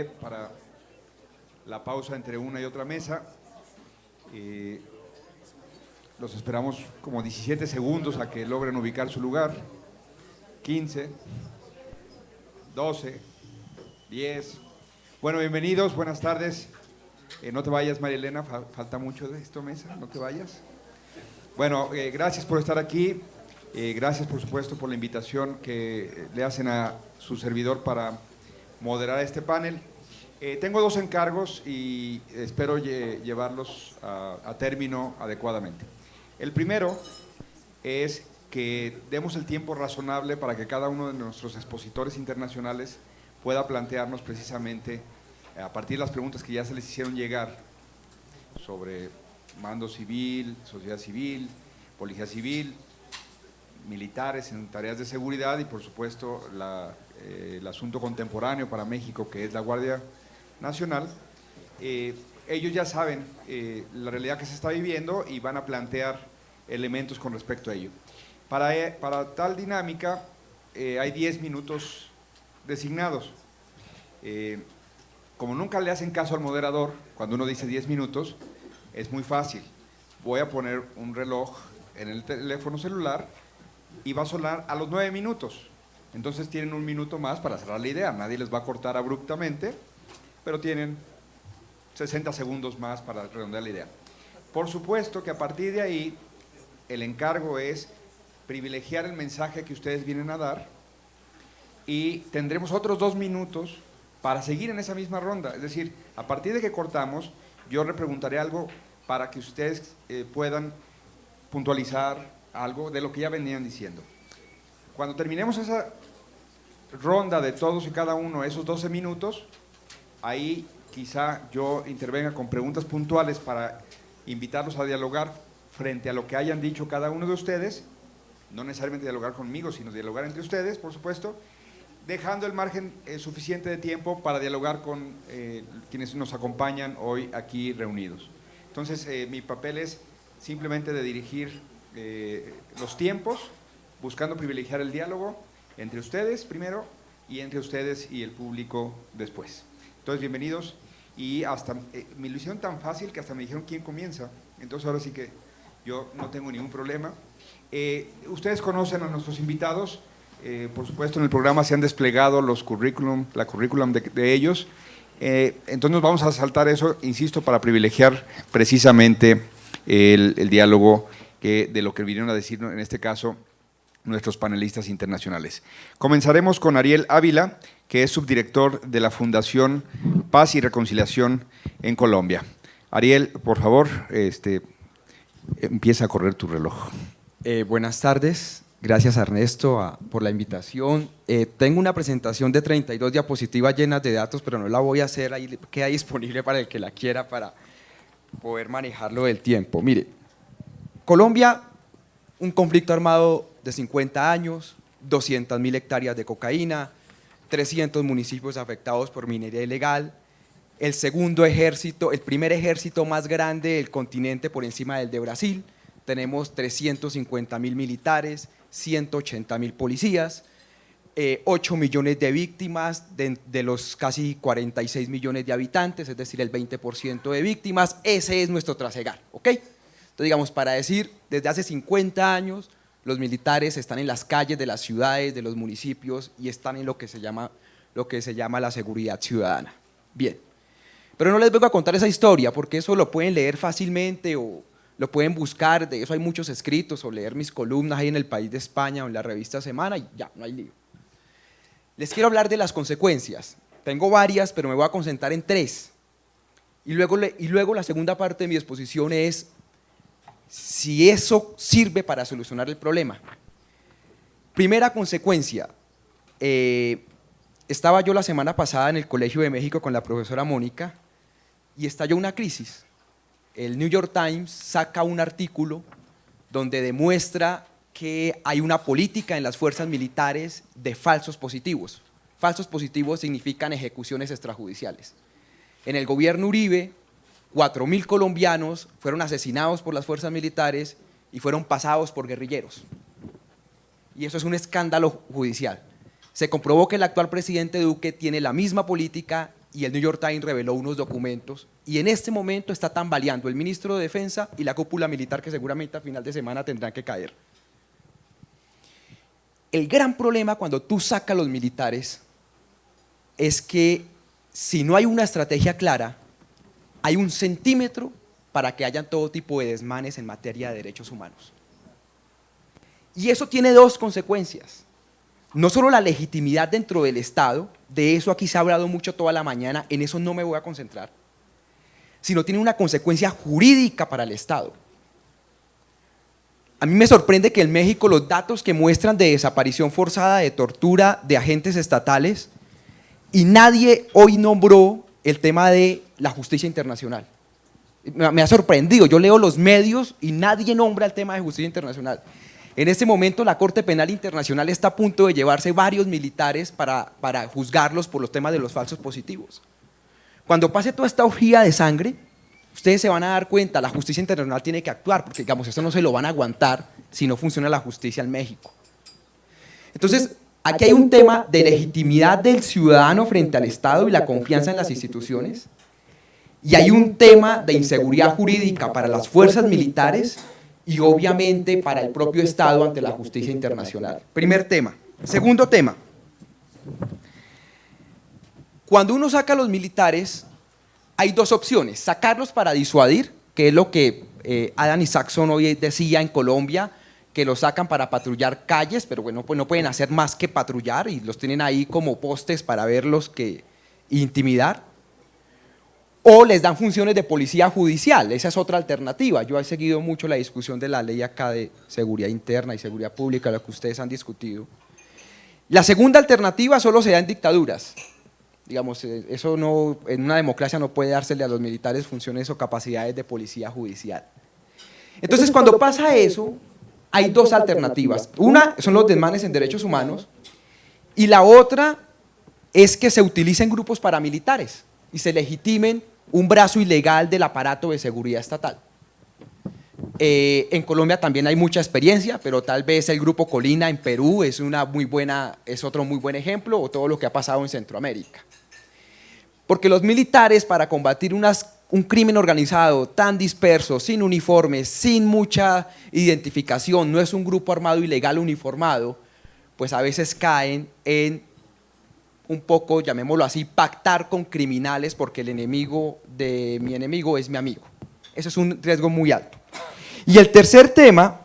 Para la pausa entre una y otra mesa. Los esperamos como 17 segundos a que logren ubicar su lugar. 15, 12, 10. Bueno, bienvenidos, buenas tardes. No te vayas, María Elena, falta mucho de esto, mesa, no te vayas. Bueno, gracias por estar aquí. Gracias, por supuesto, por la invitación que le hacen a su servidor para moderar este panel. Tengo dos encargos y espero llevarlos a término adecuadamente. El primero es que demos el tiempo razonable para que cada uno de nuestros expositores internacionales pueda plantearnos precisamente, a partir de las preguntas que ya se les hicieron llegar sobre mando civil, sociedad civil, policía civil, militares en tareas de seguridad y por supuesto el asunto contemporáneo para México, que es la Guardia Nacional. Ellos ya saben la realidad que se está viviendo y van a plantear elementos con respecto a ello. Para tal dinámica hay 10 minutos designados. Como nunca le hacen caso al moderador, cuando uno dice 10 minutos, es muy fácil. Voy a poner un reloj en el teléfono celular y va a sonar a los 9 minutos. Entonces tienen un minuto más para cerrar la idea. Nadie les va a cortar abruptamente, pero tienen 60 segundos más para redondear la idea. Por supuesto que a partir de ahí, el encargo es privilegiar el mensaje que ustedes vienen a dar y tendremos otros 2 minutos para seguir en esa misma ronda. Es decir, a partir de que cortamos, yo repreguntaré algo para que ustedes puedan puntualizar algo de lo que ya venían diciendo. Cuando terminemos esa ronda de todos y cada uno, esos 12 minutos, ahí quizá yo intervenga con preguntas puntuales para invitarlos a dialogar frente a lo que hayan dicho cada uno de ustedes, no necesariamente dialogar conmigo, sino dialogar entre ustedes, por supuesto, dejando el margen suficiente de tiempo para dialogar con quienes nos acompañan hoy aquí reunidos. Entonces, mi papel es simplemente de dirigir los tiempos, buscando privilegiar el diálogo entre ustedes primero y entre ustedes y el público después. Entonces, bienvenidos, y hasta me lo hicieron tan fácil que hasta me dijeron quién comienza, entonces ahora sí que yo no tengo ningún problema. Ustedes conocen a nuestros invitados, por supuesto en el programa se han desplegado la currículum de ellos, entonces nos vamos a saltar eso, insisto, para privilegiar precisamente el diálogo de lo que vinieron a decir, en este caso, nuestros panelistas internacionales. Comenzaremos con Ariel Ávila, que es subdirector de la Fundación Paz y Reconciliación en Colombia. Ariel, por favor, empieza a correr tu reloj. Buenas tardes, gracias Ernesto por la invitación. Tengo una presentación de 32 diapositivas llenas de datos, pero no la voy a hacer, ahí queda disponible para el que la quiera para poder manejarlo del tiempo. Mire, Colombia, un conflicto armado de 50 años, 200.000 hectáreas de cocaína, 300 municipios afectados por minería ilegal, el primer ejército más grande del continente por encima del de Brasil, tenemos 350.000 militares, 180.000 policías, 8 millones de víctimas de los casi 46 millones de habitantes, es decir, el 20% de víctimas. Ese es nuestro trasegar, ¿ok? Entonces, digamos, para decir, desde hace 50 años, los militares están en las calles de las ciudades, de los municipios y están en lo que se llama la seguridad ciudadana. Bien, pero no les vengo a contar esa historia porque eso lo pueden leer fácilmente o lo pueden buscar, de eso hay muchos escritos, o leer mis columnas ahí en El País de España o en la revista Semana y ya, no hay lío. Les quiero hablar de las consecuencias. Tengo varias, pero me voy a concentrar en 3. Y luego la segunda parte de mi exposición es si eso sirve para solucionar el problema. Primera consecuencia, estaba yo la semana pasada en el Colegio de México con la profesora Mónica y estalló una crisis. El New York Times saca un artículo donde demuestra que hay una política en las fuerzas militares de falsos positivos. Falsos positivos significan ejecuciones extrajudiciales. En el gobierno Uribe, 4.000 colombianos fueron asesinados por las fuerzas militares y fueron pasados por guerrilleros. Y eso es un escándalo judicial. Se comprobó que el actual presidente Duque tiene la misma política y el New York Times reveló unos documentos, y en este momento está tambaleando el ministro de Defensa y la cúpula militar que seguramente a final de semana tendrán que caer. El gran problema cuando tú sacas a los militares es que si no hay una estrategia clara, hay un centímetro para que hayan todo tipo de desmanes en materia de derechos humanos. Y eso tiene dos consecuencias. No solo la legitimidad dentro del Estado, de eso aquí se ha hablado mucho toda la mañana, en eso no me voy a concentrar, sino tiene una consecuencia jurídica para el Estado. A mí me sorprende que en México los datos que muestran de desaparición forzada, de tortura de agentes estatales, y nadie hoy nombró el tema de la justicia internacional. Me ha sorprendido, yo leo los medios y nadie nombra el tema de justicia internacional. En este momento la Corte Penal Internacional está a punto de llevarse varios militares para juzgarlos por los temas de los falsos positivos. Cuando pase toda esta orgía de sangre, ustedes se van a dar cuenta, la justicia internacional tiene que actuar, porque digamos, esto no se lo van a aguantar si no funciona la justicia en México. Entonces, aquí hay un tema de legitimidad del ciudadano frente al Estado y la confianza en las instituciones, y hay un tema de inseguridad jurídica para las fuerzas militares y obviamente para el propio Estado ante la justicia internacional. Primer tema. Segundo tema. Cuando uno saca a los militares, hay dos opciones: sacarlos para disuadir, que es lo que Adam Isaacson hoy decía en Colombia, que los sacan para patrullar calles, pero bueno, pues no pueden hacer más que patrullar y los tienen ahí como postes para verlos que intimidar. O les dan funciones de policía judicial, esa es otra alternativa. Yo he seguido mucho la discusión de la ley acá de seguridad interna y seguridad pública, la que ustedes han discutido. La segunda alternativa solo se da en dictaduras. Digamos, eso no, en una democracia no puede dársele a los militares funciones o capacidades de policía judicial. Entonces, cuando pasa eso, hay dos alternativas. Una son los desmanes en derechos humanos y la otra es que se utilicen grupos paramilitares y se legitimen un brazo ilegal del aparato de seguridad estatal. En Colombia también hay mucha experiencia, pero tal vez el Grupo Colina en Perú es otro muy buen ejemplo, o todo lo que ha pasado en Centroamérica. Porque los militares, para combatir un crimen organizado tan disperso, sin uniformes, sin mucha identificación, no es un grupo armado ilegal uniformado, pues a veces caen en un poco, llamémoslo así, pactar con criminales porque el enemigo de mi enemigo es mi amigo. Eso es un riesgo muy alto. Y el tercer tema,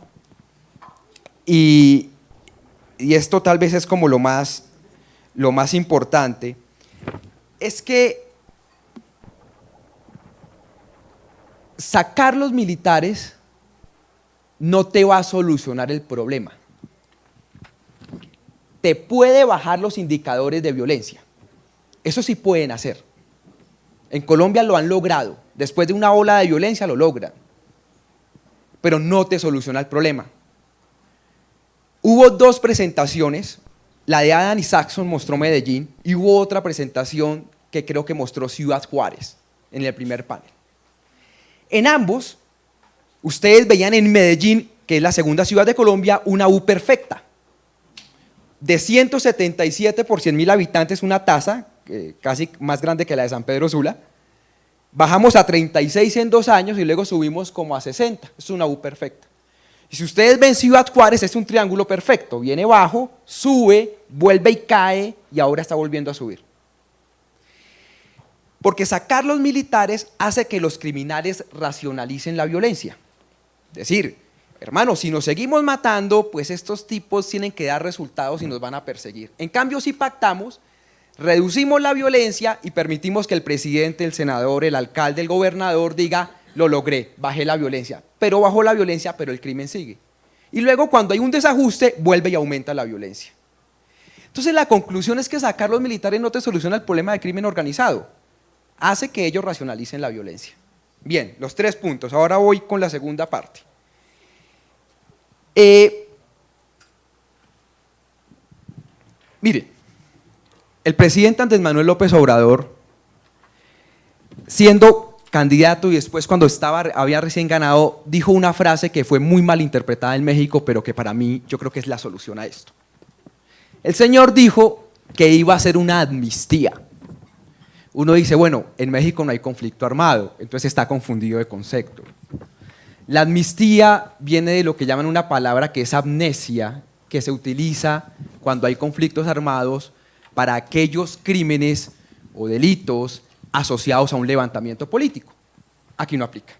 y esto tal vez es como lo más importante, es que sacar los militares no te va a solucionar el problema. Te puede bajar los indicadores de violencia. Eso sí pueden hacer. En Colombia lo han logrado. Después de una ola de violencia lo logran. Pero no te soluciona el problema. Hubo dos presentaciones. La de Adam Isaacson mostró Medellín y hubo otra presentación que creo que mostró Ciudad Juárez en el primer panel. En ambos, ustedes veían en Medellín, que es la segunda ciudad de Colombia, una U perfecta. De 177 por 100.000 habitantes, una tasa casi más grande que la de San Pedro Sula, bajamos a 36 en 2 años y luego subimos como a 60, es una U perfecta. Y si ustedes ven Ciudad Juárez, es un triángulo perfecto, viene bajo, sube, vuelve y cae y ahora está volviendo a subir. Porque sacar los militares hace que los criminales racionalicen la violencia. Es decir, hermano, si nos seguimos matando, pues estos tipos tienen que dar resultados y nos van a perseguir. En cambio, si pactamos, reducimos la violencia y permitimos que el presidente, el senador, el alcalde, el gobernador diga, lo logré, bajé la violencia. Pero bajó la violencia, pero el crimen sigue. Y luego cuando hay un desajuste, vuelve y aumenta la violencia. Entonces la conclusión es que sacar los militares no te soluciona el problema del crimen organizado, hace que ellos racionalicen la violencia. Bien, los 3 puntos, ahora voy con la segunda parte. Mire, el presidente Andrés Manuel López Obrador, siendo candidato y después cuando había recién ganado, dijo una frase que fue muy mal interpretada en México, pero que para mí yo creo que es la solución a esto. El señor dijo que iba a hacer una amnistía. uno dice, bueno, en México no hay conflicto armado, entonces está confundido de concepto. La amnistía viene de lo que llaman una palabra que es amnesia, que se utiliza cuando hay conflictos armados para aquellos crímenes o delitos asociados a un levantamiento político. Aquí no aplica.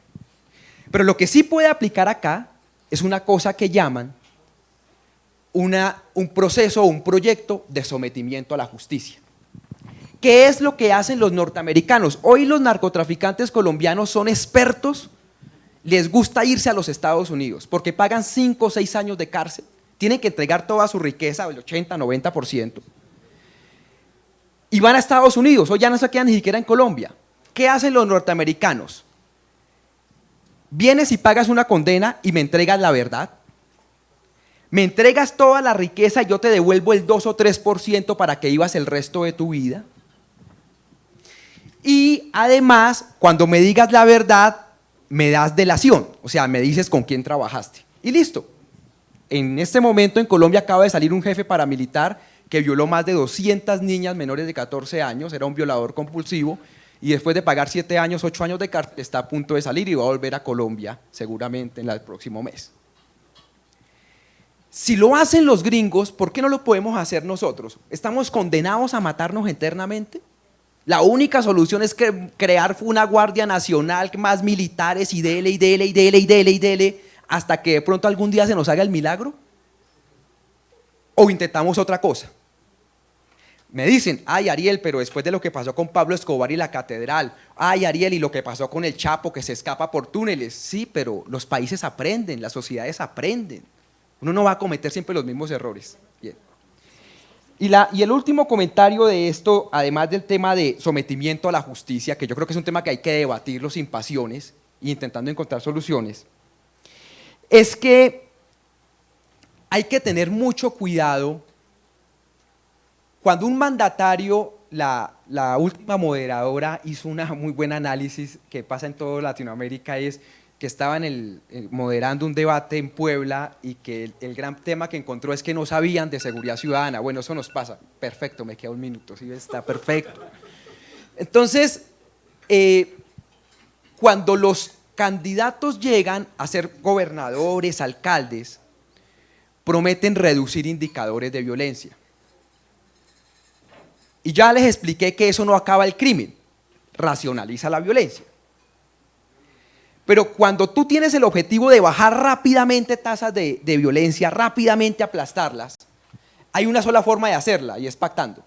Pero lo que sí puede aplicar acá es una cosa que llaman un proceso o un proyecto de sometimiento a la justicia. ¿Qué es lo que hacen los norteamericanos? Hoy los narcotraficantes colombianos son expertos, les gusta irse a los Estados Unidos porque pagan 5 o 6 años de cárcel, tienen que entregar toda su riqueza, el 80-90%, y van a Estados Unidos, hoy ya no se quedan ni siquiera en Colombia. ¿Qué hacen los norteamericanos? Vienes y pagas una condena y me entregas la verdad. Me entregas toda la riqueza y yo te devuelvo el 2 o 3% para que vivas el resto de tu vida. Y además, cuando me digas la verdad, me das delación, o sea, me dices con quién trabajaste. Y listo. En este momento en Colombia acaba de salir un jefe paramilitar que violó más de 200 niñas menores de 14 años, era un violador compulsivo, y después de pagar 7 años, 8 años de cárcel, está a punto de salir y va a volver a Colombia seguramente en el próximo mes. Si lo hacen los gringos, ¿por qué no lo podemos hacer nosotros? ¿Estamos condenados a matarnos eternamente? La única solución es crear una Guardia Nacional, más militares y dele, y dele, y dele, y dele, y dele, hasta que de pronto algún día se nos haga el milagro. ¿O intentamos otra cosa? Me dicen, ay Ariel, pero después de lo que pasó con Pablo Escobar y la catedral, ay Ariel, y lo que pasó con el Chapo que se escapa por túneles, sí, pero los países aprenden, las sociedades aprenden. Uno no va a cometer siempre los mismos errores. Bien. Y el último comentario de esto, además del tema de sometimiento a la justicia, que yo creo que es un tema que hay que debatirlo sin pasiones e intentando encontrar soluciones, es que hay que tener mucho cuidado cuando un mandatario, la última moderadora hizo un muy buen análisis que pasa en toda Latinoamérica, es que estaban moderando un debate en Puebla y que el gran tema que encontró es que no sabían de seguridad ciudadana. Bueno, eso nos pasa. Perfecto, me queda un minuto, sí, está perfecto. Entonces, cuando los candidatos llegan a ser gobernadores, alcaldes, prometen reducir indicadores de violencia. Y ya les expliqué que eso no acaba el crimen, racionaliza la violencia. Pero cuando tú tienes el objetivo de bajar rápidamente tasas de violencia, rápidamente aplastarlas, hay una sola forma de hacerla y es pactando.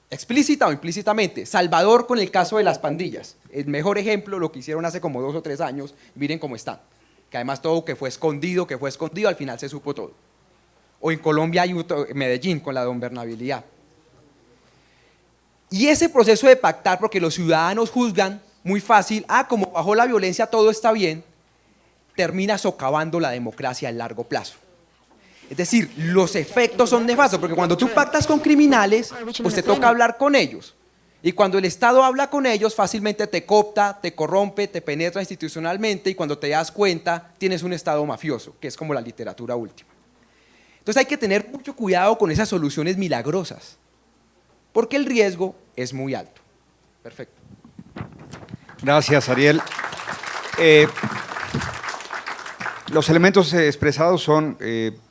Explícita o implícitamente. Salvador con el caso de las pandillas. El mejor ejemplo lo que hicieron hace como 2 o 3 años, miren cómo están. Que además todo que fue escondido, al final se supo todo. O en Colombia hay Medellín con la gobernabilidad. Y ese proceso de pactar, porque los ciudadanos juzgan muy fácil, como bajó la violencia todo está bien, termina socavando la democracia a largo plazo. Es decir, los efectos son nefastos, porque cuando tú pactas con criminales, pues te toca hablar con ellos. Y cuando el Estado habla con ellos, fácilmente te coopta, te corrompe, te penetra institucionalmente y cuando te das cuenta, tienes un Estado mafioso, que es como la literatura última. Entonces hay que tener mucho cuidado con esas soluciones milagrosas, porque el riesgo es muy alto. Perfecto. Gracias, Ariel. Los elementos expresados son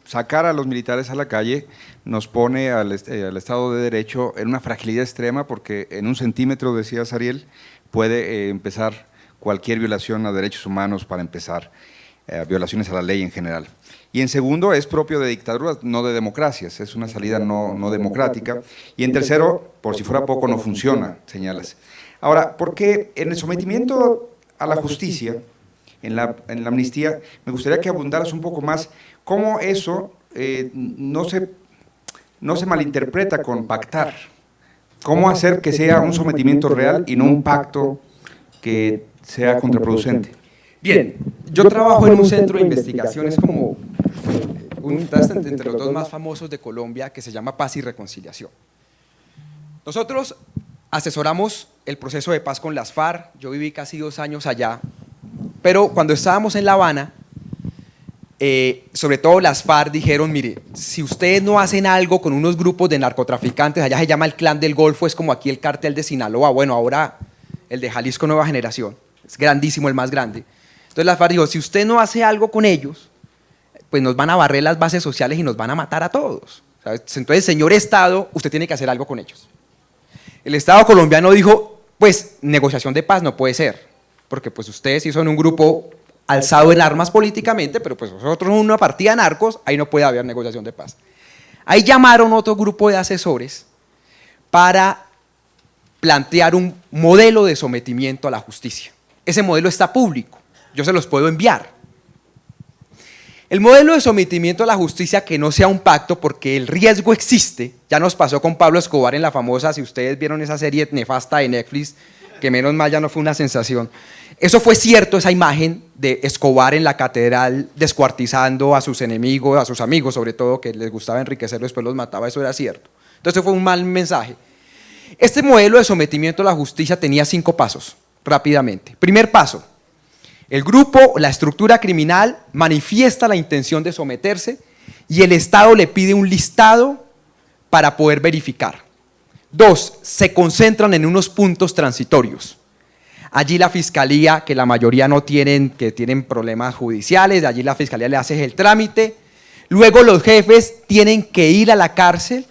sacar a los militares a la calle, nos pone al Estado de Derecho en una fragilidad extrema porque en 1 centímetro, decías Ariel, puede empezar cualquier violación a derechos humanos para empezar, violaciones a la ley en general. Y en segundo, es propio de dictaduras, no de democracias, es una salida no democrática. Y en tercero, por si fuera poco, no funciona, señalas. Ahora, ¿por qué en el sometimiento a la justicia, en la amnistía, me gustaría que abundaras un poco más cómo eso no se malinterpreta con pactar? ¿Cómo hacer que sea un sometimiento real y no un pacto que sea contraproducente? Bien, yo trabajo en un centro de investigaciones como entre los 2 más famosos de Colombia que se llama Paz y Reconciliación. Nosotros asesoramos el proceso de paz con las FARC, yo viví casi 2 años allá, pero cuando estábamos en La Habana, sobre todo las FARC dijeron, mire, si ustedes no hacen algo con unos grupos de narcotraficantes, allá se llama el Clan del Golfo, es como aquí el Cártel de Sinaloa, bueno, ahora el de Jalisco Nueva Generación, es grandísimo, el más grande. Entonces las FARC dijo, si usted no hace algo con ellos, pues nos van a barrer las bases sociales y nos van a matar a todos. ¿Sabes? Entonces, señor Estado, usted tiene que hacer algo con ellos. El Estado colombiano dijo, pues negociación de paz no puede ser, porque pues ustedes sí son un grupo alzado en armas políticamente, pero pues nosotros somos una partida de narcos, ahí no puede haber negociación de paz. Ahí llamaron otro grupo de asesores para plantear un modelo de sometimiento a la justicia. Ese modelo está público, yo se los puedo enviar. El modelo de sometimiento a la justicia que no sea un pacto, porque el riesgo existe, ya nos pasó con Pablo Escobar en la famosa, si ustedes vieron esa serie nefasta de Netflix, que menos mal ya no fue una sensación. Eso fue cierto, esa imagen de Escobar en la catedral descuartizando a sus enemigos, a sus amigos sobre todo, que les gustaba enriquecerlos, después los mataba, eso era cierto. Entonces fue un mal mensaje. Este modelo de sometimiento a la justicia tenía 5 pasos, rápidamente. Primer paso, el grupo, la estructura criminal manifiesta la intención de someterse y el Estado le pide un listado para poder verificar. 2, se concentran en unos puntos transitorios. Allí la fiscalía, que la mayoría no tienen, que tienen problemas judiciales, allí la fiscalía le hace el trámite. Luego los jefes tienen que ir a la cárcel,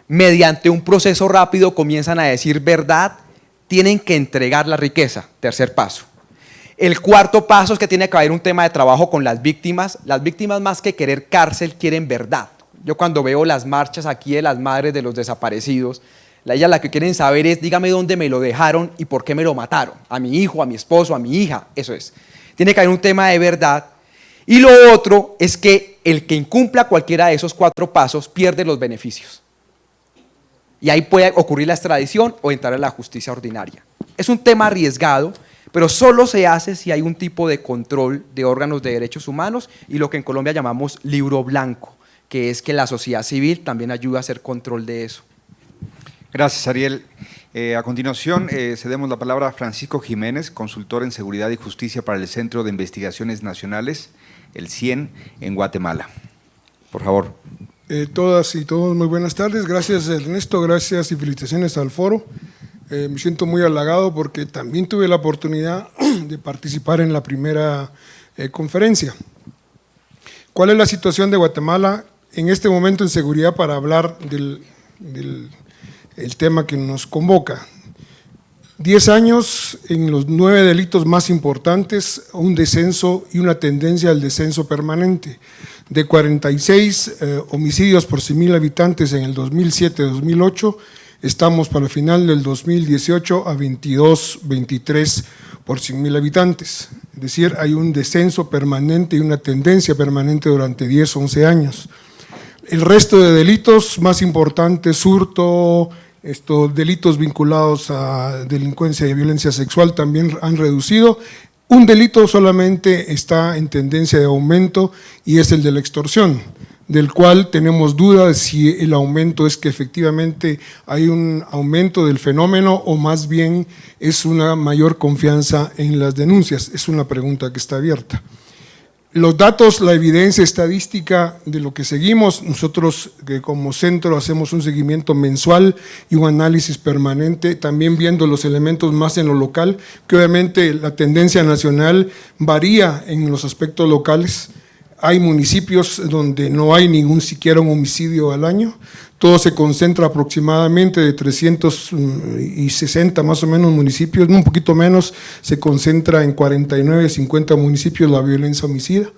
mediante un proceso rápido comienzan a decir verdad, tienen que entregar la riqueza, tercer paso. El cuarto paso es que tiene que haber un tema de trabajo con las víctimas más que querer cárcel quieren verdad. Yo cuando veo las marchas aquí de las madres de los desaparecidos, ellas la que quieren saber es, dígame dónde me lo dejaron y por qué me lo mataron, a mi hijo, a mi esposo, a mi hija, eso es. Tiene que haber un tema de verdad. Y lo otro es que el que incumpla cualquiera de esos 4 pasos pierde los beneficios. Y ahí puede ocurrir la extradición o entrar a la justicia ordinaria. Es un tema arriesgado, pero solo se hace si hay un tipo de control de órganos de derechos humanos y lo que en Colombia llamamos libro blanco, que es que la sociedad civil también ayuda a hacer control de eso. Gracias, Ariel. A continuación, cedemos la palabra a Francisco Jiménez, consultor en Seguridad y Justicia para el Centro de Investigaciones Nacionales, el CIEN, en Guatemala. Por favor. Todas y todos, muy buenas tardes. Gracias, Ernesto, gracias y felicitaciones al foro. Me siento muy halagado porque también tuve la oportunidad de participar en la primera conferencia. ¿Cuál es la situación de Guatemala en este momento en seguridad para hablar del tema que nos convoca? 10 años en los 9 delitos más importantes, un descenso y una tendencia al descenso permanente. De 46 homicidios por 100.000 habitantes en el 2007-2008, estamos para el final del 2018 a 22, 23 por 100.000 habitantes. Es decir, hay un descenso permanente y una tendencia permanente durante 10, 11 años. El resto de delitos más importantes, hurto, delitos vinculados a delincuencia y violencia sexual también han reducido. Un delito solamente está en tendencia de aumento y es el de la extorsión, del cual tenemos duda de si el aumento es que efectivamente hay un aumento del fenómeno o más bien es una mayor confianza en las denuncias. Es una pregunta que está abierta. Los datos, la evidencia estadística de lo que seguimos, nosotros que como centro hacemos un seguimiento mensual y un análisis permanente, también viendo los elementos más en lo local, que obviamente la tendencia nacional varía en los aspectos locales. Hay municipios donde no hay siquiera un homicidio al año, todo se concentra aproximadamente de 360 más o menos municipios, un poquito menos, se concentra en 49, 50 municipios la violencia homicida.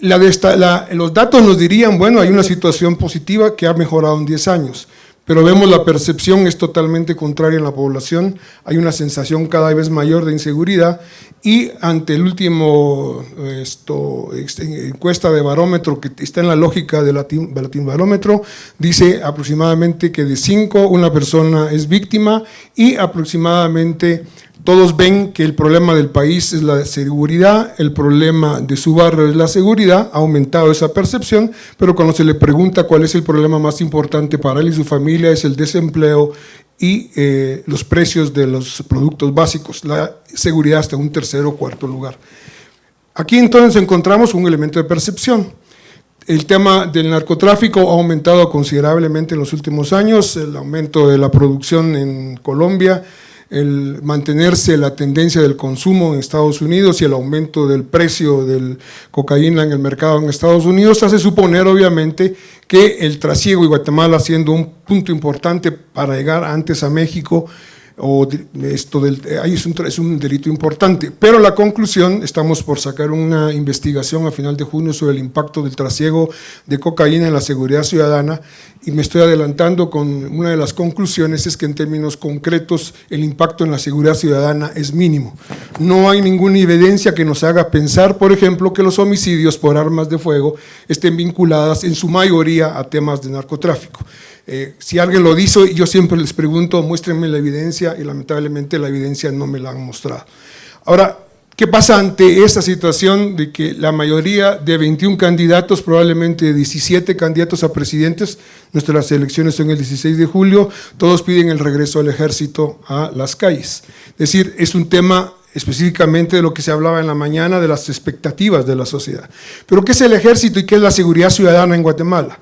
Los datos nos dirían, bueno, hay una situación positiva que ha mejorado en 10 años, pero vemos la percepción es totalmente contraria en la población, hay una sensación cada vez mayor de inseguridad y ante el último encuesta de barómetro que está en la lógica del Latin Barómetro, dice aproximadamente que de 5 una persona es víctima y aproximadamente todos ven que el problema del país es la seguridad, el problema de su barrio es la seguridad, ha aumentado esa percepción, pero cuando se le pregunta cuál es el problema más importante para él y su familia es el desempleo y los precios de los productos básicos, la seguridad está en un tercer o cuarto lugar. Aquí entonces encontramos un elemento de percepción. El tema del narcotráfico ha aumentado considerablemente en los últimos años, el aumento de la producción en Colombia, el mantenerse la tendencia del consumo en Estados Unidos y el aumento del precio del cocaína en el mercado en Estados Unidos hace suponer obviamente que el trasiego y Guatemala siendo un punto importante para llegar antes a México, ahí es un delito importante, pero la conclusión, estamos por sacar una investigación a final de junio sobre el impacto del trasiego de cocaína en la seguridad ciudadana y me estoy adelantando con una de las conclusiones es que en términos concretos el impacto en la seguridad ciudadana es mínimo. No hay ninguna evidencia que nos haga pensar, por ejemplo, que los homicidios por armas de fuego estén vinculadas en su mayoría a temas de narcotráfico. Si alguien lo dice, yo siempre les pregunto, muéstrenme la evidencia y lamentablemente la evidencia no me la han mostrado. Ahora, ¿qué pasa ante esta situación de que la mayoría de 21 candidatos, probablemente 17 candidatos a presidentes, nuestras elecciones son el 16 de julio, todos piden el regreso del ejército a las calles? Es decir, es un tema específicamente de lo que se hablaba en la mañana, de las expectativas de la sociedad. Pero ¿qué es el ejército y qué es la seguridad ciudadana en Guatemala?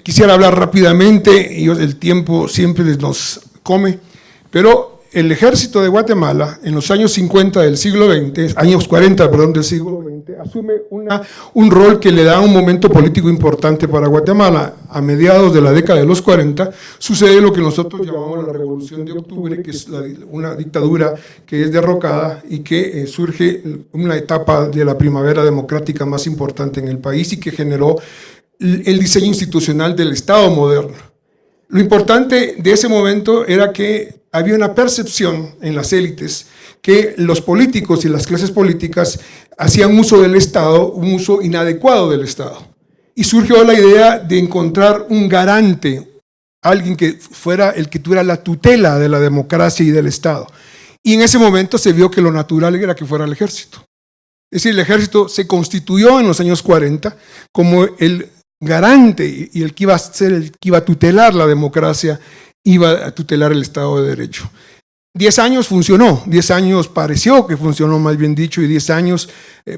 Quisiera hablar rápidamente, y el tiempo siempre nos come, pero el ejército de Guatemala en los años 50 del siglo XX, años 40, perdón, del siglo XX, asume un rol que le da un momento político importante para Guatemala. A mediados de la década de los 40 sucede lo que nosotros llamamos la Revolución de Octubre, que es una dictadura que es derrocada y que surge una etapa de la primavera democrática más importante en el país y que generó el diseño institucional del Estado moderno. Lo importante de ese momento era que había una percepción en las élites que los políticos y las clases políticas hacían uso del Estado, un uso inadecuado del Estado. Y surgió la idea de encontrar un garante, alguien que fuera el que tuviera la tutela de la democracia y del Estado. Y en ese momento se vio que lo natural era que fuera el ejército. Es decir, el ejército se constituyó en los años 40 como el garante y el que iba a ser el que iba a tutelar la democracia, iba a tutelar el Estado de Derecho. 10 años funcionó, 10 años pareció que funcionó, más bien dicho, y 10 años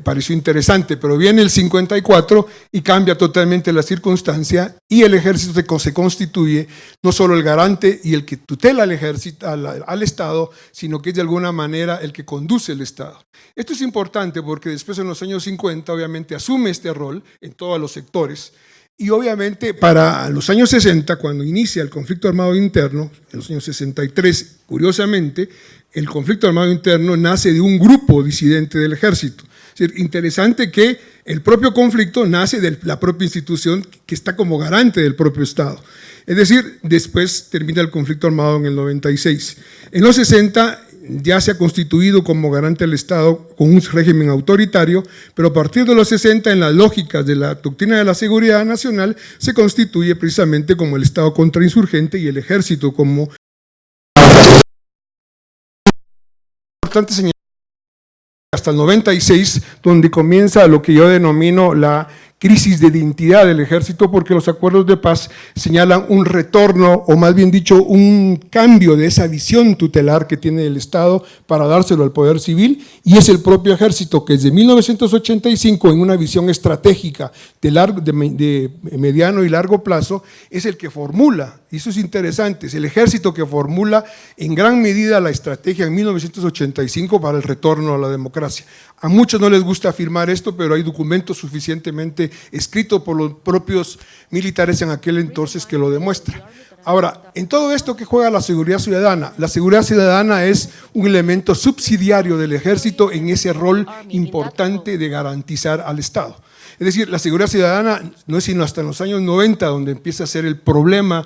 pareció interesante, pero viene el 54 y cambia totalmente la circunstancia y el ejército se constituye no solo el garante y el que tutela al ejército, al Estado, sino que es de alguna manera el que conduce el Estado. Esto es importante porque después en los años 50 obviamente asume este rol en todos los sectores. Y obviamente para los años 60, cuando inicia el conflicto armado interno, en los años 63, curiosamente, el conflicto armado interno nace de un grupo disidente del ejército. Es decir, interesante que el propio conflicto nace de la propia institución que está como garante del propio Estado. Es decir, después termina el conflicto armado en el 96. En los 60 ya se ha constituido como garante del Estado con un régimen autoritario, pero a partir de los 60, en las lógicas de la doctrina de la seguridad nacional, se constituye precisamente como el Estado contrainsurgente y el ejército como... Importante señalar hasta el 96, donde comienza lo que yo denomino la crisis de identidad del ejército, porque los acuerdos de paz señalan un retorno, o más bien dicho, un cambio de esa visión tutelar que tiene el Estado para dárselo al poder civil, y es el propio ejército que desde 1985, en una visión estratégica de mediano y largo plazo, es el que formula, y eso es interesante, es el ejército que formula en gran medida la estrategia en 1985 para el retorno a la democracia. A muchos no les gusta afirmar esto, pero hay documentos suficientemente escritos por los propios militares en aquel entonces que lo demuestran. Ahora, en todo esto que juega la seguridad ciudadana es un elemento subsidiario del ejército en ese rol importante de garantizar al Estado. Es decir, la seguridad ciudadana no es sino hasta en los años 90 donde empieza a ser el problema,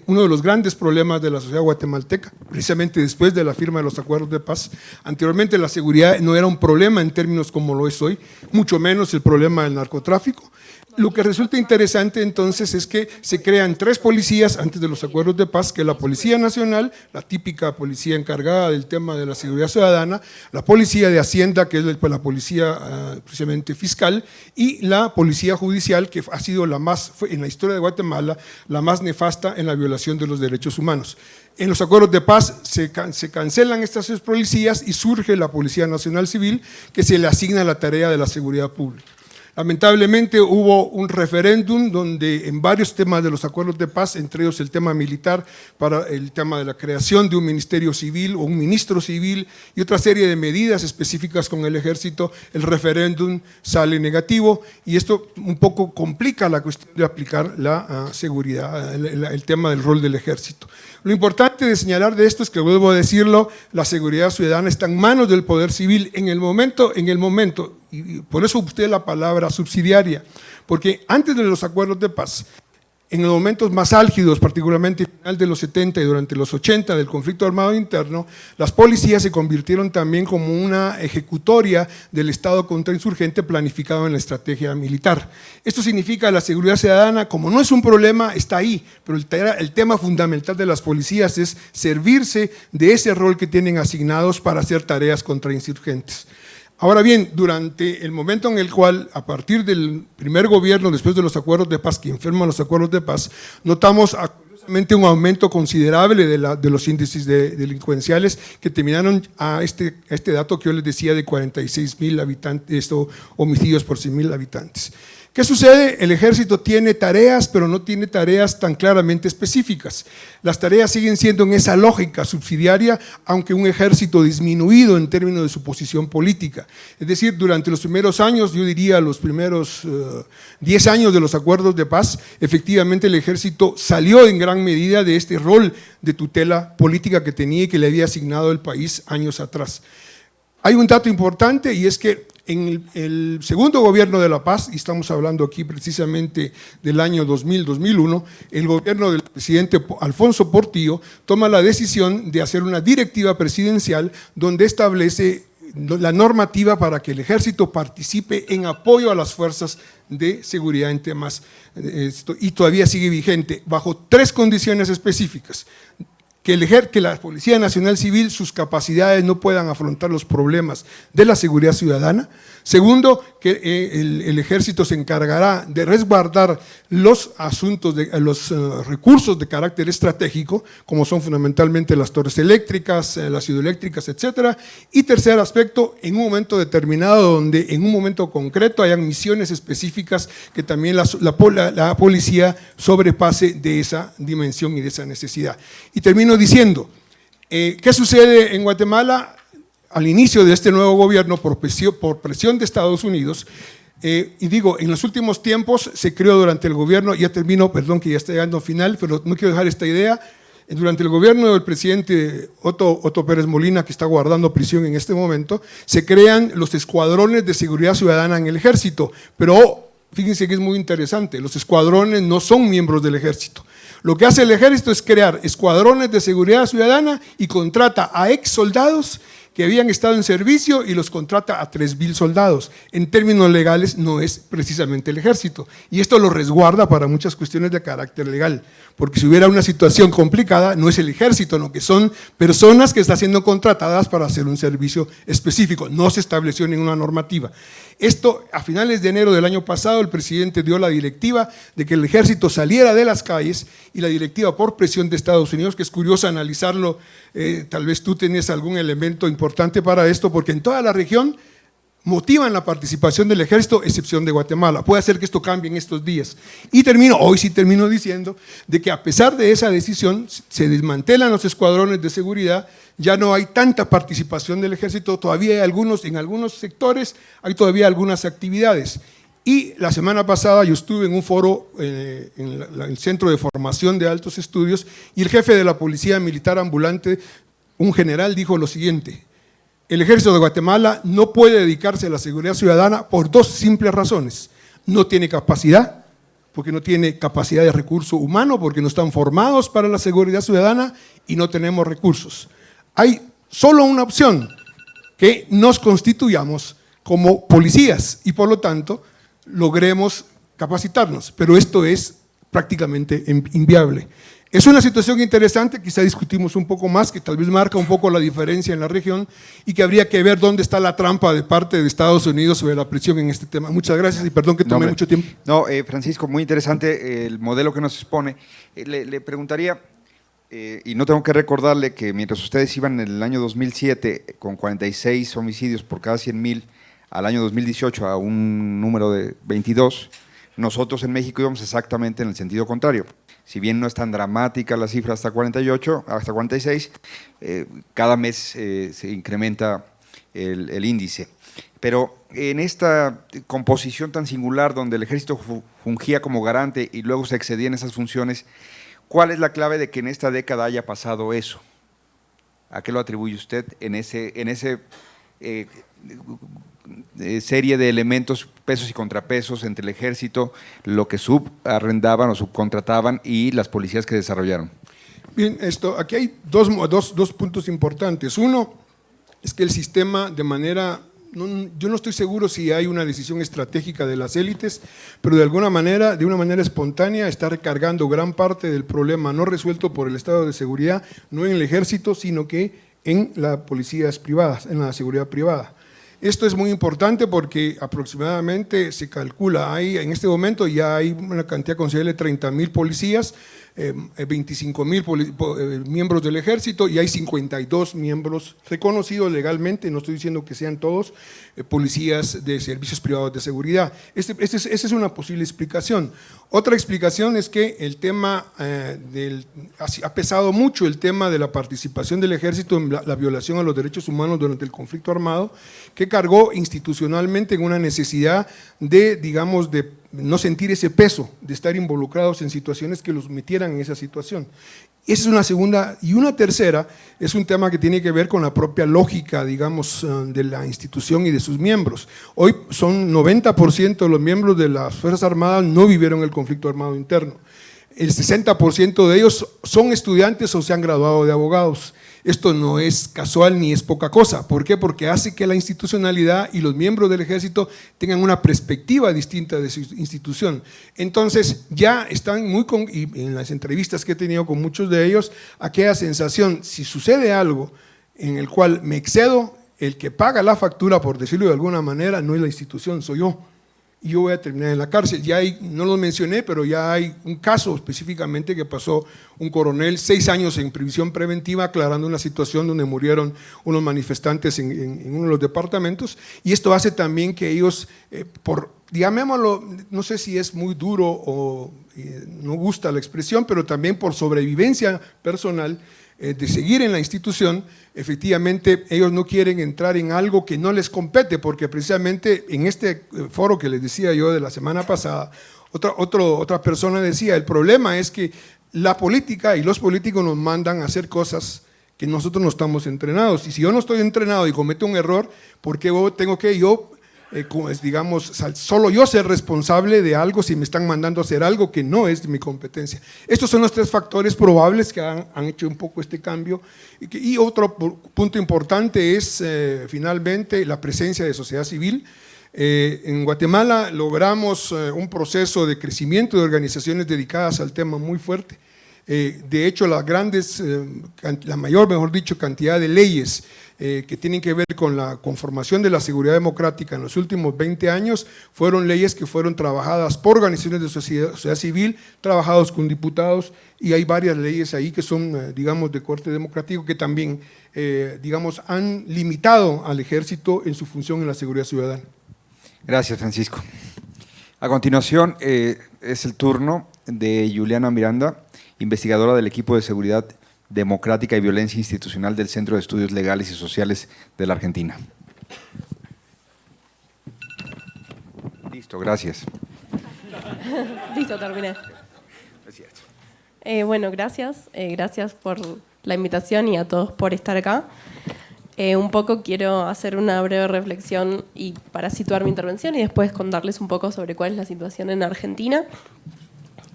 uno de los grandes problemas de la sociedad guatemalteca, precisamente después de la firma de los acuerdos de paz. Anteriormente la seguridad no era un problema en términos como lo es hoy, mucho menos el problema del narcotráfico, político. Lo que resulta interesante entonces es que se crean 3 policías antes de los acuerdos de paz, que es la Policía Nacional, la típica policía encargada del tema de la seguridad ciudadana, la Policía de Hacienda, que es la policía precisamente fiscal, y la Policía Judicial, que ha sido en la historia de Guatemala, la más nefasta en la violación de los derechos humanos. En los acuerdos de paz se cancelan estas 3 policías y surge la Policía Nacional Civil, que se le asigna la tarea de la seguridad pública. Lamentablemente hubo un referéndum donde en varios temas de los acuerdos de paz, entre ellos el tema militar, para el tema de la creación de un ministerio civil o un ministro civil y otra serie de medidas específicas con el ejército, el referéndum sale negativo y esto un poco complica la cuestión de aplicar la seguridad, el tema del rol del ejército. Lo importante de señalar de esto es que, vuelvo a decirlo, la seguridad ciudadana está en manos del poder civil en el momento, y por eso usted la palabra subsidiaria, porque antes de los acuerdos de paz, en los momentos más álgidos, particularmente al final de los 70 y durante los 80 del conflicto armado interno, las policías se convirtieron también como una ejecutoria del Estado contrainsurgente planificado en la estrategia militar. Esto significa que la seguridad ciudadana, como no es un problema, está ahí, pero el tema fundamental de las policías es servirse de ese rol que tienen asignados para hacer tareas contrainsurgentes. Ahora bien, durante el momento en el cual, a partir del primer gobierno, después de los acuerdos de paz, que firman los acuerdos de paz, notamos curiosamente un aumento considerable de los índices delincuenciales que terminaron a este dato que yo les decía de 46,000 habitantes, homicidios por 100,000 habitantes. ¿Qué sucede? El ejército tiene tareas, pero no tiene tareas tan claramente específicas. Las tareas siguen siendo en esa lógica subsidiaria, aunque un ejército disminuido en términos de su posición política. Es decir, durante los primeros años, yo diría los primeros 10 años de los acuerdos de paz, efectivamente el ejército salió en gran medida de este rol de tutela política que tenía y que le había asignado el país años atrás. Hay un dato importante y es que en el segundo gobierno de la paz, y estamos hablando aquí precisamente del año 2000-2001, el gobierno del presidente Alfonso Portillo toma la decisión de hacer una directiva presidencial donde establece la normativa para que el ejército participe en apoyo a las fuerzas de seguridad en temas, y todavía sigue vigente, bajo 3 condiciones específicas. Que la Policía Nacional Civil, sus capacidades no puedan afrontar los problemas de la seguridad ciudadana. Segundo, que el ejército se encargará de resguardar los recursos de carácter estratégico, como son fundamentalmente las torres eléctricas, las hidroeléctricas, etcétera. Y tercer aspecto, en un momento determinado, donde en un momento concreto hayan misiones específicas que también la policía sobrepase de esa dimensión y de esa necesidad. Y termino diciendo, ¿qué sucede en Guatemala? Al inicio de este nuevo gobierno, por presión de Estados Unidos, y digo, en los últimos tiempos se creó durante el gobierno, ya termino, perdón que ya está llegando al final, pero no quiero dejar esta idea, durante el gobierno del presidente Otto Pérez Molina, que está guardando prisión en este momento, se crean los escuadrones de seguridad ciudadana en el ejército, pero fíjense que es muy interesante, los escuadrones no son miembros del ejército. Lo que hace el ejército es crear escuadrones de seguridad ciudadana y contrata a ex soldados que habían estado en servicio y los contrata a 3,000 soldados. En términos legales no es precisamente el ejército y esto lo resguarda para muchas cuestiones de carácter legal, porque si hubiera una situación complicada no es el ejército, no, que son personas que están siendo contratadas para hacer un servicio específico, no se estableció ninguna normativa. Esto, a finales de enero del año pasado, el presidente dio la directiva de que el ejército saliera de las calles y la directiva por presión de Estados Unidos, que es curioso analizarlo, tal vez tú tienes algún elemento importante para esto, porque en toda la región motivan la participación del ejército, excepción de Guatemala. Puede ser que esto cambie en estos días. Y hoy sí termino diciendo de que a pesar de esa decisión, se desmantelan los escuadrones de seguridad, ya no hay tanta participación del ejército, todavía hay en algunos sectores hay todavía algunas actividades. Y la semana pasada yo estuve en un foro en el Centro de Formación de Altos Estudios y el jefe de la Policía Militar Ambulante, un general, dijo lo siguiente: el ejército de Guatemala no puede dedicarse a la seguridad ciudadana por 2 simples razones. No tiene capacidad, porque no tiene capacidad de recurso humano, porque no están formados para la seguridad ciudadana y no tenemos recursos. Hay solo una opción, que nos constituyamos como policías y por lo tanto logremos capacitarnos, pero esto es prácticamente inviable. Es una situación interesante, quizá discutimos un poco más, que tal vez marca un poco la diferencia en la región y que habría que ver dónde está la trampa de parte de Estados Unidos sobre la presión en este tema. Muchas gracias y perdón que tomé mucho tiempo. No, Francisco, muy interesante el modelo que nos expone. Le preguntaría, y no tengo que recordarle que mientras ustedes iban en el año 2007 con 46 homicidios por cada 100,000, al año 2018 a un número de 22, nosotros en México íbamos exactamente en el sentido contrario. Si bien no es tan dramática la cifra hasta 48, hasta 46, cada mes se incrementa el índice. Pero en esta composición tan singular donde el ejército fungía como garante y luego se excedía en esas funciones, ¿cuál es la clave de que en esta década haya pasado eso? ¿A qué lo atribuye usted en ese serie de elementos, pesos y contrapesos entre el ejército, lo que subarrendaban o subcontrataban y las policías que desarrollaron? Bien, aquí hay dos puntos importantes. Uno es que el sistema de manera, yo no estoy seguro si hay una decisión estratégica de las élites, pero de una manera espontánea está recargando gran parte del problema no resuelto por el estado de seguridad, no en el ejército, sino que en las policías privadas, en la seguridad privada. Esto es muy importante porque aproximadamente se calcula, en este momento ya hay una cantidad considerable de 30,000 policías, 25,000 miembros del ejército y hay 52 miembros reconocidos legalmente, no estoy diciendo que sean todos policías de servicios privados de seguridad. Esa es una posible explicación. Otra explicación es que el tema ha pesado mucho el tema de la participación del ejército en la violación a los derechos humanos durante el conflicto armado, que cargó institucionalmente en una necesidad de, digamos, de no sentir ese peso, de estar involucrados en situaciones que los metieran en esa situación. Esa es una segunda. Y una tercera es un tema que tiene que ver con la propia lógica, digamos, de la institución y de sus miembros. Hoy son 90% de los miembros de las Fuerzas Armadas no vivieron el conflicto armado interno. El 60% de ellos son estudiantes o se han graduado de abogados. Esto no es casual ni es poca cosa. ¿Por qué? Porque hace que la institucionalidad y los miembros del ejército tengan una perspectiva distinta de su institución. Entonces ya están y en las entrevistas que he tenido con muchos de ellos, aquella sensación, si sucede algo en el cual me excedo, el que paga la factura, por decirlo de alguna manera, no es la institución, soy yo. Y yo voy a terminar en la cárcel. Ya no lo mencioné, pero ya hay un caso específicamente que pasó un coronel 6 años en prisión preventiva aclarando una situación donde murieron unos manifestantes en uno de los departamentos, y esto hace también que ellos, llamémoslo, no sé si es muy duro o no gusta la expresión, pero también por sobrevivencia personal, de seguir en la institución, efectivamente ellos no quieren entrar en algo que no les compete, porque precisamente en este foro que les decía yo de la semana pasada, otra persona decía, el problema es que la política y los políticos nos mandan a hacer cosas que nosotros no estamos entrenados, y si yo no estoy entrenado y cometo un error, ¿por qué tengo que digamos, solo yo ser responsable de algo si me están mandando a hacer algo que no es de mi competencia? Estos son los 3 factores probables que han hecho un poco este cambio. Y otro punto importante es finalmente la presencia de sociedad civil. En Guatemala logramos un proceso de crecimiento de organizaciones dedicadas al tema muy fuerte. De hecho, la mayor, mejor dicho, cantidad de leyes que tienen que ver con la conformación de la seguridad democrática en los últimos 20 años fueron leyes que fueron trabajadas por organizaciones de sociedad civil, trabajados con diputados, y hay varias leyes ahí que son, digamos, de corte democrático que también, digamos, han limitado al ejército en su función en la seguridad ciudadana. Gracias, Francisco. A continuación es el turno de Juliana Miranda, investigadora del equipo de seguridad democrática y violencia institucional del Centro de Estudios Legales y Sociales de la Argentina. Listo, gracias. Listo, terminé. Es cierto. Bueno, gracias. Gracias por la invitación y a todos por estar acá. Un poco quiero hacer una breve reflexión y para situar mi intervención y después contarles un poco sobre cuál es la situación en Argentina.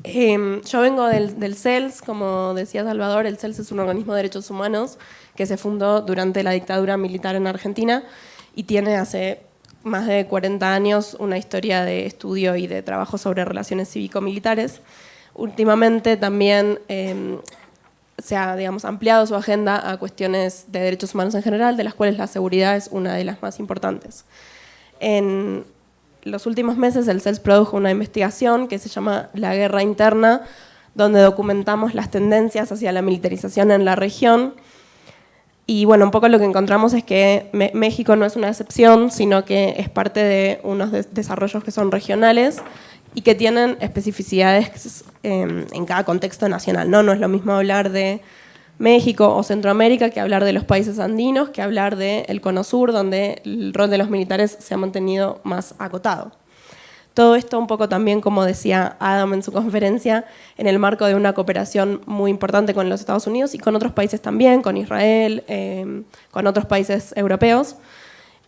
Yo vengo del CELS, como decía Salvador. El CELS es un organismo de derechos humanos que se fundó durante la dictadura militar en Argentina y tiene hace más de 40 años una historia de estudio y de trabajo sobre relaciones cívico-militares. Últimamente también se ha, digamos, ampliado su agenda a cuestiones de derechos humanos en general, de las cuales la seguridad es una de las más importantes. En los últimos meses el CELS produjo una investigación que se llama La Guerra Interna, donde documentamos las tendencias hacia la militarización en la región. Y bueno, un poco lo que encontramos es que México no es una excepción, sino que es parte de unos desarrollos que son regionales y que tienen especificidades en cada contexto nacional, ¿no? No es lo mismo hablar de México o Centroamérica que hablar de los países andinos, que hablar del Cono Sur, donde el rol de los militares se ha mantenido más acotado. Todo esto un poco también, como decía Adam en su conferencia, en el marco de una cooperación muy importante con los Estados Unidos y con otros países también, con Israel, con otros países europeos,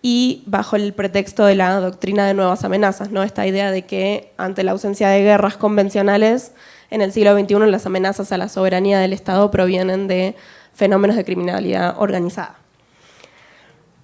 y bajo el pretexto de la doctrina de nuevas amenazas, ¿no? Esta idea de que ante la ausencia de guerras convencionales, en el siglo XXI las amenazas a la soberanía del Estado provienen de fenómenos de criminalidad organizada.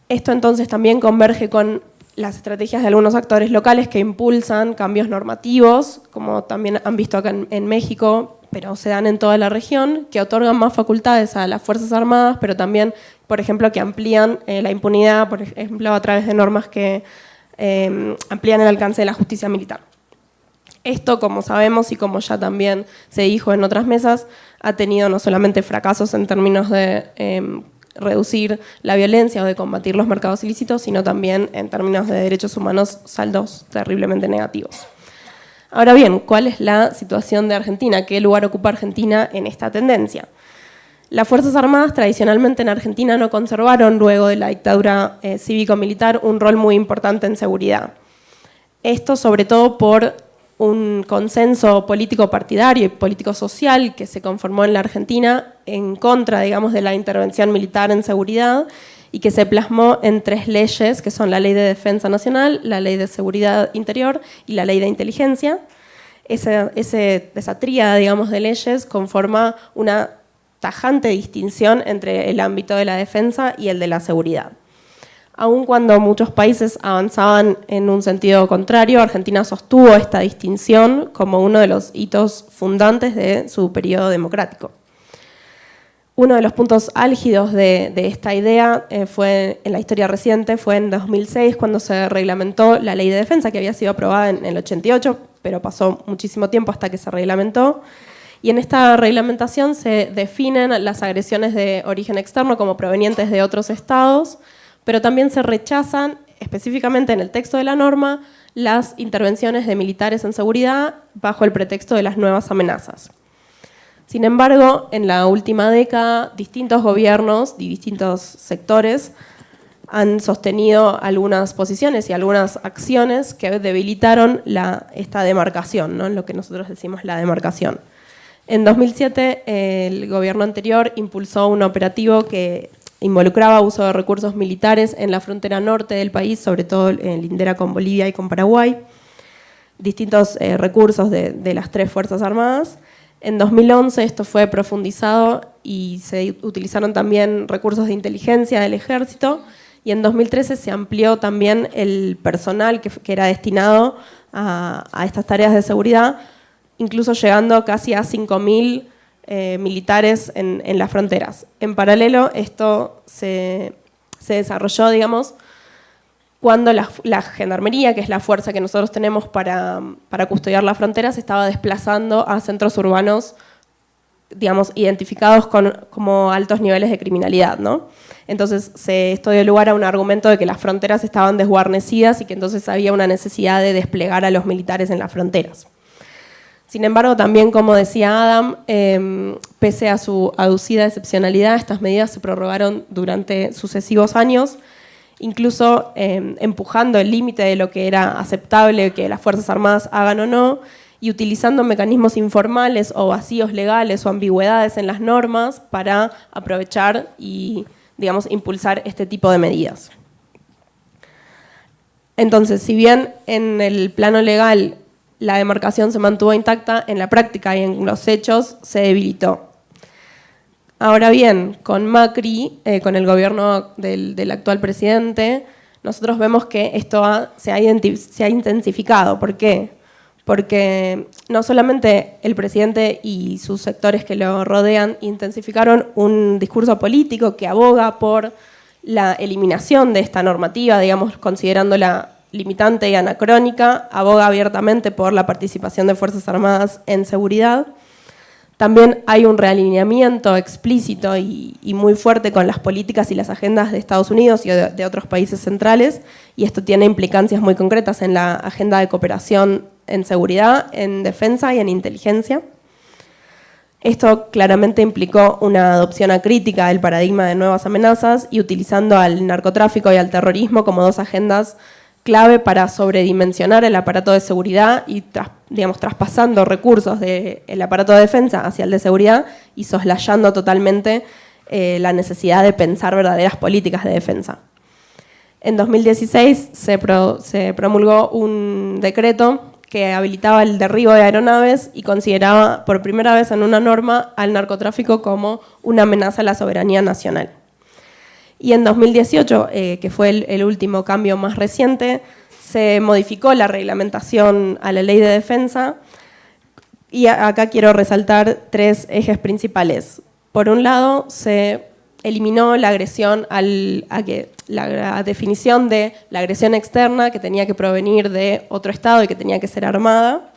Esto entonces también converge con las estrategias de algunos actores locales que impulsan cambios normativos, como también han visto acá en México, pero se dan en toda la región, que otorgan más facultades a las Fuerzas Armadas, pero también, por ejemplo, que amplían la impunidad, por ejemplo, a través de normas que amplían el alcance de la justicia militar. Esto, como sabemos y como ya también se dijo en otras mesas, ha tenido no solamente fracasos en términos de reducir la violencia o de combatir los mercados ilícitos, sino también en términos de derechos humanos, saldos terriblemente negativos. Ahora bien, ¿cuál es la situación de Argentina? ¿Qué lugar ocupa Argentina en esta tendencia? Las Fuerzas Armadas tradicionalmente en Argentina no conservaron, luego de la dictadura cívico-militar, un rol muy importante en seguridad. Esto sobre todo por un consenso político partidario y político social que se conformó en la Argentina en contra, digamos, de la intervención militar en seguridad y que se plasmó en 3 leyes, que son la Ley de Defensa Nacional, la Ley de Seguridad Interior y la Ley de Inteligencia. Esa tríada, digamos, de leyes conforma una tajante distinción entre el ámbito de la defensa y el de la seguridad. Aun cuando muchos países avanzaban en un sentido contrario, Argentina sostuvo esta distinción como uno de los hitos fundantes de su periodo democrático. Uno de los puntos álgidos de esta idea fue en la historia reciente, fue en 2006 cuando se reglamentó la Ley de Defensa, que había sido aprobada en el 88, pero pasó muchísimo tiempo hasta que se reglamentó. Y en esta reglamentación se definen las agresiones de origen externo como provenientes de otros estados, pero también se rechazan, específicamente en el texto de la norma, las intervenciones de militares en seguridad bajo el pretexto de las nuevas amenazas. Sin embargo, en la última década, distintos gobiernos y distintos sectores han sostenido algunas posiciones y algunas acciones que debilitaron esta demarcación, ¿no? Lo que nosotros decimos la demarcación. En 2007, el gobierno anterior impulsó un operativo que involucraba uso de recursos militares en la frontera norte del país, sobre todo en lindera con Bolivia y con Paraguay, distintos recursos de las 3 Fuerzas Armadas. En 2011 esto fue profundizado y se utilizaron también recursos de inteligencia del ejército, y en 2013 se amplió también el personal que era destinado a estas tareas de seguridad, incluso llegando casi a 5.000 militares en las fronteras. En paralelo, esto se desarrolló, digamos, cuando la Gendarmería, que es la fuerza que nosotros tenemos para custodiar las fronteras, se estaba desplazando a centros urbanos, digamos, identificados como altos niveles de criminalidad, ¿no? Entonces, esto dio lugar a un argumento de que las fronteras estaban desguarnecidas y que entonces había una necesidad de desplegar a los militares en las fronteras. Sin embargo, también, como decía Adam, pese a su aducida excepcionalidad, estas medidas se prorrogaron durante sucesivos años, incluso empujando el límite de lo que era aceptable que las Fuerzas Armadas hagan o no, y utilizando mecanismos informales o vacíos legales o ambigüedades en las normas para aprovechar y, digamos, impulsar este tipo de medidas. Entonces, si bien en el plano legal la demarcación se mantuvo intacta, en la práctica y en los hechos se debilitó. Ahora bien, con Macri, con el gobierno del actual presidente, nosotros vemos que esto se ha intensificado. ¿Por qué? Porque no solamente el presidente y sus sectores que lo rodean intensificaron un discurso político que aboga por la eliminación de esta normativa, digamos, considerándola limitante y anacrónica, aboga abiertamente por la participación de Fuerzas Armadas en seguridad. También hay un realineamiento explícito y muy fuerte con las políticas y las agendas de Estados Unidos y de otros países centrales, y esto tiene implicancias muy concretas en la agenda de cooperación en seguridad, en defensa y en inteligencia. Esto claramente implicó una adopción acrítica del paradigma de nuevas amenazas y utilizando al narcotráfico y al terrorismo como dos agendas clave para sobredimensionar el aparato de seguridad y, traspasando recursos del aparato de defensa hacia el de seguridad y soslayando totalmente la necesidad de pensar verdaderas políticas de defensa. En 2016 se promulgó un decreto que habilitaba el derribo de aeronaves y consideraba por primera vez en una norma al narcotráfico como una amenaza a la soberanía nacional. Y en 2018, que fue el último cambio más reciente, se modificó la reglamentación a la ley de defensa y acá quiero resaltar tres ejes principales. Por un lado, se eliminó la agresión la definición de la agresión externa que tenía que provenir de otro Estado y que tenía que ser armada.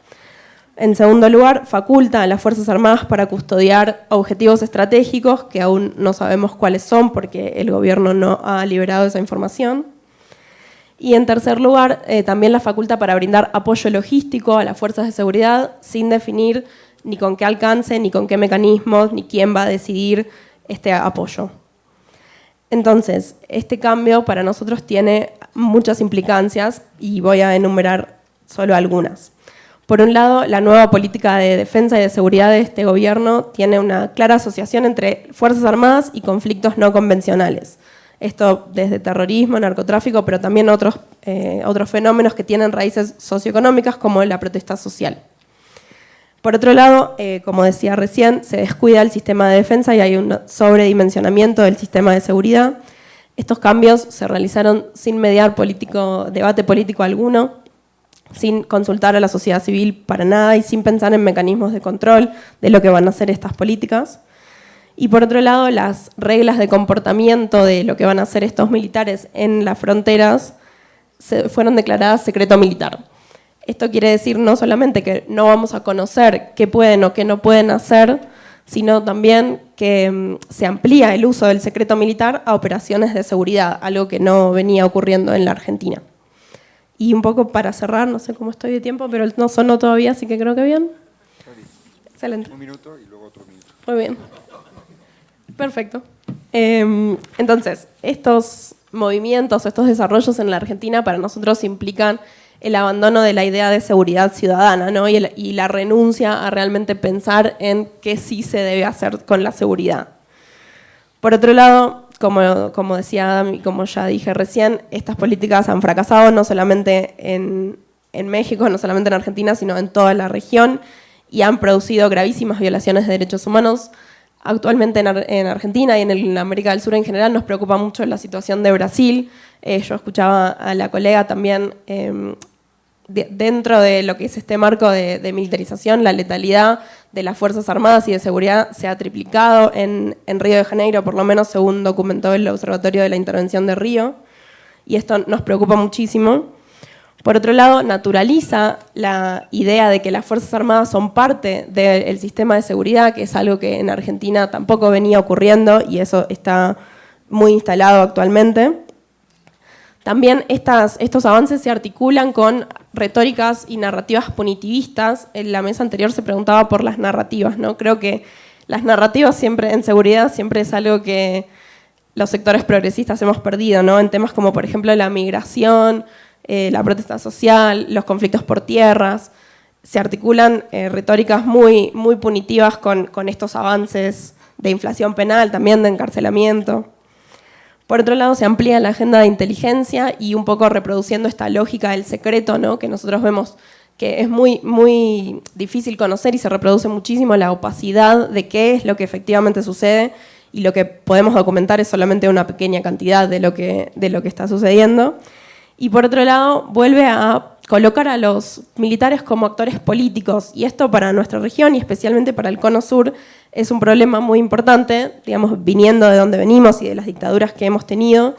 En segundo lugar, faculta a las Fuerzas Armadas para custodiar objetivos estratégicos que aún no sabemos cuáles son porque el gobierno no ha liberado esa información. Y en tercer lugar, también la faculta para brindar apoyo logístico a las fuerzas de seguridad sin definir ni con qué alcance, ni con qué mecanismos, ni quién va a decidir este apoyo. Entonces, este cambio para nosotros tiene muchas implicancias y voy a enumerar solo algunas. Por un lado, la nueva política de defensa y de seguridad de este gobierno tiene una clara asociación entre Fuerzas Armadas y conflictos no convencionales. Esto desde terrorismo, narcotráfico, pero también otros fenómenos que tienen raíces socioeconómicas como la protesta social. Por otro lado, como decía recién, se descuida el sistema de defensa y hay un sobredimensionamiento del sistema de seguridad. Estos cambios se realizaron sin mediar debate político alguno, sin consultar a la sociedad civil para nada y sin pensar en mecanismos de control de lo que van a hacer estas políticas. Y por otro lado, las reglas de comportamiento de lo que van a hacer estos militares en las fronteras fueron declaradas secreto militar. Esto quiere decir no solamente que no vamos a conocer qué pueden o qué no pueden hacer, sino también que se amplía el uso del secreto militar a operaciones de seguridad, algo que no venía ocurriendo en la Argentina. Y un poco para cerrar, no sé cómo estoy de tiempo, pero no sonó todavía, así que creo que bien. Excelente. Un minuto y luego otro minuto. Muy bien. Perfecto. Entonces, estos movimientos, estos desarrollos en la Argentina para nosotros implican el abandono de la idea de seguridad ciudadana, ¿no? y la renuncia a realmente pensar en qué sí se debe hacer con la seguridad. Por otro lado, como decía Adam y como ya dije recién, estas políticas han fracasado no solamente en México, no solamente en Argentina, sino en toda la región y han producido gravísimas violaciones de derechos humanos. Actualmente en Argentina y en América del Sur en general nos preocupa mucho la situación de Brasil. Yo escuchaba a la colega también, dentro de lo que es este marco de militarización, la letalidad de las Fuerzas Armadas y de seguridad se ha triplicado en Río de Janeiro, por lo menos según documentó el Observatorio de la Intervención de Río, y esto nos preocupa muchísimo. Por otro lado, naturaliza la idea de que las Fuerzas Armadas son parte del sistema de seguridad, que es algo que en Argentina tampoco venía ocurriendo y eso está muy instalado actualmente. También estos avances se articulan con retóricas y narrativas punitivistas. En la mesa anterior se preguntaba por las narrativas, ¿no? Creo que las narrativas siempre en seguridad siempre es algo que los sectores progresistas hemos perdido, ¿no? En temas como, por ejemplo, la migración, la protesta social, los conflictos por tierras, se articulan retóricas muy, muy punitivas con estos avances de inflación penal, también de encarcelamiento. Por otro lado, se amplía la agenda de inteligencia y un poco reproduciendo esta lógica del secreto, ¿no? Que nosotros vemos que es muy, muy difícil conocer y se reproduce muchísimo la opacidad de qué es lo que efectivamente sucede y lo que podemos documentar es solamente una pequeña cantidad de lo que está sucediendo. y por otro lado vuelve a colocar a los militares como actores políticos, y esto para nuestra región y especialmente para el Cono Sur es un problema muy importante, digamos, viniendo de donde venimos y de las dictaduras que hemos tenido.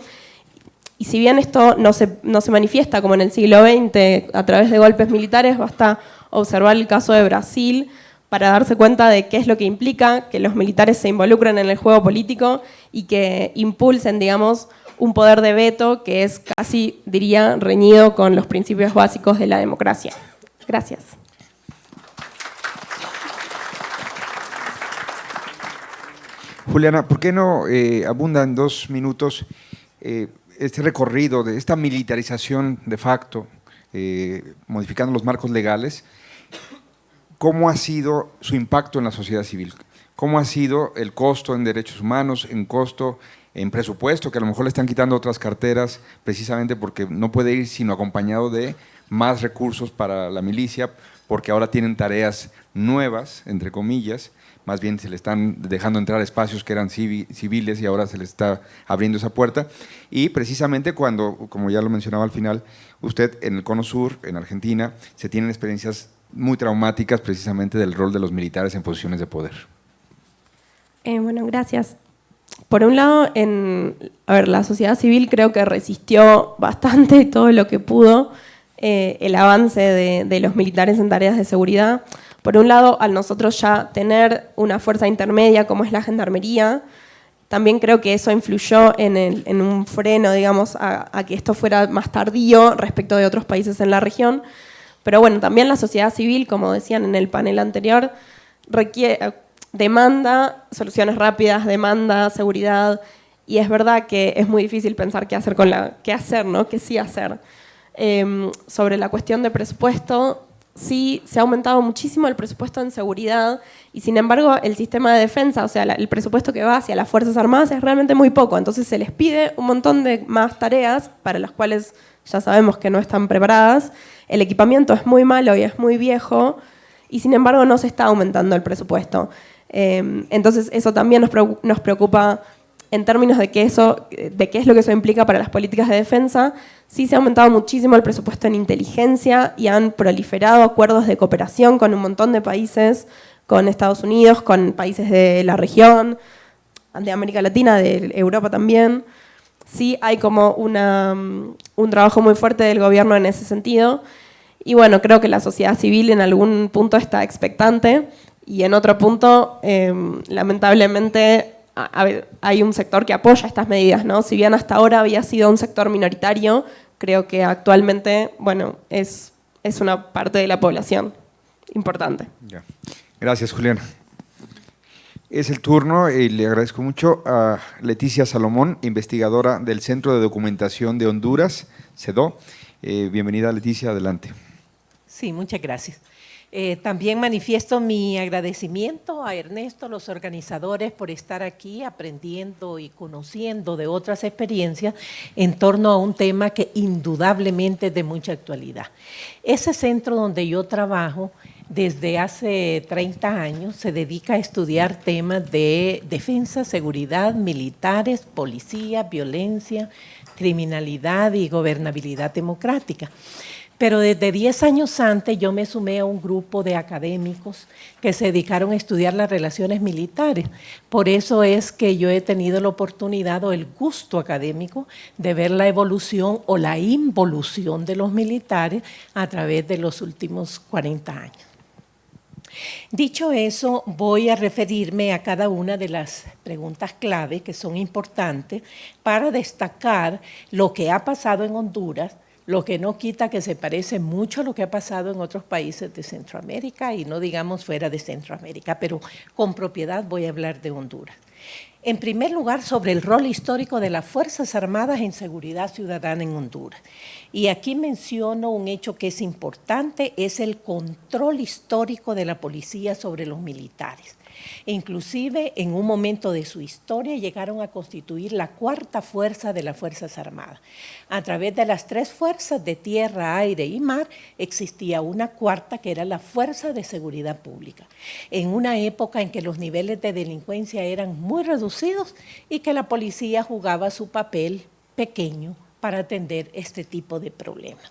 Y si bien esto no se manifiesta como en el siglo XX a través de golpes militares, basta observar el caso de Brasil para darse cuenta de qué es lo que implica que los militares se involucren en el juego político y que impulsen, digamos, un poder de veto que es casi, diría, reñido con los principios básicos de la democracia. Gracias. Juliana, ¿por qué no abunda en 2 minutos este recorrido de esta militarización de facto, modificando los marcos legales? ¿Cómo ha sido su impacto en la sociedad civil? ¿Cómo ha sido el costo en derechos humanos, en costo en presupuesto, que a lo mejor le están quitando otras carteras precisamente porque no puede ir sino acompañado de más recursos para la milicia, porque ahora tienen tareas nuevas, entre comillas, más bien se le están dejando entrar espacios que eran civiles y ahora se le está abriendo esa puerta. Y precisamente cuando, como ya lo mencionaba al final, usted en el Cono Sur, en Argentina, se tienen experiencias muy traumáticas precisamente del rol de los militares en posiciones de poder. Bueno, gracias. Por un lado, la sociedad civil creo que resistió bastante todo lo que pudo el avance de los militares en tareas de seguridad. Por un lado, al nosotros ya tener una fuerza intermedia como es la gendarmería, también creo que eso influyó en un freno, digamos, a que esto fuera más tardío respecto de otros países en la región. Pero bueno, también la sociedad civil, como decían en el panel anterior, demanda soluciones rápidas, demanda seguridad, y es verdad que es muy difícil pensar qué hacer, ¿no? Qué sí hacer. Sobre la cuestión de presupuesto, sí se ha aumentado muchísimo el presupuesto en seguridad y sin embargo el sistema de defensa, o sea, el presupuesto que va hacia las Fuerzas Armadas es realmente muy poco, entonces se les pide un montón de más tareas para las cuales ya sabemos que no están preparadas, el equipamiento es muy malo y es muy viejo y sin embargo no se está aumentando el presupuesto. Entonces eso también nos preocupa en términos de qué es lo que eso implica para las políticas de defensa. Sí se ha aumentado muchísimo el presupuesto en inteligencia y han proliferado acuerdos de cooperación con un montón de países, con Estados Unidos, con países de la región, de América Latina, de Europa también. Sí hay como un trabajo muy fuerte del gobierno en ese sentido. Y bueno, creo que la sociedad civil en algún punto está expectante y en otro punto, lamentablemente, hay un sector que apoya estas medidas, ¿no? Si bien hasta ahora había sido un sector minoritario, creo que actualmente, bueno, es una parte de la población importante. Ya. Gracias, Juliana. Es el turno, y le agradezco mucho a Leticia Salomón, investigadora del Centro de Documentación de Honduras, CEDO. Bienvenida, Leticia, adelante. Sí, muchas gracias. También manifiesto mi agradecimiento a Ernesto, los organizadores, por estar aquí aprendiendo y conociendo de otras experiencias en torno a un tema que indudablemente es de mucha actualidad. Ese centro donde yo trabajo desde hace 30 años se dedica a estudiar temas de defensa, seguridad, militares, policía, violencia, criminalidad y gobernabilidad democrática. Pero desde 10 años antes yo me sumé a un grupo de académicos que se dedicaron a estudiar las relaciones militares. Por eso es que yo he tenido la oportunidad o el gusto académico de ver la evolución o la involución de los militares a través de los últimos 40 años. Dicho eso, voy a referirme a cada una de las preguntas clave que son importantes para destacar lo que ha pasado en Honduras, lo que no quita que se parece mucho a lo que ha pasado en otros países de Centroamérica y no digamos fuera de Centroamérica, pero con propiedad voy a hablar de Honduras. En primer lugar, sobre el rol histórico de las Fuerzas Armadas en seguridad ciudadana en Honduras. Y aquí menciono un hecho que es importante, es el control histórico de la policía sobre los militares. Inclusive en un momento de su historia llegaron a constituir la cuarta fuerza de las Fuerzas Armadas. A través de las 3 fuerzas de tierra, aire y mar existía una cuarta que era la Fuerza de Seguridad Pública. En una época en que los niveles de delincuencia eran muy reducidos y que la policía jugaba su papel pequeño para atender este tipo de problemas.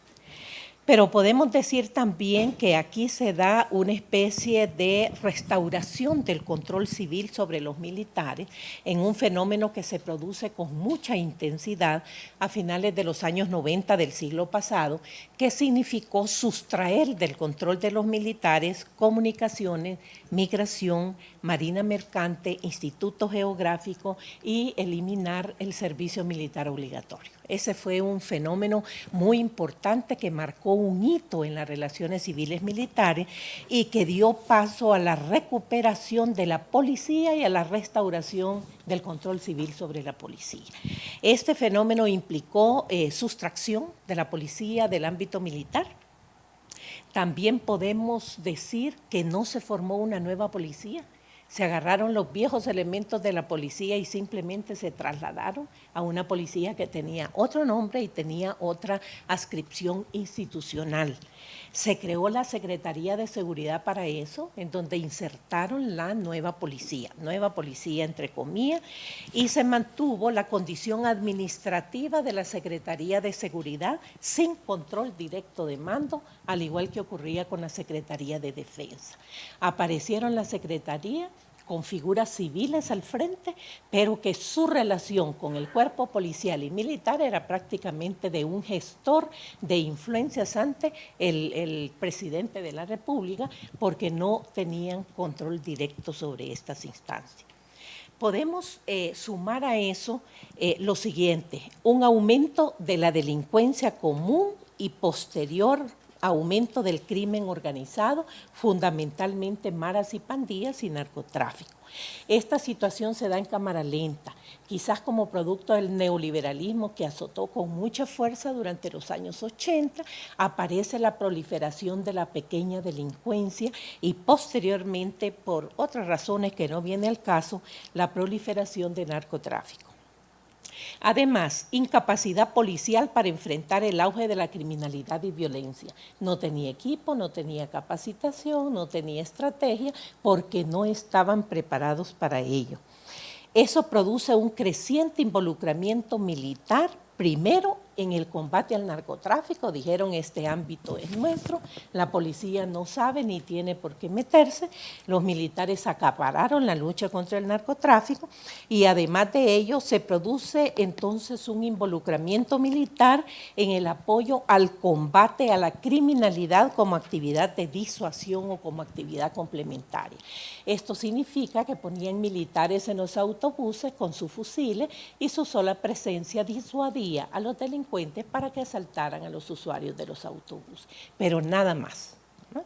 Pero podemos decir también que aquí se da una especie de restauración del control civil sobre los militares en un fenómeno que se produce con mucha intensidad a finales de los años 90 del siglo pasado, que significó sustraer del control de los militares comunicaciones, migración, marina mercante, instituto geográfico y eliminar el servicio militar obligatorio. Ese fue un fenómeno muy importante que marcó un hito en las relaciones civiles militares y que dio paso a la recuperación de la policía y a la restauración del control civil sobre la policía. Este fenómeno implicó sustracción de la policía del ámbito militar. También podemos decir que no se formó una nueva policía. Se agarraron los viejos elementos de la policía y simplemente se trasladaron a una policía que tenía otro nombre y tenía otra adscripción institucional. Se creó la Secretaría de Seguridad para eso, en donde insertaron la nueva policía entre comillas, y se mantuvo la condición administrativa de la Secretaría de Seguridad sin control directo de mando, al igual que ocurría con la Secretaría de Defensa. Aparecieron la Secretaría con figuras civiles al frente, pero que su relación con el cuerpo policial y militar era prácticamente de un gestor de influencias ante el presidente de la República, porque no tenían control directo sobre estas instancias. Podemos sumar a eso lo siguiente: un aumento de la delincuencia común y posterior aumento del crimen organizado, fundamentalmente maras y pandillas y narcotráfico. Esta situación se da en cámara lenta, quizás como producto del neoliberalismo que azotó con mucha fuerza durante los años 80, aparece la proliferación de la pequeña delincuencia y posteriormente, por otras razones que no viene al caso, la proliferación de narcotráfico. Además, incapacidad policial para enfrentar el auge de la criminalidad y violencia. No tenía equipo, no tenía capacitación, no tenía estrategia, porque no estaban preparados para ello. Eso produce un creciente involucramiento militar, primero en el combate al narcotráfico. Dijeron: este ámbito es nuestro, la policía no sabe ni tiene por qué meterse. Los militares acapararon la lucha contra el narcotráfico y además de ello se produce entonces un involucramiento militar en el apoyo al combate a la criminalidad como actividad de disuasión o como actividad complementaria. Esto significa que ponían militares en los autobuses con sus fusiles y su sola presencia disuadía a los delincuentes para que asaltaran a los usuarios de los autobuses, pero nada más, ¿no?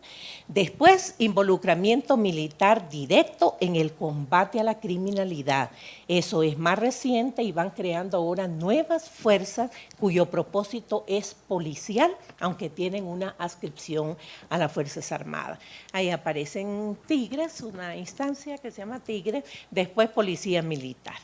Después, involucramiento militar directo en el combate a la criminalidad. Eso es más reciente y van creando ahora nuevas fuerzas cuyo propósito es policial, aunque tienen una adscripción a las Fuerzas Armadas. Ahí aparecen Tigres, una instancia que se llama Tigres, después Policía Militar.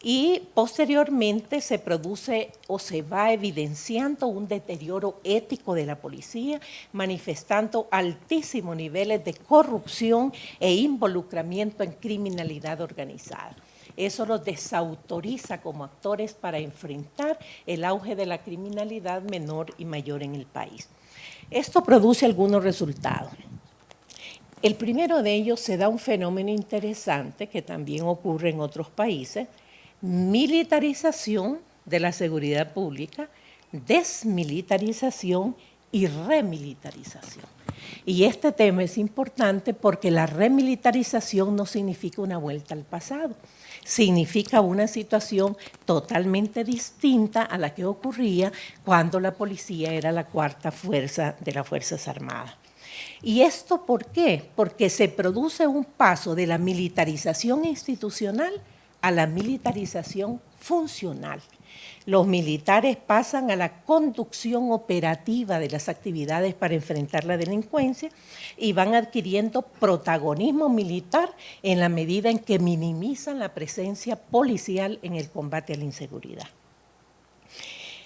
Y posteriormente se produce o se va evidenciando un deterioro ético de la policía, manifestando altísimos niveles de corrupción e involucramiento en criminalidad organizada. Eso los desautoriza como actores para enfrentar el auge de la criminalidad menor y mayor en el país. Esto produce algunos resultados. El primero de ellos, se da un fenómeno interesante que también ocurre en otros países: militarización de la seguridad pública, desmilitarización y remilitarización. Y este tema es importante porque la remilitarización no significa una vuelta al pasado, significa una situación totalmente distinta a la que ocurría cuando la policía era la cuarta fuerza de las Fuerzas Armadas. ¿Y esto por qué? Porque se produce un paso de la militarización institucional a la militarización funcional. Los militares pasan a la conducción operativa de las actividades para enfrentar la delincuencia y van adquiriendo protagonismo militar en la medida en que minimizan la presencia policial en el combate a la inseguridad.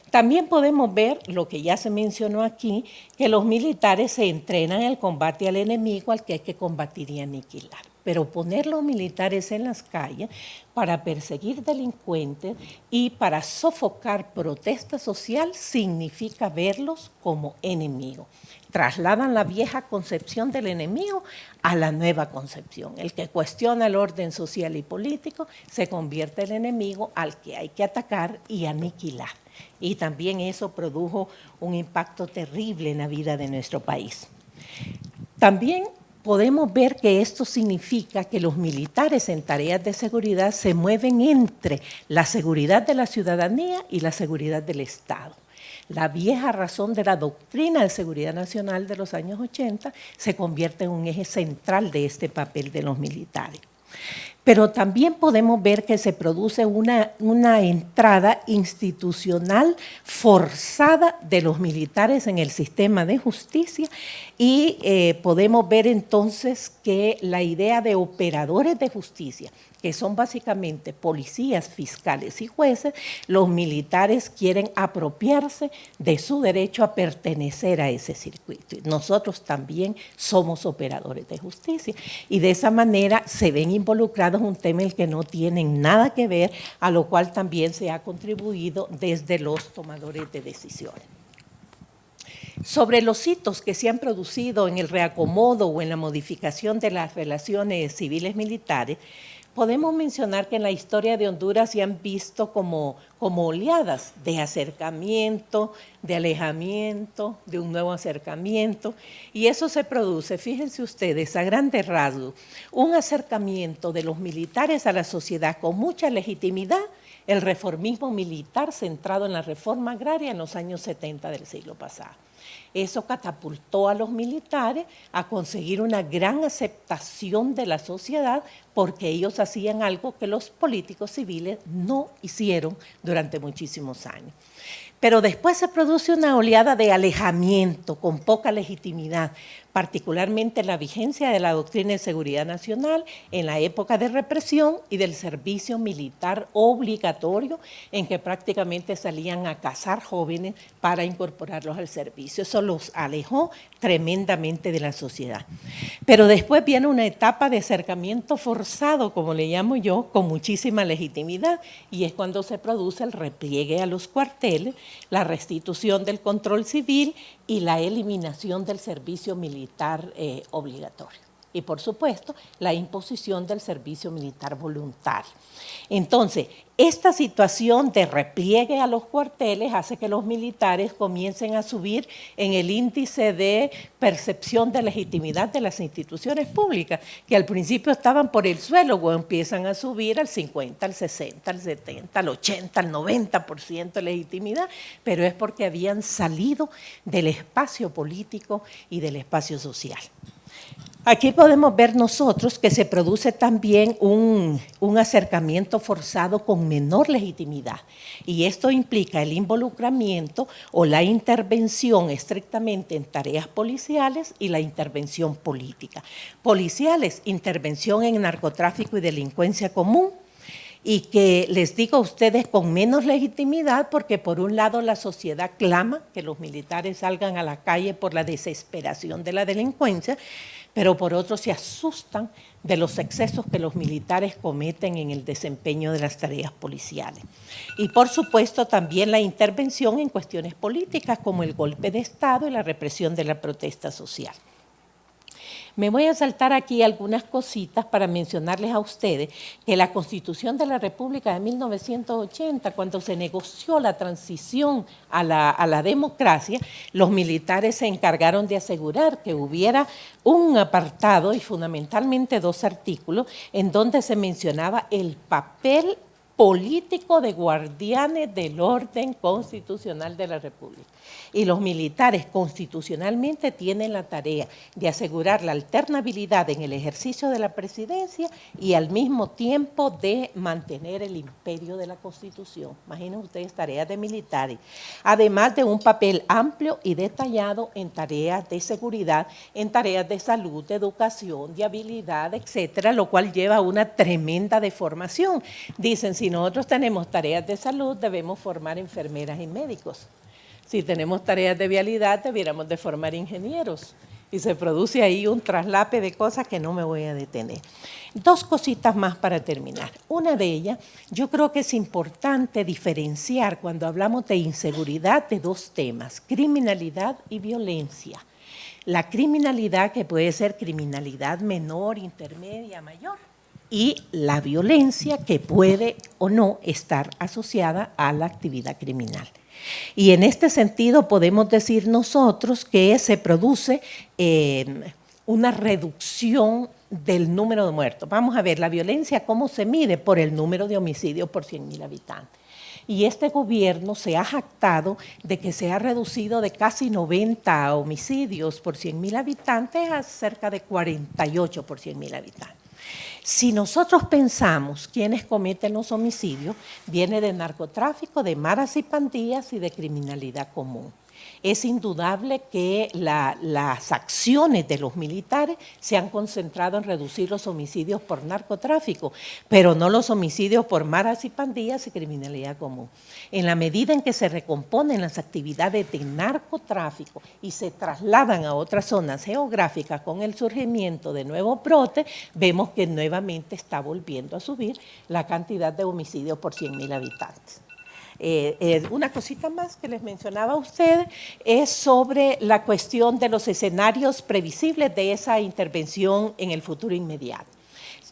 También podemos ver, lo que ya se mencionó aquí, que los militares se entrenan en el combate al enemigo al que hay que combatir y aniquilar. pero poner los militares en las calles para perseguir delincuentes y para sofocar protesta social significa verlos como enemigos. Trasladan la vieja concepción del enemigo a la nueva concepción. El que cuestiona el orden social y político se convierte en enemigo al que hay que atacar y aniquilar. Y también eso produjo un impacto terrible en la vida de nuestro país. También podemos ver que esto significa que los militares en tareas de seguridad se mueven entre la seguridad de la ciudadanía y la seguridad del Estado. La vieja razón de la doctrina de seguridad nacional de los años 80 se convierte en un eje central de este papel de los militares. Pero también podemos ver que se produce una entrada institucional forzada de los militares en el sistema de justicia y podemos ver entonces que la idea de operadores de justicia, que son básicamente policías, fiscales y jueces, los militares quieren apropiarse de su derecho a pertenecer a ese circuito. Y nosotros también somos operadores de justicia y de esa manera se ven involucrados en un tema en el que no tienen nada que ver, a lo cual también se ha contribuido desde los tomadores de decisiones. Sobre los hitos que se han producido en el reacomodo o en la modificación de las relaciones civiles militares, podemos mencionar que en la historia de Honduras se han visto como oleadas de acercamiento, de alejamiento, de un nuevo acercamiento, y eso se produce, fíjense ustedes, a grandes rasgos, un acercamiento de los militares a la sociedad con mucha legitimidad, el reformismo militar centrado en la reforma agraria en los años 70 del siglo pasado. Eso catapultó a los militares a conseguir una gran aceptación de la sociedad porque ellos hacían algo que los políticos civiles no hicieron durante muchísimos años. Pero después se produce una oleada de alejamiento con poca legitimidad, particularmente en la vigencia de la doctrina de seguridad nacional en la época de represión y del servicio militar obligatorio en que prácticamente salían a cazar jóvenes para incorporarlos al servicio. Eso los alejó tremendamente de la sociedad. Pero después viene una etapa de acercamiento forzado, como le llamo yo, con muchísima legitimidad, y es cuando se produce el repliegue a los cuarteles, la restitución del control civil y la eliminación del servicio militar obligatorio. Y por supuesto, la imposición del servicio militar voluntario. Entonces, esta situación de repliegue a los cuarteles hace que los militares comiencen a subir en el índice de percepción de legitimidad de las instituciones públicas, que al principio estaban por el suelo, o empiezan a subir al 50, al 60, al 70, al 80, al 90% de legitimidad, pero es porque habían salido del espacio político y del espacio social. Aquí podemos ver nosotros que se produce también un acercamiento forzado con menor legitimidad, y esto implica el involucramiento o la intervención estrictamente en tareas policiales y la intervención política. Policiales, intervención en narcotráfico y delincuencia común, y que les digo a ustedes con menos legitimidad porque por un lado la sociedad clama que los militares salgan a la calle por la desesperación de la delincuencia, pero por otro se asustan de los excesos que los militares cometen en el desempeño de las tareas policiales. Y por supuesto también la intervención en cuestiones políticas como el golpe de Estado y la represión de la protesta social. Me voy a saltar aquí algunas cositas para mencionarles a ustedes que la Constitución de la República de 1980, cuando se negoció la transición a la democracia, los militares se encargaron de asegurar que hubiera un apartado y fundamentalmente 2 artículos en donde se mencionaba el papel político de guardianes del orden constitucional de la República. Y los militares constitucionalmente tienen la tarea de asegurar la alternabilidad en el ejercicio de la presidencia y al mismo tiempo de mantener el imperio de la Constitución. Imaginen ustedes tareas de militares, además de un papel amplio y detallado en tareas de seguridad, en tareas de salud, de educación, de habilidad, etcétera, lo cual lleva a una tremenda deformación. Dicen, si nosotros tenemos tareas de salud, debemos formar enfermeras y médicos. Si tenemos tareas de vialidad, debiéramos de formar ingenieros. y se produce ahí un traslape de cosas que no me voy a detener. Dos cositas más para terminar. Una de ellas, yo creo que es importante diferenciar cuando hablamos de inseguridad de dos temas, criminalidad y violencia. La criminalidad, que puede ser criminalidad menor, intermedia, mayor, y la violencia, que puede o no estar asociada a la actividad criminal. Y en este sentido podemos decir nosotros que se produce una reducción del número de muertos. Vamos a ver, la violencia, ¿cómo se mide? Por el número de homicidios por 100.000 habitantes. Y este gobierno se ha jactado de que se ha reducido de casi 90 homicidios por 100.000 habitantes a cerca de 48 por 100.000 habitantes. Si nosotros pensamos quiénes cometen los homicidios, viene de narcotráfico, de maras y pandillas y de criminalidad común. Es indudable que las acciones de los militares se han concentrado en reducir los homicidios por narcotráfico, pero no los homicidios por maras y pandillas y criminalidad común. En la medida en que se recomponen las actividades de narcotráfico y se trasladan a otras zonas geográficas con el surgimiento de nuevos brotes, vemos que nuevamente está volviendo a subir la cantidad de homicidios por 100.000 habitantes. Una cosita más que les mencionaba a ustedes es sobre la cuestión de los escenarios previsibles de esa intervención en el futuro inmediato.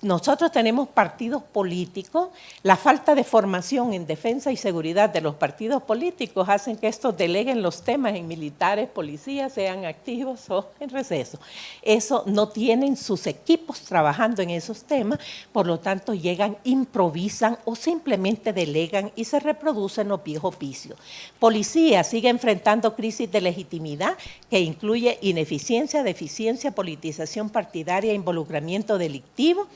Nosotros tenemos partidos políticos, la falta de formación en defensa y seguridad de los partidos políticos hacen que estos deleguen los temas en militares, policías, sean activos o en receso. Eso no tienen sus equipos trabajando en esos temas, por lo tanto llegan, improvisan o simplemente delegan y se reproducen los viejos vicios. Policía sigue enfrentando crisis de legitimidad que incluye ineficiencia, deficiencia, politización partidaria, involucramiento delictivo.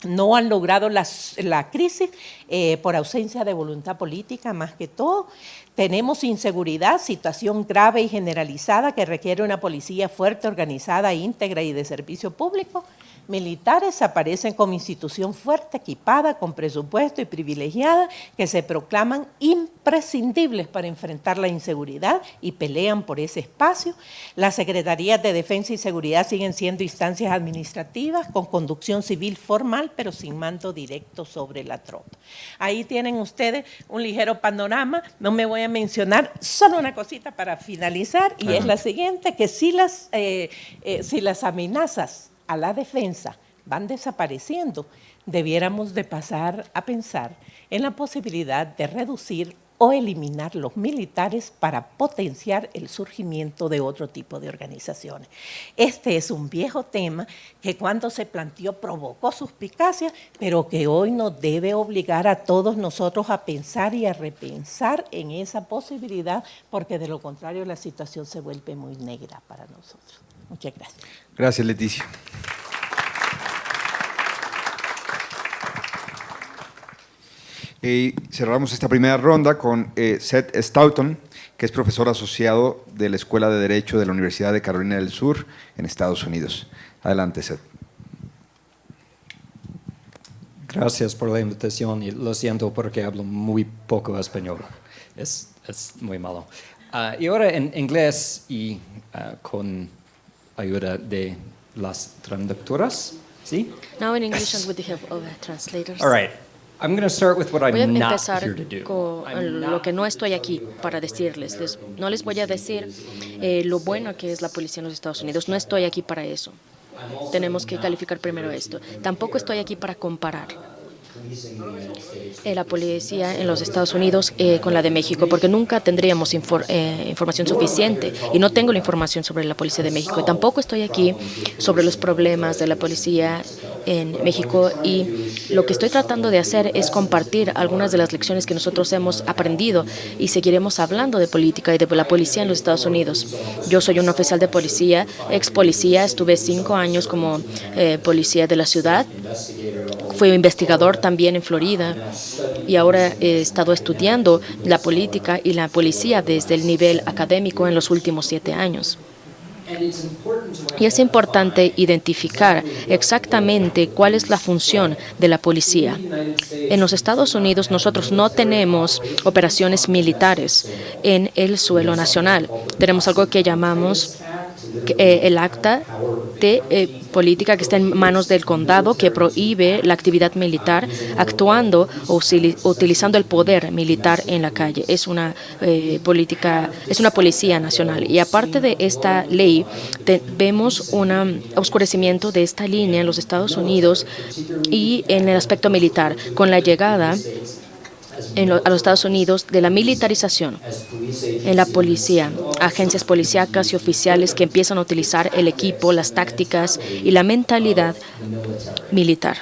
No han logrado la crisis por ausencia de voluntad política, más que todo. Tenemos inseguridad, situación grave y generalizada que requiere una policía fuerte, organizada, íntegra y de servicio público. Militares aparecen como institución fuerte, equipada, con presupuesto y privilegiada, que se proclaman imprescindibles para enfrentar la inseguridad y pelean por ese espacio. Las secretarías de Defensa y Seguridad siguen siendo instancias administrativas con conducción civil formal, pero sin mando directo sobre la tropa. Ahí tienen ustedes un ligero panorama. No me voy a mencionar, solo una cosita para finalizar, y es la siguiente, que si las amenazas a la defensa van desapareciendo, debiéramos de pasar a pensar en la posibilidad de reducir o eliminar los militares para potenciar el surgimiento de otro tipo de organizaciones. Este es un viejo tema que cuando se planteó provocó suspicacia, pero que hoy nos debe obligar a todos nosotros a pensar y a repensar en esa posibilidad, porque de lo contrario la situación se vuelve muy negra para nosotros. Muchas gracias. Gracias, Leticia. Y cerramos esta primera ronda con Seth Stoughton, que es profesor asociado de la Escuela de Derecho de la Universidad de Carolina del Sur en Estados Unidos. Adelante, Seth. Gracias por la invitación y lo siento porque hablo muy poco español. Es muy malo. Y ahora en inglés y con ayuda de las traductoras, ¿sí? Now in English and with the help of translators. All right. I'm going to start with what Voy a I'm not empezar here to do. con lo que no estoy aquí para decirles. No les voy a decir lo bueno que es la policía en los Estados Unidos. No estoy aquí para eso. Tenemos que calificar primero esto. Tampoco estoy aquí para comparar la policía en los Estados Unidos con la de México, porque nunca tendríamos información suficiente, y no tengo la información sobre la policía de México. Y tampoco estoy aquí sobre los problemas de la policía en México, y lo que estoy tratando de hacer es compartir algunas de las lecciones que nosotros hemos aprendido, y seguiremos hablando de política y de la policía en los Estados Unidos. Yo soy un oficial de policía, ex policía, estuve 5 años como policía de la ciudad, fui investigador también en Florida, y ahora he estado estudiando la política y la policía desde el nivel académico en los últimos 7 años. Y es importante identificar exactamente cuál es la función de la policía. En los Estados Unidos nosotros no tenemos operaciones militares en el suelo nacional. Tenemos algo que llamamos el acta de política que está en manos del condado que prohíbe la actividad militar actuando o utilizando el poder militar en la calle. Es una política, es una policía nacional. Y aparte de esta ley, vemos un oscurecimiento de esta línea en los Estados Unidos y en el aspecto militar, con la llegada a los Estados Unidos de la militarización en la policía, agencias policíacas y oficiales que empiezan a utilizar el equipo, las tácticas y la mentalidad militar.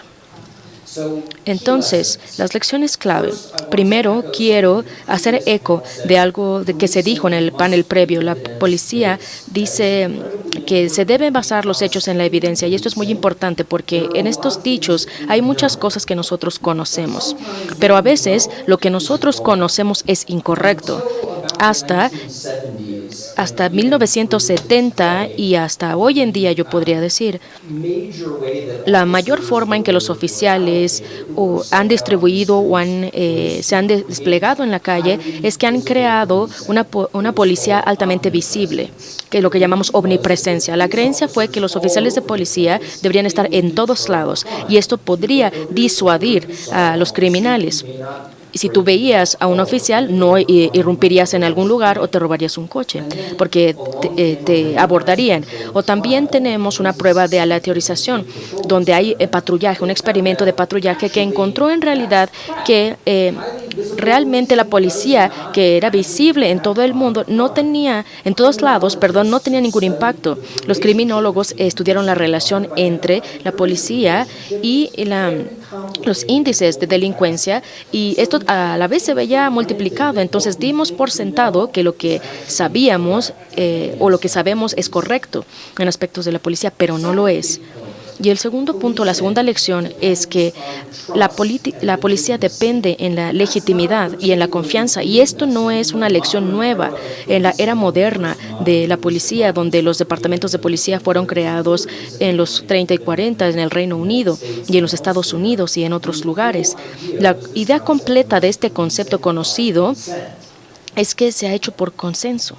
Entonces, las lecciones clave. Primero, quiero hacer eco de algo que se dijo en el panel previo. La policía dice que se deben basar los hechos en la evidencia, y esto es muy importante porque en estos dichos hay muchas cosas que nosotros conocemos, pero a veces lo que nosotros conocemos es incorrecto. Hasta 1970 y hasta hoy en día, yo podría decir, la mayor forma en que los oficiales han distribuido o se han desplegado en la calle es que han creado una policía altamente visible, que es lo que llamamos omnipresencia. La creencia fue que los oficiales de policía deberían estar en todos lados y esto podría disuadir a los criminales. Si tú veías a un oficial, no irrumpirías en algún lugar o te robarías un coche, porque te abordarían. O también tenemos una prueba de aleatorización, donde hay patrullaje, un experimento de patrullaje que encontró en realidad que realmente la policía, que era visible en todo el mundo, no tenía ningún impacto. Los criminólogos estudiaron la relación entre la policía y los índices de delincuencia, y esto a la vez se veía multiplicado. Entonces dimos por sentado que lo que sabíamos o lo que sabemos es correcto en aspectos de la policía, pero no lo es. Y el segundo punto, la segunda lección, es que la policía depende en la legitimidad y en la confianza. Y esto no es una lección nueva. En la era moderna de la policía, donde los departamentos de policía fueron creados en los 30 y 40 en el Reino Unido y en los Estados Unidos y en otros lugares, la idea completa de este concepto conocido es que se ha hecho por consenso.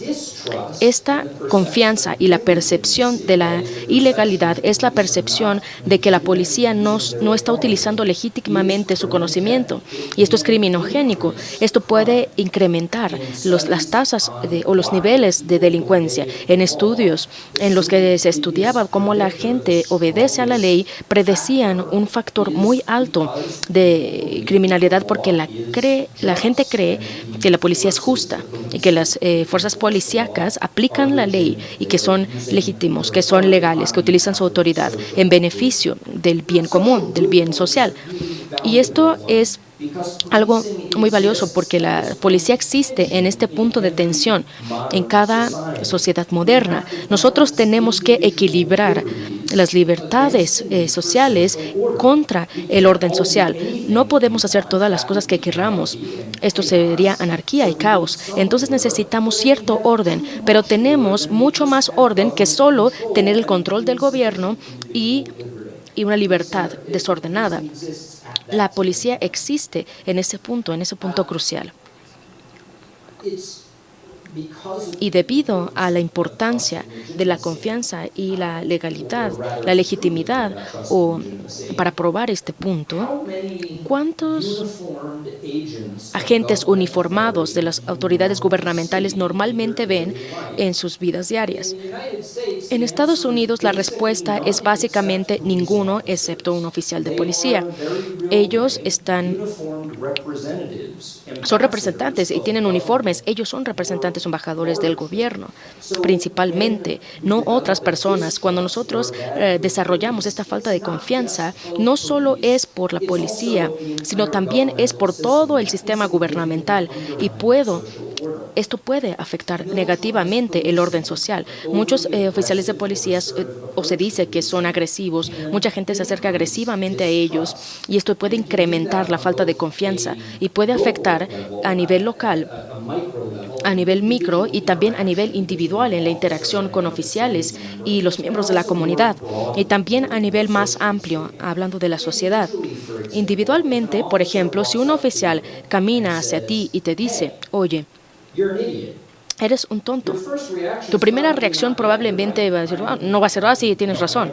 Esta confianza y la percepción de la ilegalidad es la percepción de que la policía no está utilizando legítimamente su conocimiento, y esto es criminogénico. Esto puede incrementar las tasas o los niveles de delincuencia. En estudios en los que se estudiaba cómo la gente obedece a la ley, predecían un factor muy alto de criminalidad porque la gente cree que la policía es justa y que las fuerzas policíacas aplican la ley y que son legítimos, que son legales, que utilizan su autoridad en beneficio del bien común, del bien social. Y esto es algo muy valioso porque la policía existe en este punto de tensión en cada sociedad moderna. Nosotros tenemos que equilibrar las libertades sociales contra el orden social. No podemos hacer todas las cosas que queramos. Esto sería anarquía y caos. Entonces necesitamos cierto orden, pero tenemos mucho más orden que solo tener el control del gobierno y una libertad desordenada. La policía existe en ese punto crucial. Y debido a la importancia de la confianza y la legalidad, la legitimidad, o para probar este punto, ¿cuántos agentes uniformados de las autoridades gubernamentales normalmente ven en sus vidas diarias? En Estados Unidos la respuesta es básicamente ninguno, excepto un oficial de policía. Ellos son representantes y tienen uniformes. Ellos son representantes, embajadores del gobierno, principalmente, no otras personas. Cuando nosotros desarrollamos esta falta de confianza, no solo es por la policía, sino también es por todo el sistema gubernamental, y esto puede afectar negativamente el orden social. Muchos oficiales de policías o se dice que son agresivos, mucha gente se acerca agresivamente a ellos, y esto puede incrementar la falta de confianza y puede afectar a nivel local, a nivel micro y también a nivel individual en la interacción con oficiales y los miembros de la comunidad, y también a nivel más amplio, hablando de la sociedad. Individualmente, por ejemplo, si un oficial camina hacia ti y te dice, oye, eres un tonto. Tu primera reacción probablemente va a decir, no va a ser así, tienes razón.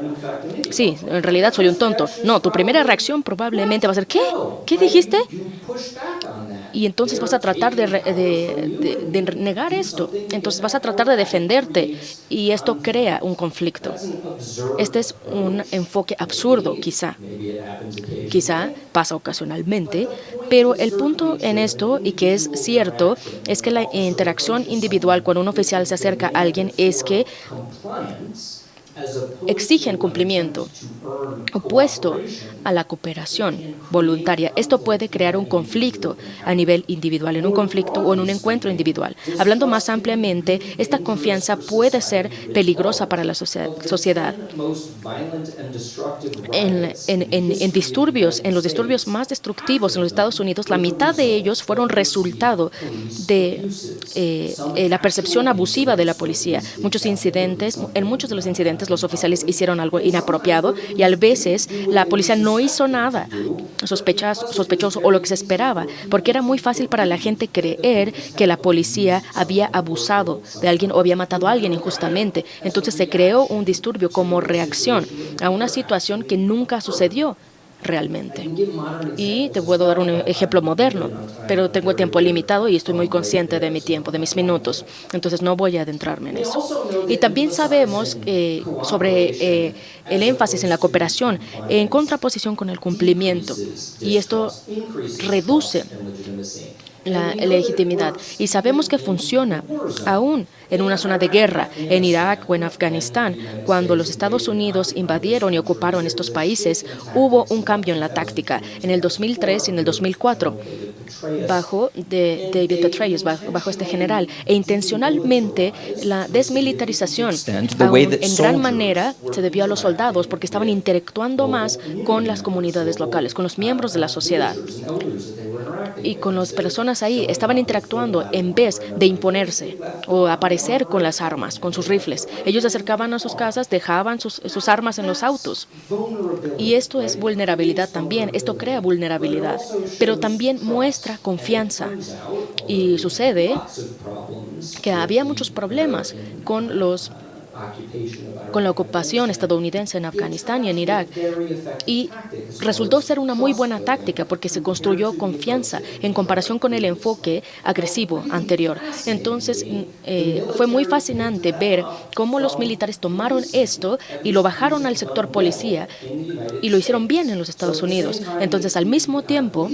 Sí, en realidad soy un tonto. No, tu primera reacción probablemente va a ser, ¿qué? ¿Qué dijiste? Y entonces vas a tratar de negar esto. Entonces vas a tratar de defenderte y esto crea un conflicto. Este es un enfoque absurdo, quizá. Quizá pasa ocasionalmente, pero el punto en esto, y que es cierto, es que la interacción individual cuando un oficial se acerca a alguien es que exigen cumplimiento, opuesto a la cooperación voluntaria. Esto puede crear un conflicto a nivel individual, en un conflicto o en un encuentro individual. Hablando más ampliamente, esta confianza puede ser peligrosa para la sociedad. En los disturbios más destructivos en los Estados Unidos, la mitad de ellos fueron resultado de la percepción abusiva de la policía. En muchos de los incidentes, los oficiales hicieron algo inapropiado y a veces la policía no hizo nada sospechoso o lo que se esperaba, porque era muy fácil para la gente creer que la policía había abusado de alguien o había matado a alguien injustamente. Entonces se creó un disturbio como reacción a una situación que nunca sucedió realmente. Y te puedo dar un ejemplo moderno, pero tengo el tiempo limitado y estoy muy consciente de mi tiempo, de mis minutos, entonces no voy a adentrarme en eso. Y también sabemos sobre el énfasis en la cooperación en contraposición con el cumplimiento, y esto reduce la legitimidad. Y sabemos que funciona aún en una zona de guerra, en Irak o en Afganistán. Cuando los Estados Unidos invadieron y ocuparon estos países, hubo un cambio en la táctica. En el 2003 y en el 2004, bajo David Petraeus, bajo este general, e intencionalmente la desmilitarización en gran manera se debió a los soldados porque estaban interactuando más con las comunidades locales, con los miembros de la sociedad. Y con las personas ahí estaban interactuando en vez de imponerse o aparecer con las armas, con sus rifles. Ellos se acercaban a sus casas, dejaban sus armas en los autos. Y esto es vulnerabilidad también, esto crea vulnerabilidad, pero también muestra confianza. Y sucede que había muchos problemas con la ocupación estadounidense en Afganistán y en Irak. Y resultó ser una muy buena táctica porque se construyó confianza en comparación con el enfoque agresivo anterior. Entonces, fue muy fascinante ver cómo los militares tomaron esto y lo bajaron al sector policía y lo hicieron bien en los Estados Unidos. Entonces, al mismo tiempo,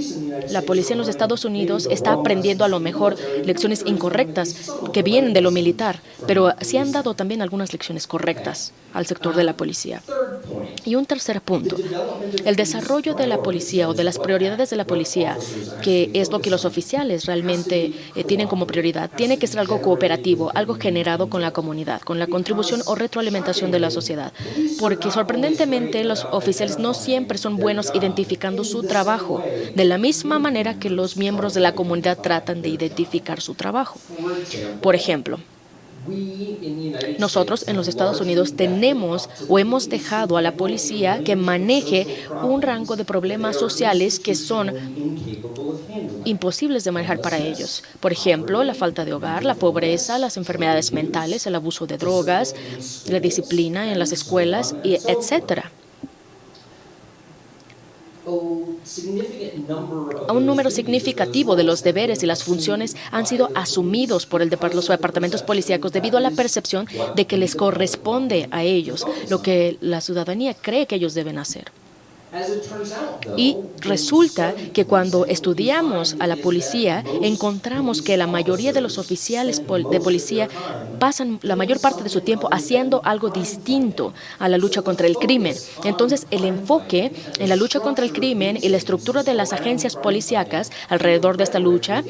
la policía en los Estados Unidos está aprendiendo a lo mejor lecciones incorrectas que vienen de lo militar, pero sí han dado también algunas lecciones correctas al sector de la policía. Y un tercer punto, el desarrollo de la policía o de las prioridades de la policía, que es lo que los oficiales realmente tienen como prioridad, tiene que ser algo cooperativo, algo generado con la comunidad, con la contribución o retroalimentación de la sociedad. Porque sorprendentemente los oficiales no siempre son buenos identificando su trabajo, de la misma manera que los miembros de la comunidad tratan de identificar su trabajo. Por ejemplo, nosotros en los Estados Unidos tenemos o hemos dejado a la policía que maneje un rango de problemas sociales que son imposibles de manejar para ellos. Por ejemplo, la falta de hogar, la pobreza, las enfermedades mentales, el abuso de drogas, la disciplina en las escuelas, etcétera. Un número significativo de los deberes y las funciones han sido asumidos por los departamentos policíacos debido a la percepción de que les corresponde a ellos lo que la ciudadanía cree que ellos deben hacer. Y resulta que cuando estudiamos a la policía, encontramos que la mayoría de los oficiales de policía pasan la mayor parte de su tiempo haciendo algo distinto a la lucha contra el crimen. Entonces, el enfoque en la lucha contra el crimen y la estructura de las agencias policíacas alrededor de esta lucha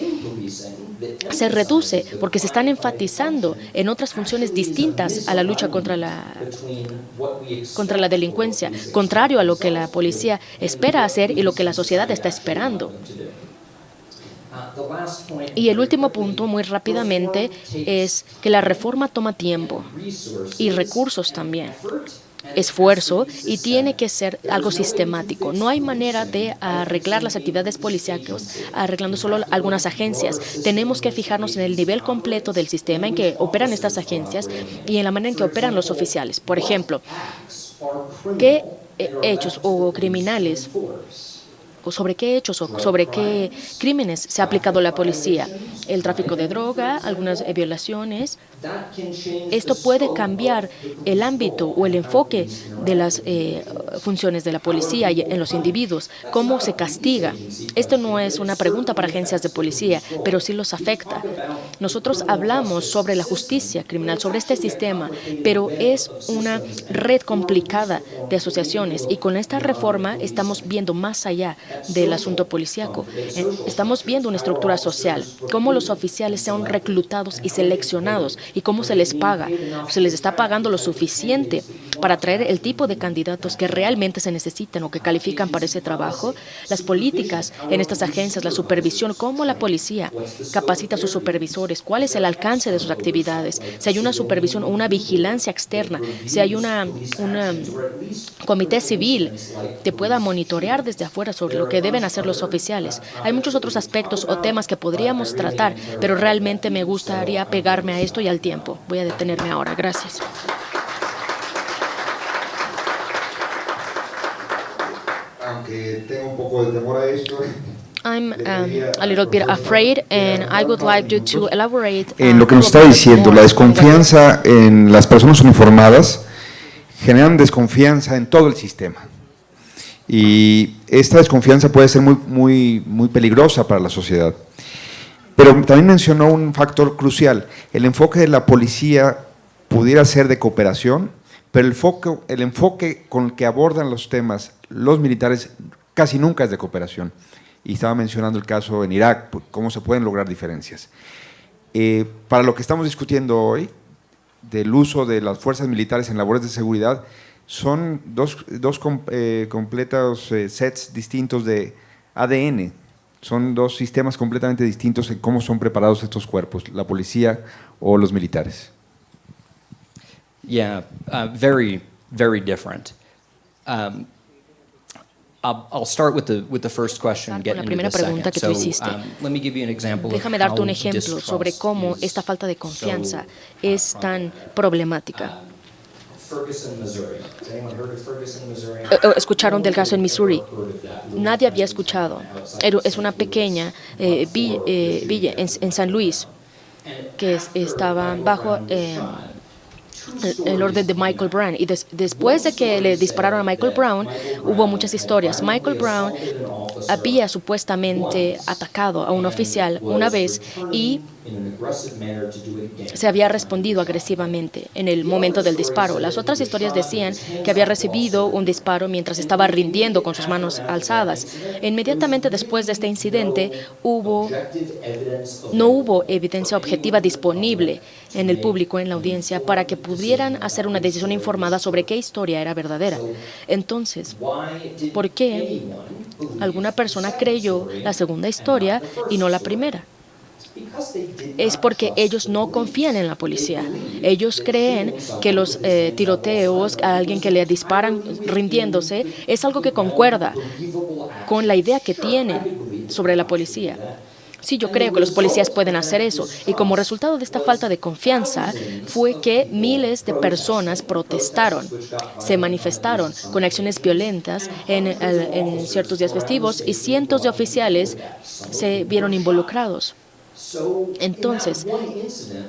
se reduce porque se están enfatizando en otras funciones distintas a la lucha contra la delincuencia, contrario a lo que la policía espera hacer y lo que la sociedad está esperando. Y el último punto, muy rápidamente, es que la reforma toma tiempo y recursos también. esfuerzo y tiene que ser algo sistemático. No hay manera de arreglar las actividades policíacas arreglando solo algunas agencias. Tenemos que fijarnos en el nivel completo del sistema en que operan estas agencias y en la manera en que operan los oficiales. Por ejemplo, ¿qué hechos o criminales o sobre qué hechos o sobre qué crímenes se ha aplicado la policía? El tráfico de droga, algunas violaciones. Esto puede cambiar el ámbito o el enfoque de las funciones de la policía en los individuos. ¿Cómo se castiga? Esto no es una pregunta para agencias de policía, pero sí los afecta. Nosotros hablamos sobre la justicia criminal, sobre este sistema, pero es una red complicada de asociaciones y con esta reforma estamos viendo más allá del asunto policíaco. Estamos viendo una estructura social, cómo los oficiales sean reclutados y seleccionados y cómo se les paga. Se les está pagando lo suficiente para atraer el tipo de candidatos que realmente se necesitan o que califican para ese trabajo. Las políticas en estas agencias, la supervisión, cómo la policía capacita a sus supervisores, cuál es el alcance de sus actividades, si hay una supervisión o una vigilancia externa, si hay un comité civil que pueda monitorear desde afuera sobre lo que deben hacer los oficiales. Hay muchos otros aspectos o temas que podríamos tratar, pero realmente me gustaría pegarme a esto y al tiempo. Voy a detenerme ahora. Gracias. Aunque tengo un poco de temor a esto. I'm a little bit afraid and I would like you to elaborate. En lo que nos está diciendo, la desconfianza en las personas uniformadas generan desconfianza en todo el sistema. Y esta desconfianza puede ser muy peligrosa para la sociedad. Pero también mencionó un factor crucial. El enfoque de la policía pudiera ser de cooperación, pero el enfoque con el que abordan los temas los militares casi nunca es de cooperación. Y estaba mencionando el caso en Irak, cómo se pueden lograr diferencias. Para lo que estamos discutiendo hoy, del uso de las fuerzas militares en labores de seguridad, son dos completos sets distintos de ADN. Son dos sistemas completamente distintos en cómo son preparados estos cuerpos, la policía o los militares. Yeah, very, very different. I'll start with the first question, get La into primera the pregunta second. que tú hiciste. Let me give you an example of Déjame darte un how ejemplo sobre distrust cómo is esta falta de confianza so, es tan problemática. Ferguson, Missouri. Has anyone heard of Ferguson, Missouri? Escucharon del caso en Missouri. Nadie había escuchado. Es una pequeña villa en San Luis que estaba bajo el orden de Michael Brown. Y después de que le dispararon a Michael Brown, hubo muchas historias. Michael Brown había supuestamente atacado a un oficial una vez y se había respondido agresivamente en el momento del disparo. Las otras historias decían que había recibido un disparo mientras estaba rindiendo con sus manos alzadas. Inmediatamente después de este incidente no hubo evidencia objetiva disponible en el público, en la audiencia, para que pudieran hacer una decisión informada sobre qué historia era verdadera. Entonces, ¿por qué alguna persona creyó la segunda historia y no la primera? Es porque ellos no confían en la policía. Ellos creen que los tiroteos, a alguien que le disparan rindiéndose, es algo que concuerda con la idea que tienen sobre la policía. Sí, yo creo que los policías pueden hacer eso. Y como resultado de esta falta de confianza fue que miles de personas protestaron, se manifestaron con acciones violentas en ciertos días festivos y cientos de oficiales se vieron involucrados. Entonces,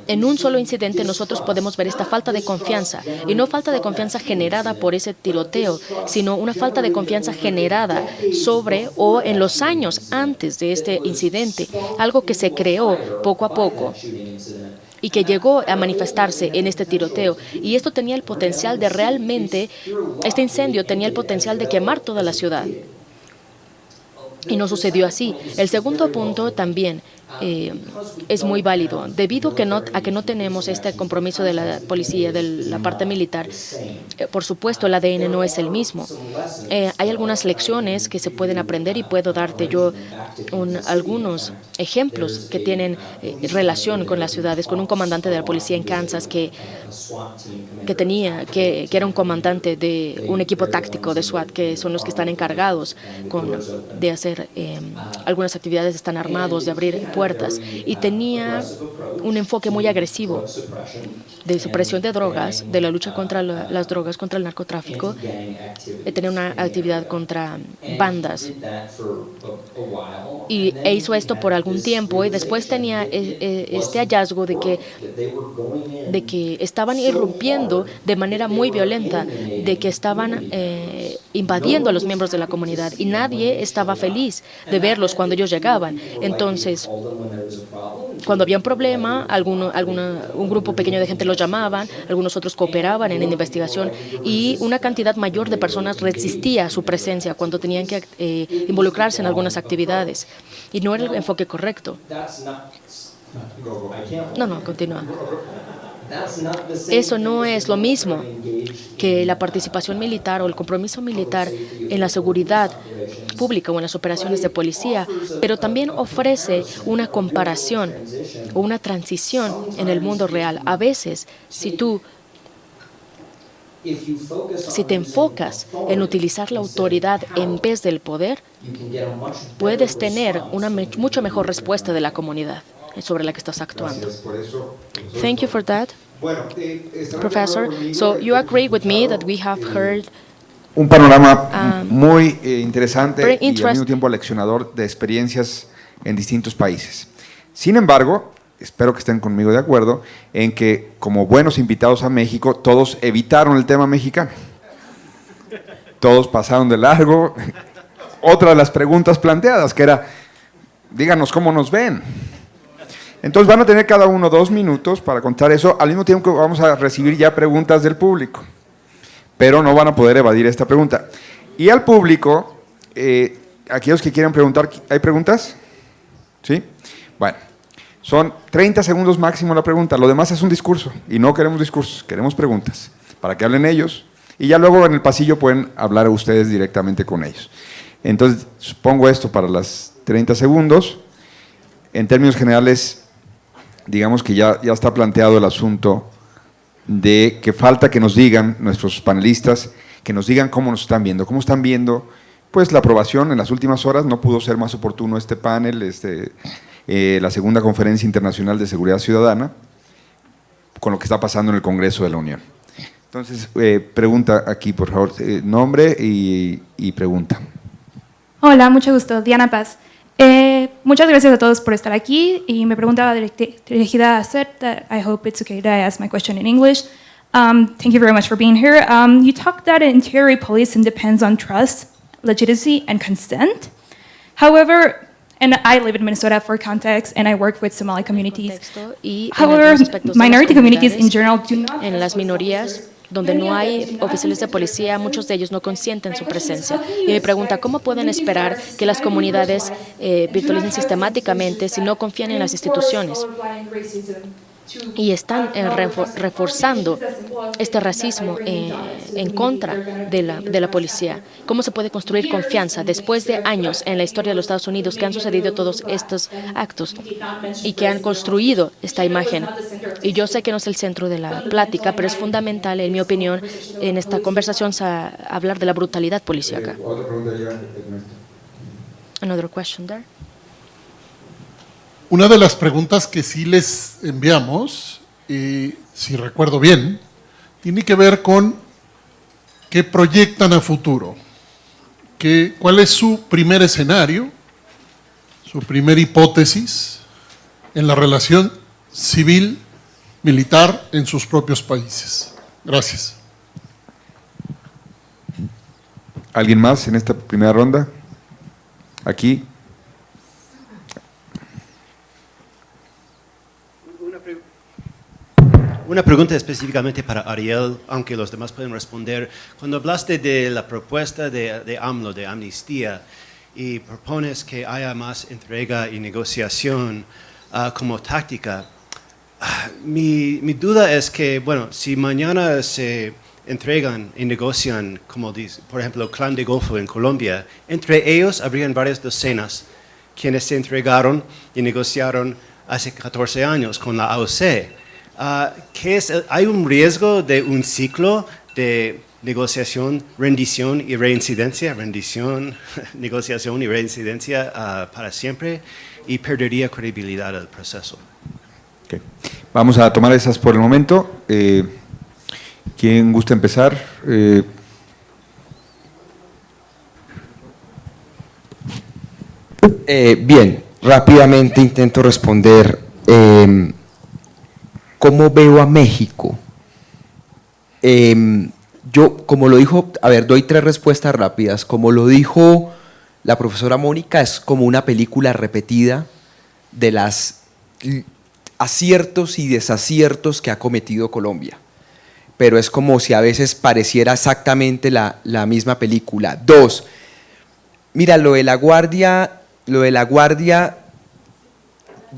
en un solo incidente nosotros podemos ver esta falta de confianza, y no falta de confianza generada por ese tiroteo, sino una falta de confianza generada sobre o en los años antes de este incidente, algo que se creó poco a poco y que llegó a manifestarse en este tiroteo. Y esto tenía el potencial de realmente, este incendio tenía el potencial de quemar toda la ciudad. Y no sucedió así. El segundo punto también es muy válido. Debido a que no tenemos este compromiso de la policía, de la parte militar, por supuesto el ADN no es el mismo. Hay algunas lecciones que se pueden aprender y puedo darte yo algunos ejemplos que tienen relación con las ciudades, con un comandante de la policía en Kansas que era un comandante de un equipo táctico de SWAT, que son los que están encargados de hacer algunas actividades, están armados, de abrir puertas, y tenía un enfoque muy agresivo de supresión de drogas, de la lucha contra las drogas, contra el narcotráfico. Tenía una actividad contra bandas e hizo esto por algún tiempo, y después tenía este hallazgo de que estaban irrumpiendo de manera muy violenta, de que estaban invadiendo a los miembros de la comunidad, y nadie estaba feliz de verlos cuando ellos llegaban. Entonces, cuando había un problema, un grupo pequeño de gente los llamaban, algunos otros cooperaban en la investigación, y una cantidad mayor de personas resistía a su presencia cuando tenían que involucrarse en algunas actividades. Y no era el enfoque correcto. No, continúa. Eso no es lo mismo que la participación militar o el compromiso militar en la seguridad pública o en las operaciones de policía, pero también ofrece una comparación o una transición en el mundo real. A veces, si te enfocas en utilizar la autoridad en vez del poder, puedes tener una mucho mejor respuesta de la comunidad sobre la que estás actuando. Thank you for that, Professor. So you agree with me that we have heard Un panorama muy interesante very y al mismo tiempo leccionador de experiencias en distintos países. Sin embargo, espero que estén conmigo de acuerdo en que, como buenos invitados a México, todos evitaron el tema mexicano. Todos pasaron de largo. Otra de las preguntas planteadas, que era, díganos cómo nos ven. Entonces van a tener cada uno 2 minutos para contar eso, al mismo tiempo que vamos a recibir ya preguntas del público, pero no van a poder evadir esta pregunta. Y al público, aquellos que quieran preguntar, ¿hay preguntas? ¿Sí? Bueno, son 30 segundos máximo la pregunta, lo demás es un discurso, y no queremos discursos, queremos preguntas, para que hablen ellos, y ya luego en el pasillo pueden hablar ustedes directamente con ellos. Entonces, pongo esto para las 30 segundos. En términos generales, digamos que ya está planteado el asunto de que falta que nos digan nuestros panelistas, que nos digan cómo nos están viendo. ¿Cómo están viendo? Pues la aprobación en las últimas horas, no pudo ser más oportuno este panel, la segunda Conferencia Internacional de Seguridad Ciudadana, con lo que está pasando en el Congreso de la Unión. Entonces, pregunta aquí, por favor, nombre y pregunta. Hola, mucho gusto, Diana Paz. Muchas gracias a todos por estar aquí, y mi pregunta va dirigida a Seth. I hope it's okay that I ask my question in English. Thank you very much for being here. You talked that interior policing depends on trust, legitimacy, and consent. However, and I live in Minnesota for context, and I work with Somali communities. However, minority communities in general do not. En las minorías, donde no hay oficiales de policía, muchos de ellos no consienten su presencia. Y me pregunta, ¿cómo pueden esperar que las comunidades virtualicen sistemáticamente si no confían en las instituciones? Y están reforzando este racismo en contra de la policía. ¿Cómo se puede construir confianza después de años en la historia de los Estados Unidos que han sucedido todos estos actos y que han construido esta imagen? Y yo sé que no es el centro de la plática, pero es fundamental, en mi opinión, en esta conversación hablar de la brutalidad policíaca. Another question there. Una de las preguntas que sí les enviamos, si recuerdo bien, tiene que ver con qué proyectan a futuro, cuál es su primer escenario, su primera hipótesis en la relación civil-militar en sus propios países. Gracias. ¿Alguien más en esta primera ronda? Aquí. Una pregunta específicamente para Ariel, aunque los demás pueden responder. Cuando hablaste de la propuesta de AMLO, de amnistía, y propones que haya más entrega y negociación como táctica. Mi duda es que, bueno, si mañana se entregan y negocian, como dice, por ejemplo, el Clan de Golfo en Colombia, entre ellos habrían varias docenas quienes se entregaron y negociaron hace 14 años con la AOC. ¿Hay un riesgo de un ciclo de negociación, rendición y reincidencia? Rendición, negociación y reincidencia para siempre, y perdería credibilidad el proceso. Okay. Vamos a tomar esas por el momento. ¿Quién gusta empezar? Bien, rápidamente intento responder. ¿Cómo veo a México? Yo, como lo dijo, a ver, doy 3 respuestas rápidas. Como lo dijo la profesora Mónica, es como una película repetida de las aciertos y desaciertos que ha cometido Colombia. Pero es como si a veces pareciera exactamente la misma película. 2, mira, lo de la guardia,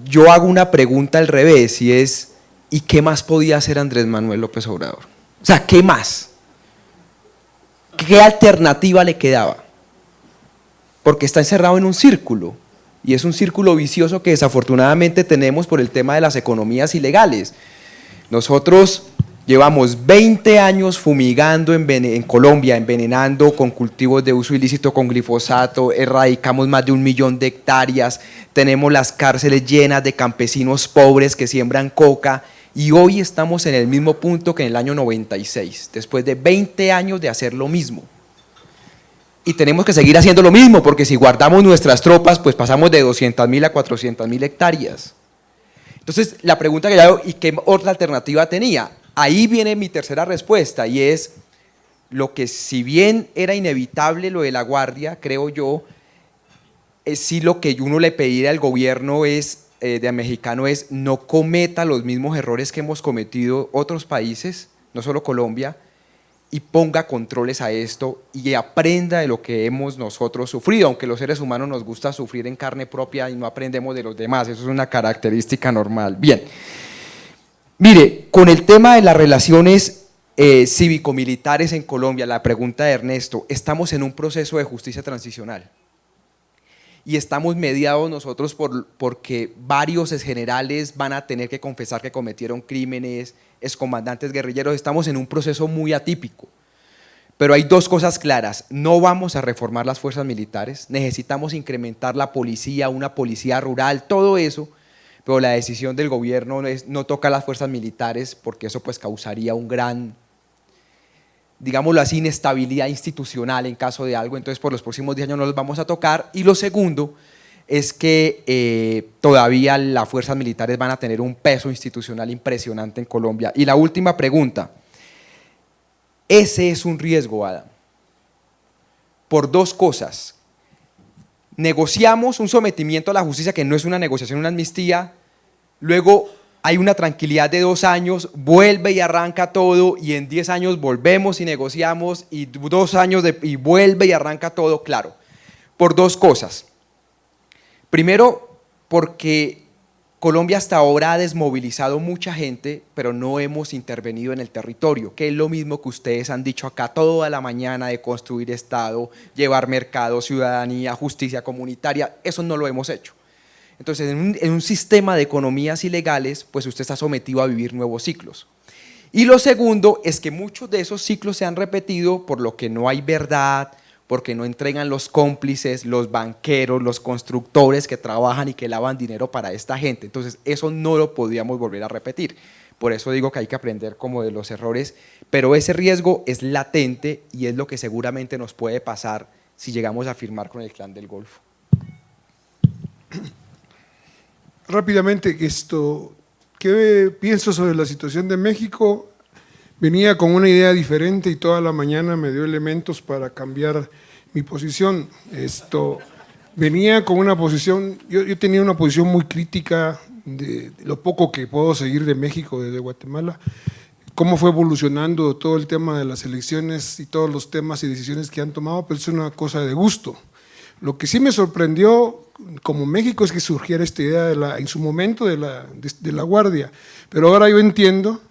yo hago una pregunta al revés, y es, ¿y qué más podía hacer Andrés Manuel López Obrador? O sea, ¿qué más? ¿Qué alternativa le quedaba? Porque está encerrado en un círculo, y es un círculo vicioso que desafortunadamente tenemos por el tema de las economías ilegales. Nosotros llevamos 20 años fumigando en Colombia, envenenando con cultivos de uso ilícito con glifosato, erradicamos más de 1 millón de hectáreas, tenemos las cárceles llenas de campesinos pobres que siembran coca, y hoy estamos en el mismo punto que en el año 96, después de 20 años de hacer lo mismo. Y tenemos que seguir haciendo lo mismo, porque si guardamos nuestras tropas, pues pasamos de 200.000 a 400.000 hectáreas. Entonces, la pregunta que yo hago, ¿y qué otra alternativa tenía? Ahí viene mi tercera respuesta, y es lo que, si bien era inevitable lo de la guardia, creo yo, sí lo que uno le pediría al gobierno es, de mexicano, es no cometa los mismos errores que hemos cometido otros países, no solo Colombia, y ponga controles a esto y aprenda de lo que hemos nosotros sufrido, aunque los seres humanos nos gusta sufrir en carne propia y no aprendemos de los demás, eso es una característica normal. Bien, mire, con el tema de las relaciones cívico-militares en Colombia, la pregunta de Ernesto, estamos en un proceso de justicia transicional y estamos mediados nosotros porque varios exgenerales van a tener que confesar que cometieron crímenes, excomandantes guerrilleros, estamos en un proceso muy atípico. Pero hay 2 cosas claras, no vamos a reformar las fuerzas militares, necesitamos incrementar la policía, una policía rural, todo eso, pero la decisión del gobierno no toca a las fuerzas militares porque eso pues causaría un gran, digámoslo así, inestabilidad institucional en caso de algo, entonces por los próximos 10 años no los vamos a tocar. Y lo segundo es que todavía las fuerzas militares van a tener un peso institucional impresionante en Colombia. Y la última pregunta, ese es un riesgo, Adam, por 2 cosas. Negociamos un sometimiento a la justicia que no es una negociación, una amnistía, luego hay una tranquilidad de 2 años, vuelve y arranca todo, y en 10 años volvemos y negociamos, y 2 años y vuelve y arranca todo, claro, por 2 cosas. Primero, porque Colombia hasta ahora ha desmovilizado mucha gente, pero no hemos intervenido en el territorio, que es lo mismo que ustedes han dicho acá toda la mañana de construir Estado, llevar mercado, ciudadanía, justicia comunitaria, eso no lo hemos hecho. Entonces, en un sistema de economías ilegales, pues usted está sometido a vivir nuevos ciclos. Y lo segundo es que muchos de esos ciclos se han repetido por lo que no hay verdad, porque no entregan los cómplices, los banqueros, los constructores que trabajan y que lavan dinero para esta gente. Entonces, eso no lo podíamos volver a repetir. Por eso digo que hay que aprender como de los errores, pero ese riesgo es latente y es lo que seguramente nos puede pasar si llegamos a firmar con el Clan del Golfo. Rápidamente, ¿qué pienso sobre la situación de México? Venía con una idea diferente y toda la mañana me dio elementos para cambiar mi posición. Venía con una posición, yo tenía una posición muy crítica de lo poco que puedo seguir de México desde Guatemala, cómo fue evolucionando todo el tema de las elecciones y todos los temas y decisiones que han tomado, pero es una cosa de gusto. Lo que sí me sorprendió como México es que surgiera esta idea en su momento de la guardia, pero ahora yo entiendo,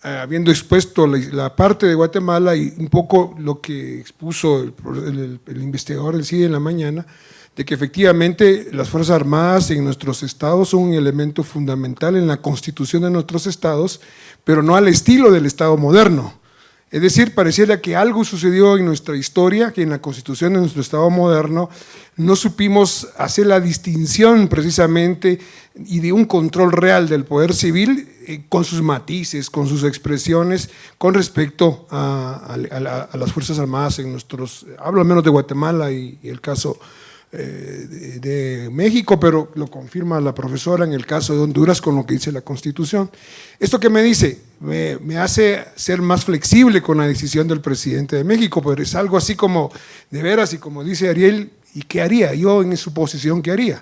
habiendo expuesto la parte de Guatemala y un poco lo que expuso el investigador del CIDE en la mañana, de que efectivamente las Fuerzas Armadas en nuestros estados son un elemento fundamental en la constitución de nuestros estados, pero no al estilo del Estado moderno. Es decir, pareciera que algo sucedió en nuestra historia, que en la constitución de nuestro Estado moderno no supimos hacer la distinción precisamente y de un control real del poder civil con sus matices, con sus expresiones con respecto a las Fuerzas Armadas en nuestros, hablo al menos de Guatemala y el caso de México, pero lo confirma la profesora en el caso de Honduras con lo que dice la Constitución. Esto que me dice, me hace ser más flexible con la decisión del presidente de México, pero es algo así como, de veras, y como dice Ariel, ¿y qué haría? Yo en su posición, ¿qué haría?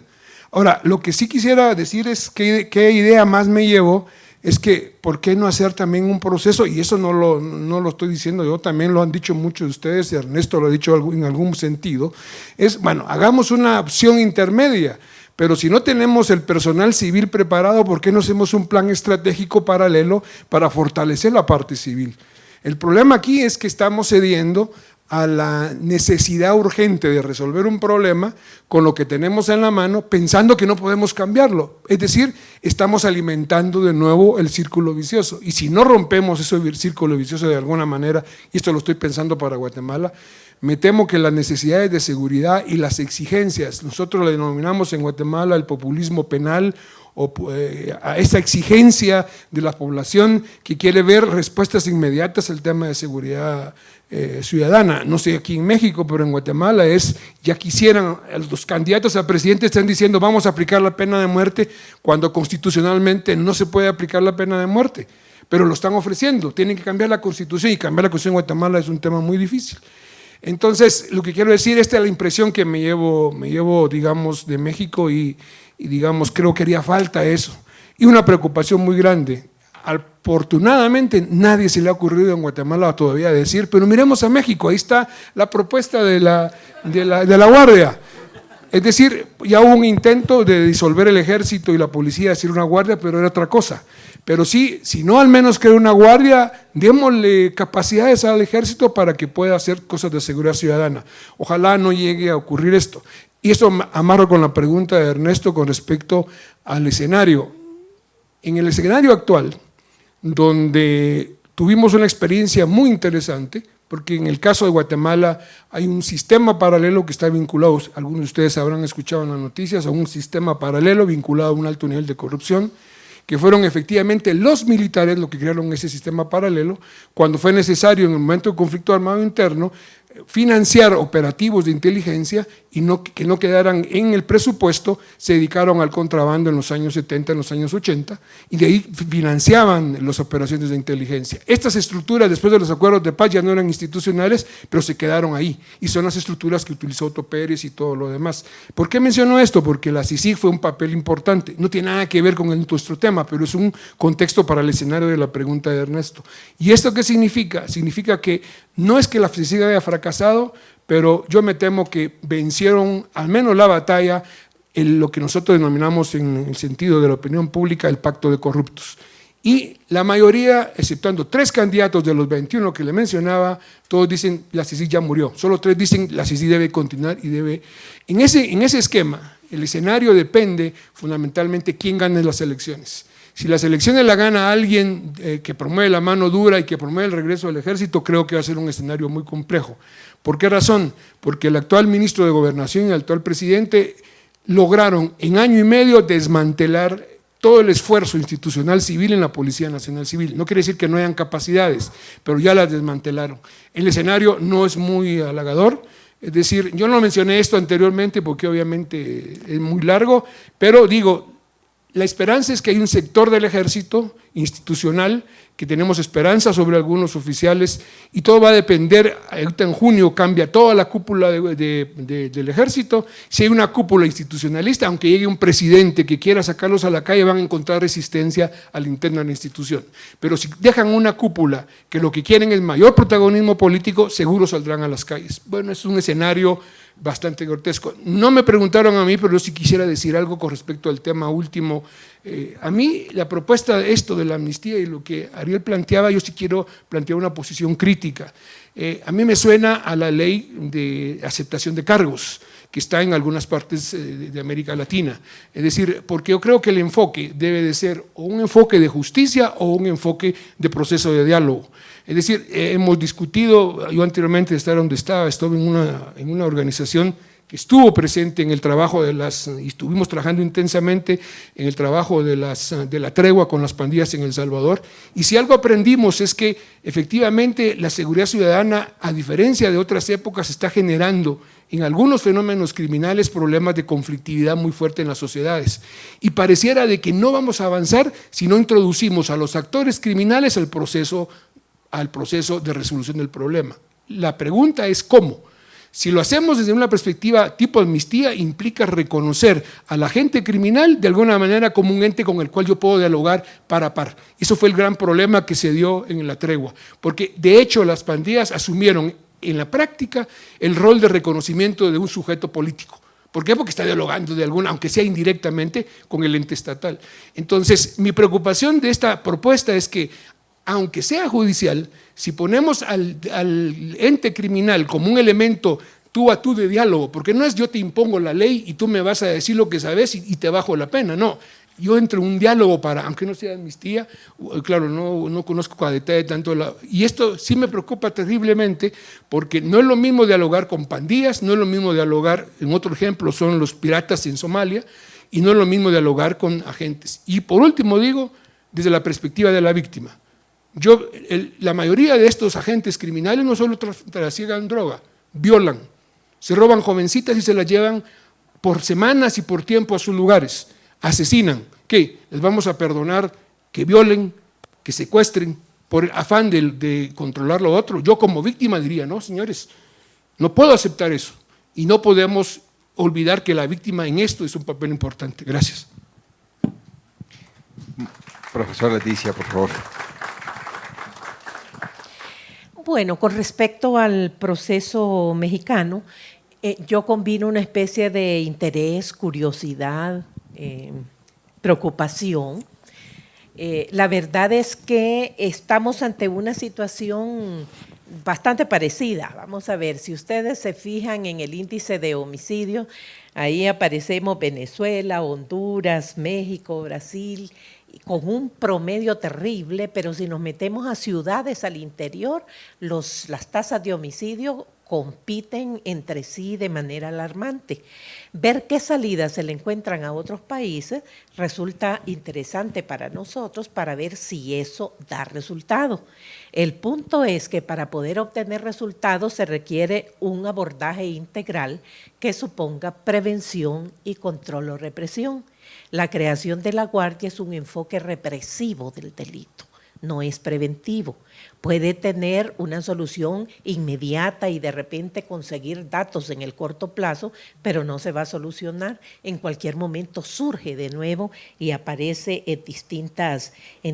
Ahora, lo que sí quisiera decir es qué idea más me llevó, es que, ¿por qué no hacer también un proceso? Y eso no lo estoy diciendo yo, también lo han dicho muchos de ustedes, Ernesto lo ha dicho en algún sentido, es, bueno, hagamos una opción intermedia, pero si no tenemos el personal civil preparado, ¿por qué no hacemos un plan estratégico paralelo para fortalecer la parte civil? El problema aquí es que estamos cediendo a la necesidad urgente de resolver un problema con lo que tenemos en la mano, pensando que no podemos cambiarlo. Es decir, estamos alimentando de nuevo el círculo vicioso. Y si no rompemos ese círculo vicioso de alguna manera, y esto lo estoy pensando para Guatemala, me temo que las necesidades de seguridad y las exigencias, nosotros le denominamos en Guatemala el populismo penal, o a esa exigencia de la población que quiere ver respuestas inmediatas al tema de seguridad ciudadana. No sé aquí en México, pero en Guatemala ya quisieran, los candidatos a presidente están diciendo vamos a aplicar la pena de muerte cuando constitucionalmente no se puede aplicar la pena de muerte, pero lo están ofreciendo, tienen que cambiar la constitución y cambiar la constitución en Guatemala es un tema muy difícil. Entonces, lo que quiero decir, esta es la impresión que me llevo digamos, de México y digamos, creo que haría falta eso. Y una preocupación muy grande. Afortunadamente, nadie se le ha ocurrido en Guatemala todavía decir, pero miremos a México, ahí está la propuesta de la Guardia. Es decir, ya hubo un intento de disolver el ejército y la policía, hacer una guardia, pero era otra cosa. Pero sí, si no al menos crear una guardia, démosle capacidades al ejército para que pueda hacer cosas de seguridad ciudadana. Ojalá no llegue a ocurrir esto. Y eso amarro con la pregunta de Ernesto con respecto al escenario. En el escenario actual, donde tuvimos una experiencia muy interesante, porque en el caso de Guatemala hay un sistema paralelo que está vinculado, algunos de ustedes habrán escuchado en las noticias, a un sistema paralelo vinculado a un alto nivel de corrupción, que fueron efectivamente los militares los que crearon ese sistema paralelo, cuando fue necesario en el momento de conflicto armado interno, financiar operativos de inteligencia y que no quedaran en el presupuesto, se dedicaron al contrabando en los años 70, en los años 80, y de ahí financiaban las operaciones de inteligencia. Estas estructuras, después de los acuerdos de paz, ya no eran institucionales, pero se quedaron ahí, y son las estructuras que utilizó Otto Pérez y todo lo demás. ¿Por qué menciono esto? Porque la CICIG fue un papel importante, no tiene nada que ver con nuestro tema, pero es un contexto para el escenario de la pregunta de Ernesto. ¿Y esto qué significa? Significa que no es que la CICIG haya fracasado, pero yo me temo que vencieron al menos la batalla en lo que nosotros denominamos en el sentido de la opinión pública el pacto de corruptos. Y la mayoría, exceptuando 3 candidatos de los 21 que le mencionaba, todos dicen la CICIG ya murió, solo 3 dicen la CICIG debe continuar y debe… En ese esquema, el escenario depende fundamentalmente quién gane las elecciones. Si las elecciones la gana alguien que promueve la mano dura y que promueve el regreso del ejército, creo que va a ser un escenario muy complejo. ¿Por qué razón? Porque el actual ministro de Gobernación y el actual presidente lograron en año y medio desmantelar todo el esfuerzo institucional civil en la Policía Nacional Civil. No quiere decir que no hayan capacidades, pero ya las desmantelaron. El escenario no es muy halagador. Es decir, yo no mencioné esto anteriormente porque obviamente es muy largo, pero digo… La esperanza es que hay un sector del ejército institucional, que tenemos esperanza sobre algunos oficiales, y todo va a depender, ahorita en junio cambia toda la cúpula del ejército, si hay una cúpula institucionalista, aunque llegue un presidente que quiera sacarlos a la calle, van a encontrar resistencia al interno de la institución. Pero si dejan una cúpula que lo que quieren es mayor protagonismo político, seguro saldrán a las calles. Bueno, es un escenario bastante grotesco. No me preguntaron a mí, pero yo sí quisiera decir algo con respecto al tema último. A mí la propuesta de esto de la amnistía y lo que Ariel planteaba, yo sí quiero plantear una posición crítica. A mí me suena a la ley de aceptación de cargos, que está en algunas partes de América Latina. Es decir, porque yo creo que el enfoque debe de ser o un enfoque de justicia o un enfoque de proceso de diálogo. Es decir, hemos discutido, yo anteriormente de estar donde estaba, estuve en una organización que estuvo presente en el trabajo y estuvimos trabajando intensamente en el trabajo de la tregua con las pandillas en El Salvador, y si algo aprendimos es que efectivamente la seguridad ciudadana, a diferencia de otras épocas, está generando en algunos fenómenos criminales problemas de conflictividad muy fuerte en las sociedades, y pareciera de que no vamos a avanzar si no introducimos a los actores criminales al proceso de resolución del problema. La pregunta es ¿cómo? Si lo hacemos desde una perspectiva tipo amnistía, implica reconocer al agente criminal de alguna manera como un ente con el cual yo puedo dialogar par a par. Eso fue el gran problema que se dio en la tregua, porque de hecho las pandillas asumieron en la práctica el rol de reconocimiento de un sujeto político. ¿Por qué? Porque está dialogando de alguna, aunque sea indirectamente, con el ente estatal. Entonces, mi preocupación de esta propuesta es que, aunque sea judicial, si ponemos al ente criminal como un elemento tú a tú de diálogo, porque no es yo te impongo la ley y tú me vas a decir lo que sabes y te bajo la pena, no. Yo entro en un diálogo para, aunque no sea amnistía, claro, no conozco a detalle tanto, y esto sí me preocupa terriblemente, porque no es lo mismo dialogar con pandillas, no es lo mismo dialogar, en otro ejemplo son los piratas en Somalia, y no es lo mismo dialogar con agentes. Y por último digo, desde la perspectiva de la víctima, la mayoría de estos agentes criminales no solo trasigan droga, violan, se roban jovencitas y se las llevan por semanas y por tiempo a sus lugares, asesinan. ¿Qué? ¿Les vamos a perdonar que violen, que secuestren por el afán de controlar lo otro? Yo como víctima diría, no señores, no puedo aceptar eso, y no podemos olvidar que la víctima en esto es un papel importante. Gracias. Profesor Leticia, por favor. Bueno, con respecto al proceso mexicano, yo combino una especie de interés, curiosidad, preocupación. La verdad es que estamos ante una situación bastante parecida. Vamos a ver, si ustedes se fijan en el índice de homicidio, ahí aparecemos Venezuela, Honduras, México, Brasil, con un promedio terrible, pero si nos metemos a ciudades al interior, las tasas de homicidio compiten entre sí de manera alarmante. Ver qué salidas se le encuentran a otros países resulta interesante para nosotros para ver si eso da resultado. El punto es que para poder obtener resultados se requiere un abordaje integral que suponga prevención y control o represión. La creación de la Guardia es un enfoque represivo del delito, no es preventivo. Puede tener una solución inmediata y de repente conseguir datos en el corto plazo, pero no se va a solucionar. En cualquier momento surge de nuevo y aparece en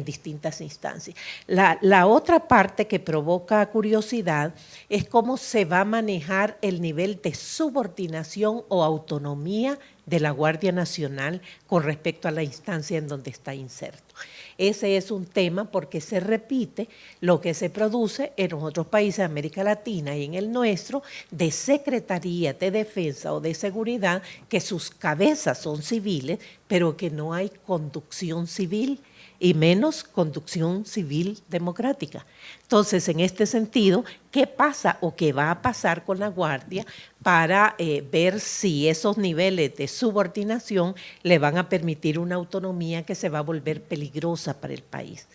distintas instancias. La otra parte que provoca curiosidad es cómo se va a manejar el nivel de subordinación o autonomía de la Guardia Nacional con respecto a la instancia en donde está inserto. Ese es un tema porque se repite lo que se produce en otros países de América Latina y en el nuestro, de Secretaría de Defensa o de Seguridad, que sus cabezas son civiles, pero que no hay conducción civil y menos conducción civil democrática. Entonces, en este sentido, ¿qué pasa o qué va a pasar con la Guardia para ver si esos niveles de subordinación le van a permitir una autonomía que se va a volver peligrosa para el país?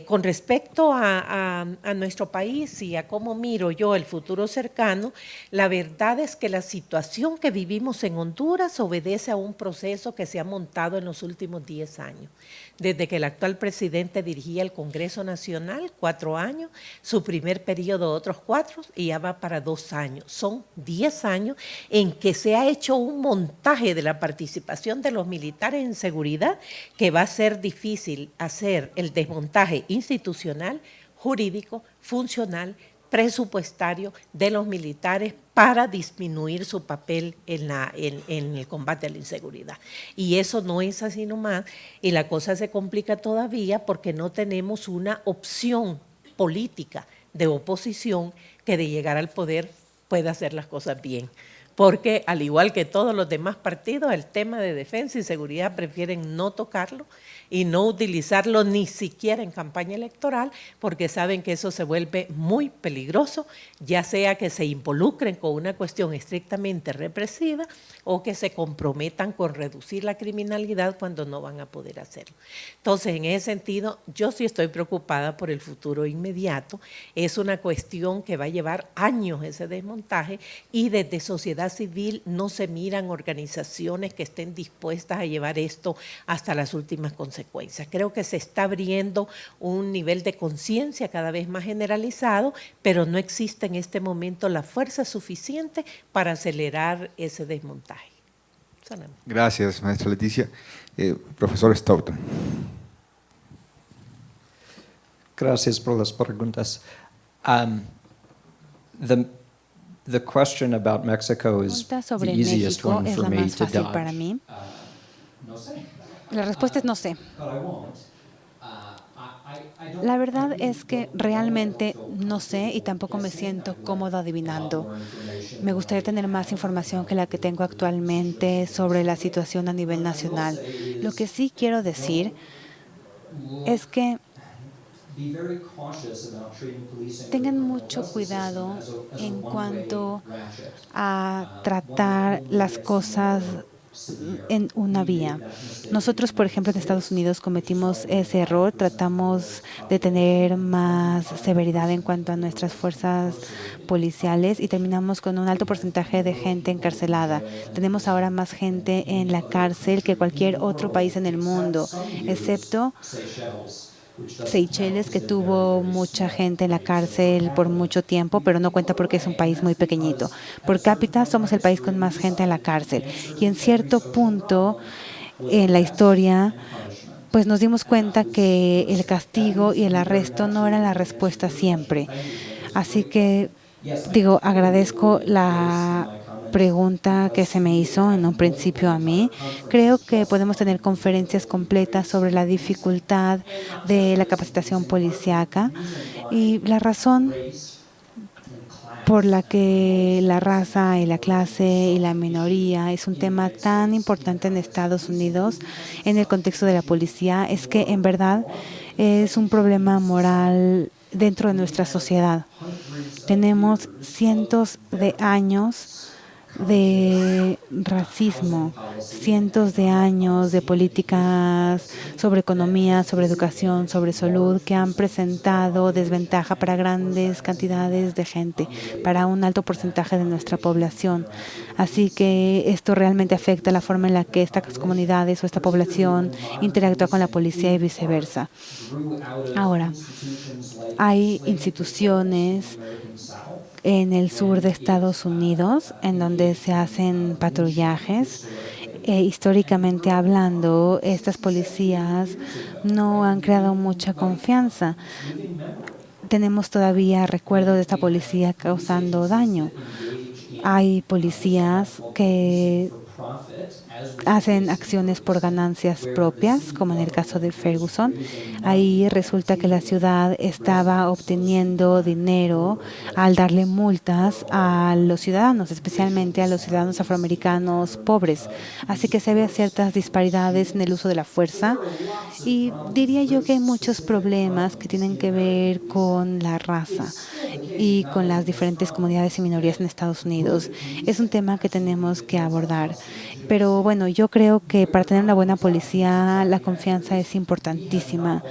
Con respecto a nuestro país y a cómo miro yo el futuro cercano, la verdad es que la situación que vivimos en Honduras obedece a un proceso que se ha montado en los últimos 10 años. Desde que el actual presidente dirigía el Congreso Nacional, 4 años, su primer periodo otros 4 y ya va para 2 años. Son 10 años en que se ha hecho un montaje de la participación de los militares en seguridad que va a ser difícil hacer el desmontaje institucional, jurídico, funcional, presupuestario de los militares para disminuir su papel en el combate a la inseguridad. Y eso no es así nomás, y la cosa se complica todavía porque no tenemos una opción política de oposición que de llegar al poder pueda hacer las cosas bien. Porque al igual que todos los demás partidos, el tema de defensa y seguridad prefieren no tocarlo y no utilizarlo ni siquiera en campaña electoral, porque saben que eso se vuelve muy peligroso, ya sea que se involucren con una cuestión estrictamente represiva o que se comprometan con reducir la criminalidad cuando no van a poder hacerlo. Entonces, en ese sentido, yo sí estoy preocupada por el futuro inmediato. Es una cuestión que va a llevar años ese desmontaje, y desde sociedad civil no se miran organizaciones que estén dispuestas a llevar esto hasta las últimas consecuencias. Creo que se está abriendo un nivel de conciencia cada vez más generalizado, pero no existe en este momento la fuerza suficiente para acelerar ese desmontaje. Solamente. Gracias, maestra Leticia. Profesor Stoughton. Gracias por las preguntas. The question about Mexico is pregunta the sobre easiest México one es for la me más to fácil dodge. para mí. No sé. La respuesta es no sé. But I won't. I don't- La verdad es que realmente no sé y tampoco me siento cómodo adivinando. Me gustaría tener más información que la que tengo actualmente sobre la situación a nivel nacional. Lo que sí quiero decir es que Be very cautious about treating policing tengan mucho cuidado en cuanto a tratar las cosas en una vía. Nosotros, por ejemplo, en Estados Unidos cometimos ese error, tratamos de tener más severidad en cuanto a nuestras fuerzas policiales y terminamos con un alto porcentaje de gente encarcelada. Tenemos ahora más gente en la cárcel que cualquier otro país en el mundo, excepto Seychelles, que tuvo mucha gente en la cárcel por mucho tiempo, pero no cuenta porque es un país muy pequeñito. Por cápita somos el país con más gente en la cárcel. Y en cierto punto en la historia, pues nos dimos cuenta que el castigo y el arresto no eran la respuesta siempre. Así que, agradezco la pregunta que se me hizo en un principio a mí. Creo que podemos tener conferencias completas sobre la dificultad de la capacitación policíaca y la razón por la que la raza y la clase y la minoría es un tema tan importante en Estados Unidos en el contexto de la policía es que en verdad es un problema moral dentro de nuestra sociedad. Tenemos cientos de años de racismo, cientos de años de políticas sobre economía, sobre educación, sobre salud, que han presentado desventaja para grandes cantidades de gente, para un alto porcentaje de nuestra población. Así que esto realmente afecta la forma en la que estas comunidades o esta población interactúa con la policía y viceversa. Ahora, hay instituciones en el sur de Estados Unidos, en donde se hacen patrullajes. Históricamente hablando, estas policías no han creado mucha confianza. Tenemos todavía recuerdos de esta policía causando daño. Hay policías que hacen acciones por ganancias propias, como en el caso de Ferguson. Ahí resulta que la ciudad estaba obteniendo dinero al darle multas a los ciudadanos, especialmente a los ciudadanos afroamericanos pobres. Así que se ve ciertas disparidades en el uso de la fuerza y diría yo que hay muchos problemas que tienen que ver con la raza y con las diferentes comunidades y minorías en Estados Unidos. Es un tema que tenemos que abordar. Pero bueno, yo creo que para tener una buena policía la confianza es importantísima.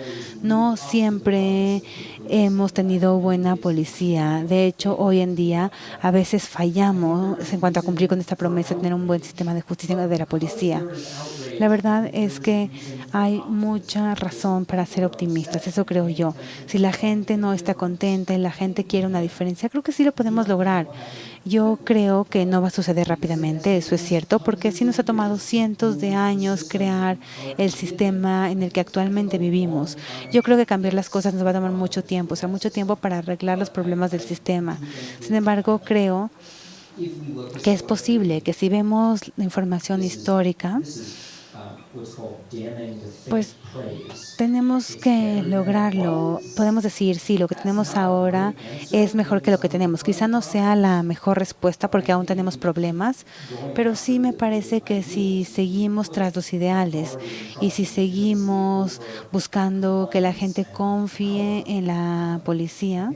No siempre hemos tenido buena policía. De hecho, hoy en día a veces fallamos en cuanto a cumplir con esta promesa de tener un buen sistema de justicia de la policía. La verdad es que hay mucha razón para ser optimistas, eso creo yo. Si la gente no está contenta y la gente quiere una diferencia, creo que sí lo podemos lograr. Yo creo que no va a suceder rápidamente, eso es cierto, porque sí nos ha tomado cientos de años crear el sistema en el que actualmente vivimos. Yo creo que cambiar las cosas nos va a tomar mucho tiempo, o sea, mucho tiempo para arreglar los problemas del sistema. Sin embargo, creo que es posible que si vemos la información histórica, pues tenemos que lograrlo. Podemos decir, sí, lo que tenemos ahora es mejor que lo que tenemos. Quizá no sea la mejor respuesta porque aún tenemos problemas, pero sí me parece que si seguimos tras los ideales y si seguimos buscando que la gente confíe en la policía,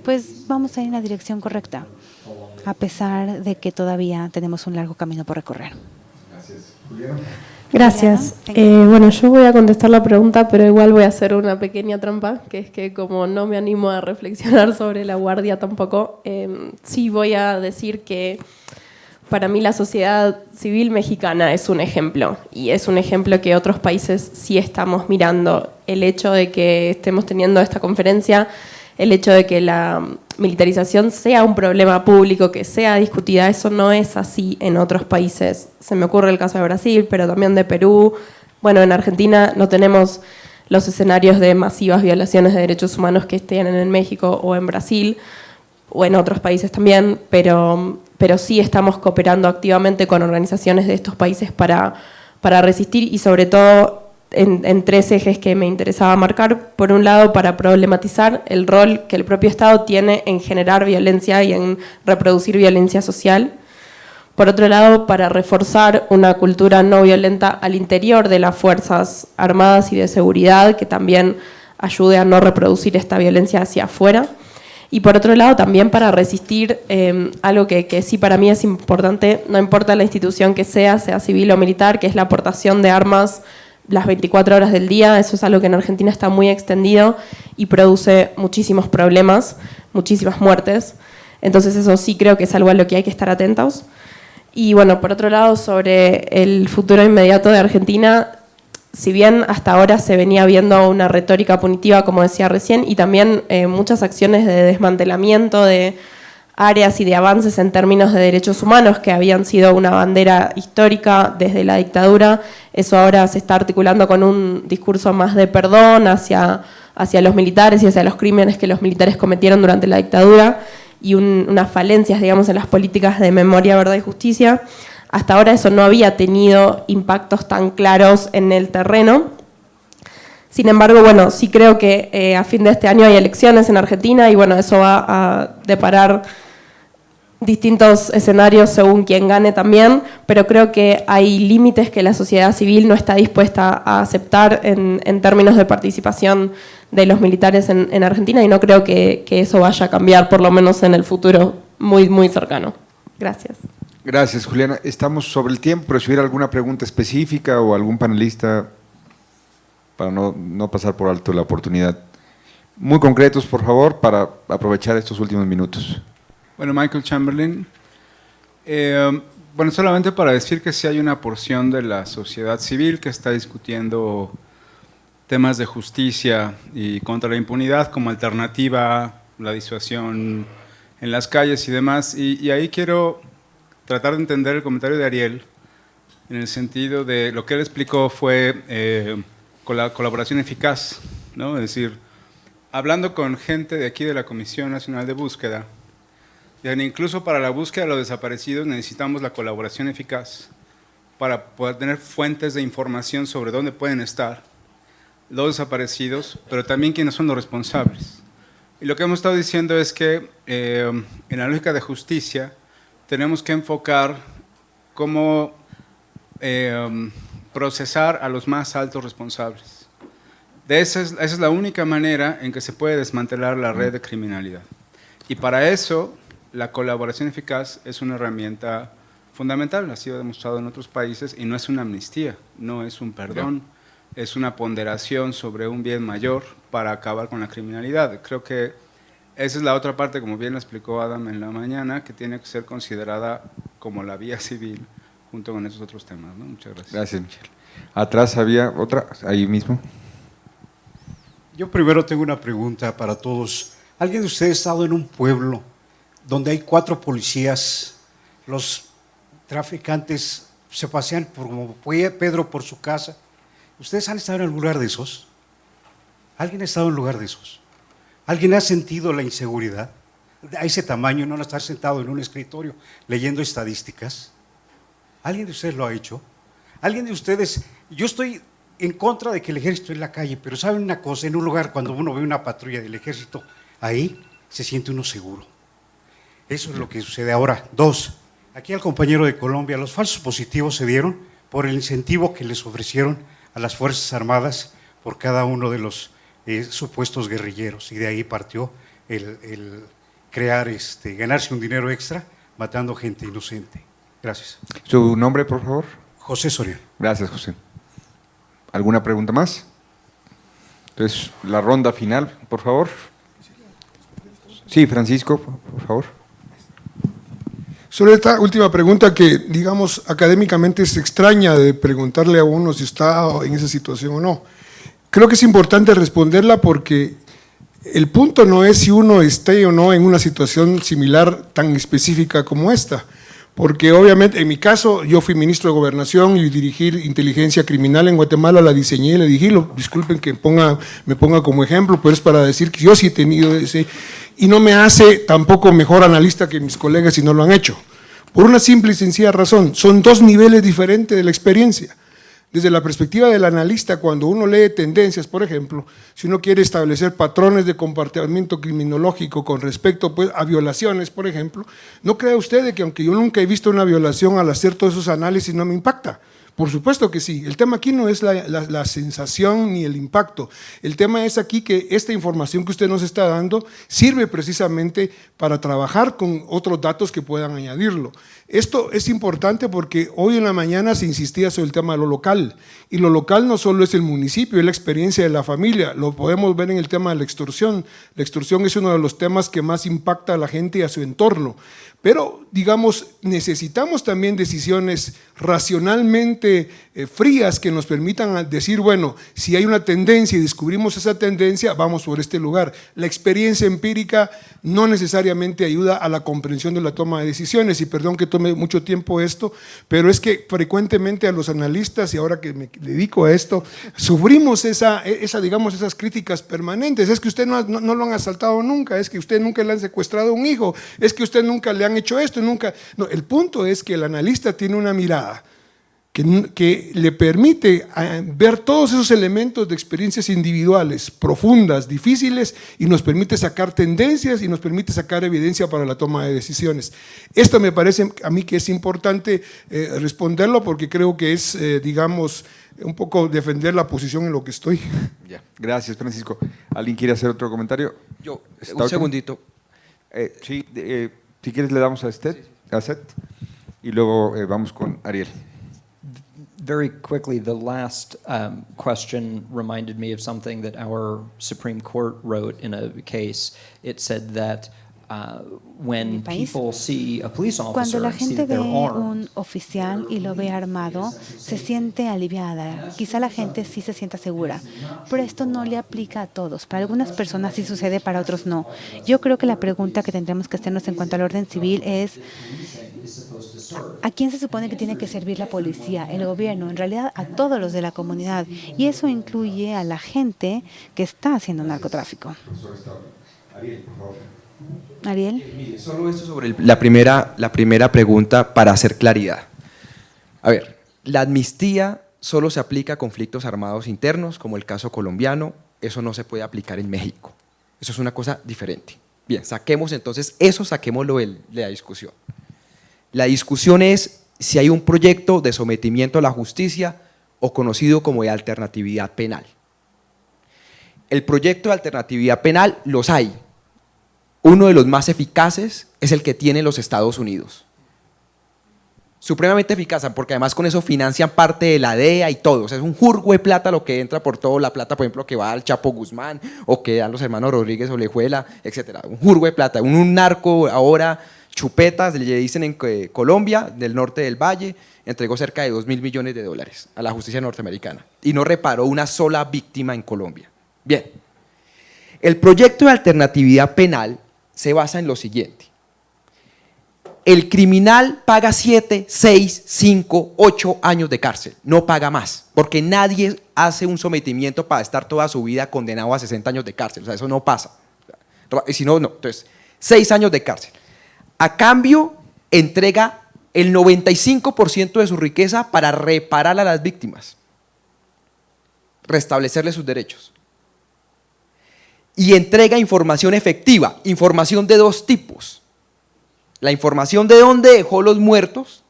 pues vamos a ir en la dirección correcta, a pesar de que todavía tenemos un largo camino por recorrer. Gracias. Juliana. Gracias. Bueno, yo voy a contestar la pregunta, pero igual voy a hacer una pequeña trampa, que es que como no me animo a reflexionar sobre la guardia tampoco, sí voy a decir que para mí la sociedad civil mexicana es un ejemplo, y es un ejemplo que otros países sí estamos mirando. El hecho de que estemos teniendo esta conferencia, el hecho de que la militarización sea un problema público, que sea discutida, eso no es así en otros países. Se me ocurre el caso de Brasil, pero también de Perú. Bueno, en Argentina no tenemos los escenarios de masivas violaciones de derechos humanos que tienen en México o en Brasil, o en otros países también, pero sí estamos cooperando activamente con organizaciones de estos países para resistir, y sobre todo en tres ejes que me interesaba marcar. Por un lado, para problematizar el rol que el propio Estado tiene en generar violencia y en reproducir violencia social. Por otro lado, para reforzar una cultura no violenta al interior de las Fuerzas Armadas y de Seguridad, que también ayude a no reproducir esta violencia hacia afuera. Y por otro lado, también para resistir algo que sí para mí es importante, no importa la institución que sea civil o militar, que es la aportación de armas las 24 horas del día. Eso es algo que en Argentina está muy extendido y produce muchísimos problemas, muchísimas muertes. Entonces eso sí creo que es algo a lo que hay que estar atentos. Y bueno, por otro lado, sobre el futuro inmediato de Argentina, si bien hasta ahora se venía viendo una retórica punitiva, como decía recién, y también muchas acciones de desmantelamiento de áreas y de avances en términos de derechos humanos que habían sido una bandera histórica desde la dictadura, eso ahora se está articulando con un discurso más de perdón hacia los militares y hacia los crímenes que los militares cometieron durante la dictadura, y unas falencias, digamos, en las políticas de memoria, verdad y justicia. Hasta ahora eso no había tenido impactos tan claros en el terreno. Sin embargo, bueno, sí creo que a fin de este año hay elecciones en Argentina, y bueno, eso va a deparar distintos escenarios según quien gane también, pero creo que hay límites que la sociedad civil no está dispuesta a aceptar en términos de participación de los militares en Argentina, y no creo que eso vaya a cambiar, por lo menos en el futuro muy, muy cercano. Gracias. Gracias, Juliana. Estamos sobre el tiempo, pero si hubiera alguna pregunta específica o algún panelista, para no pasar por alto la oportunidad. Muy concretos, por favor, para aprovechar estos últimos minutos. Bueno, Michael Chamberlain. Bueno, solamente para decir que sí hay una porción de la sociedad civil que está discutiendo temas de justicia y contra la impunidad como alternativa a la disuasión en las calles y demás. Y ahí quiero tratar de entender el comentario de Ariel, en el sentido de lo que él explicó fue con la colaboración eficaz, ¿no? Es decir, hablando con gente de aquí de la Comisión Nacional de Búsqueda, incluso para la búsqueda de los desaparecidos necesitamos la colaboración eficaz para poder tener fuentes de información sobre dónde pueden estar los desaparecidos, pero también quiénes son los responsables. Y lo que hemos estado diciendo es que en la lógica de justicia tenemos que enfocar cómo procesar a los más altos responsables. Esa es la única manera en que se puede desmantelar la red de criminalidad. Y para eso, la colaboración eficaz es una herramienta fundamental, ha sido demostrado en otros países, y no es una amnistía, no es un perdón, es una ponderación sobre un bien mayor para acabar con la criminalidad. Creo que esa es la otra parte, como bien lo explicó Adam en la mañana, que tiene que ser considerada como la vía civil junto con esos otros temas, ¿no? Muchas gracias. Gracias, Michelle. Atrás había otra, ahí mismo. Yo primero tengo una pregunta para todos. ¿Alguien de ustedes ha estado en un pueblo donde hay 4 policías, los traficantes se pasean como Pedro por su casa. ¿Ustedes han estado en el lugar de esos? ¿Alguien ha estado en el lugar de esos? ¿Alguien ha sentido la inseguridad? A ese tamaño, no estar sentado en un escritorio leyendo estadísticas. ¿Alguien de ustedes lo ha hecho? ¿Alguien de ustedes? Yo estoy en contra de que el ejército esté en la calle, pero ¿saben una cosa? En un lugar, cuando uno ve una patrulla del ejército, ahí se siente uno seguro. Eso es lo que sucede ahora. 2, aquí al compañero de Colombia, los falsos positivos se dieron por el incentivo que les ofrecieron a las Fuerzas Armadas por cada uno de los supuestos guerrilleros, y de ahí partió el crear, ganarse un dinero extra matando gente inocente. Gracias. ¿Su nombre, por favor? José Soriano. Gracias, José. ¿Alguna pregunta más? Entonces, la ronda final, por favor. Sí, Francisco, por favor. Sobre esta última pregunta que, digamos, académicamente es extraña de preguntarle a uno si está en esa situación o no. Creo que es importante responderla porque el punto no es si uno esté o no en una situación similar tan específica como esta, porque obviamente en mi caso yo fui ministro de Gobernación y dirigir inteligencia criminal en Guatemala, la diseñé y la dirigí, disculpen que me ponga como ejemplo, pero es para decir que yo sí he tenido ese, y no me hace tampoco mejor analista que mis colegas si no lo han hecho, por una simple y sencilla razón, son 2 niveles diferentes de la experiencia. Desde la perspectiva del analista, cuando uno lee tendencias, por ejemplo, si uno quiere establecer patrones de comportamiento criminológico con respecto pues, a violaciones, por ejemplo, no crea usted de que aunque yo nunca he visto una violación, al hacer todos esos análisis no me impacta. Por supuesto que sí, el tema aquí no es la sensación ni el impacto, el tema es aquí que esta información que usted nos está dando sirve precisamente para trabajar con otros datos que puedan añadirlo. Esto es importante porque hoy en la mañana se insistía sobre el tema de lo local, y lo local no solo es el municipio, es la experiencia de la familia, lo podemos ver en el tema de la extorsión es uno de los temas que más impacta a la gente y a su entorno. Pero, digamos, necesitamos también decisiones racionalmente frías que nos permitan decir, bueno, si hay una tendencia y descubrimos esa tendencia, vamos por este lugar. La experiencia empírica no necesariamente ayuda a la comprensión de la toma de decisiones, y perdón que tome mucho tiempo esto, pero es que frecuentemente a los analistas, y ahora que me dedico a esto, sufrimos digamos, esas críticas permanentes. Es que usted no lo han asaltado nunca, es que usted nunca le han secuestrado a un hijo, es que usted nunca le han hecho esto, nunca. No, el punto es que el analista tiene una mirada que le permite ver todos esos elementos de experiencias individuales, profundas, difíciles, y nos permite sacar tendencias y nos permite sacar evidencia para la toma de decisiones. Esto me parece a mí que es importante responderlo porque creo que es, digamos, un poco defender la posición en lo que estoy. Ya, gracias, Francisco. ¿Alguien quiere hacer otro comentario? Yo, un segundito. Sí, si quieres le damos a Seth y luego vamos con Ariel. Very quickly, the last question reminded me of something that our Supreme Court wrote in a case. It said that when people see a police Cuando officer la and see gente that ve they're armed, un oficial y lo ve armado, se siente aliviada. Quizá la gente sí se sienta segura, pero esto no le aplica a todos. Para algunas personas sí sucede, para otros no. Yo creo que la pregunta que tendremos que hacernos en cuanto al orden civil es ¿a quién se supone que tiene que servir la policía, el gobierno? En realidad a todos los de la comunidad, y eso incluye a la gente que está haciendo narcotráfico. Ariel. Mire, solo esto sobre la primera pregunta para hacer claridad. A ver, la amnistía solo se aplica a conflictos armados internos, como el caso colombiano, eso no se puede aplicar en México. Eso es una cosa diferente. Bien, saquémoslo de la discusión. La discusión es si hay un proyecto de sometimiento a la justicia o conocido como de alternatividad penal. El proyecto de alternatividad penal los hay. Uno de los más eficaces es el que tienen los Estados Unidos. Supremamente eficaz, porque además con eso financian parte de la DEA y todo. O sea, es un jurgo de plata lo que entra por todo, la plata, por ejemplo, que va al Chapo Guzmán o que dan los hermanos Rodríguez Olejuela, etc. Un jurgo de plata. Un narco ahora, Chupetas, le dicen en Colombia, del norte del Valle, entregó cerca de $2.000 millones a la justicia norteamericana y no reparó una sola víctima en Colombia. Bien, el proyecto de alternatividad penal se basa en lo siguiente. el criminal paga 7, 6, 5, 8 años de cárcel, no paga más, porque nadie hace un sometimiento para estar toda su vida condenado a 60 años de cárcel, o sea, eso no pasa. Si no, no. Entonces, 6 años de cárcel. A cambio, entrega el 95% de su riqueza para reparar a las víctimas, restablecerle sus derechos. Y entrega información efectiva, información de 2 tipos. La información de dónde dejó los muertos,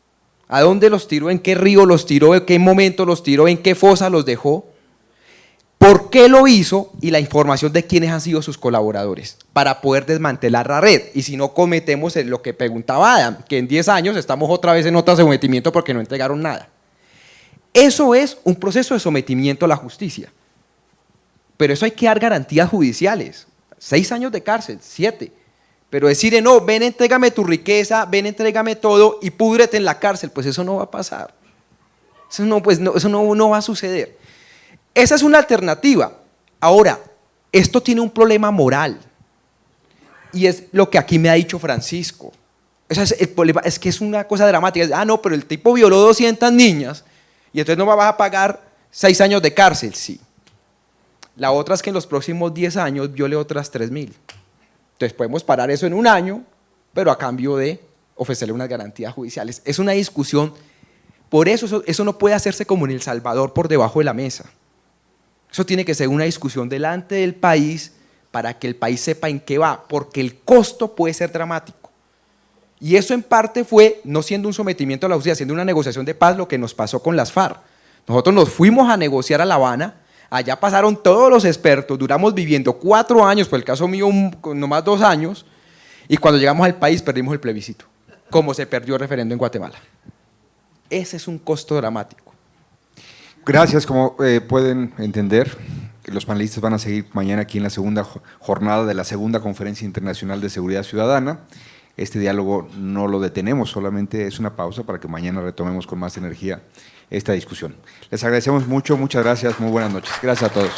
a dónde los tiró, en qué río los tiró, en qué momento los tiró, en qué fosa los dejó, por qué lo hizo y la información de quiénes han sido sus colaboradores para poder desmantelar la red. Y si no cometemos lo que preguntaba Adam, que en 10 años estamos otra vez en otro sometimiento porque no entregaron nada. Eso es un proceso de sometimiento a la justicia. Pero eso hay que dar garantías judiciales. 6 años de cárcel, 7. Pero decirle, no, ven, entrégame tu riqueza, ven, entrégame todo y púdrete en la cárcel, pues eso no va a pasar. Eso no va a suceder. Esa es una alternativa. Ahora, esto tiene un problema moral. Y es lo que aquí me ha dicho Francisco. El problema es que es una cosa dramática. No, pero el tipo violó 200 niñas y entonces no me vas a pagar 6 años de cárcel. Sí. La otra es que en los próximos 10 años viole otras 3.000. Entonces podemos parar eso en un año, pero a cambio de ofrecerle unas garantías judiciales. Es una discusión, por eso no puede hacerse como en El Salvador por debajo de la mesa. Eso tiene que ser una discusión delante del país para que el país sepa en qué va, porque el costo puede ser dramático. Y eso en parte fue, no siendo un sometimiento a la justicia, siendo una negociación de paz, lo que nos pasó con las FARC. Nosotros nos fuimos a negociar a La Habana, allá pasaron todos los expertos, duramos viviendo 4 años, por el caso mío nomás 2 años, y cuando llegamos al país perdimos el plebiscito, como se perdió el referendo en Guatemala. Ese es un costo dramático. Gracias. Como pueden entender, los panelistas van a seguir mañana aquí en la segunda jornada de la segunda Conferencia Internacional de Seguridad Ciudadana. Este diálogo no lo detenemos, solamente es una pausa para que mañana retomemos con más energía esta discusión. Les agradecemos mucho, muchas gracias, muy buenas noches. Gracias a todos.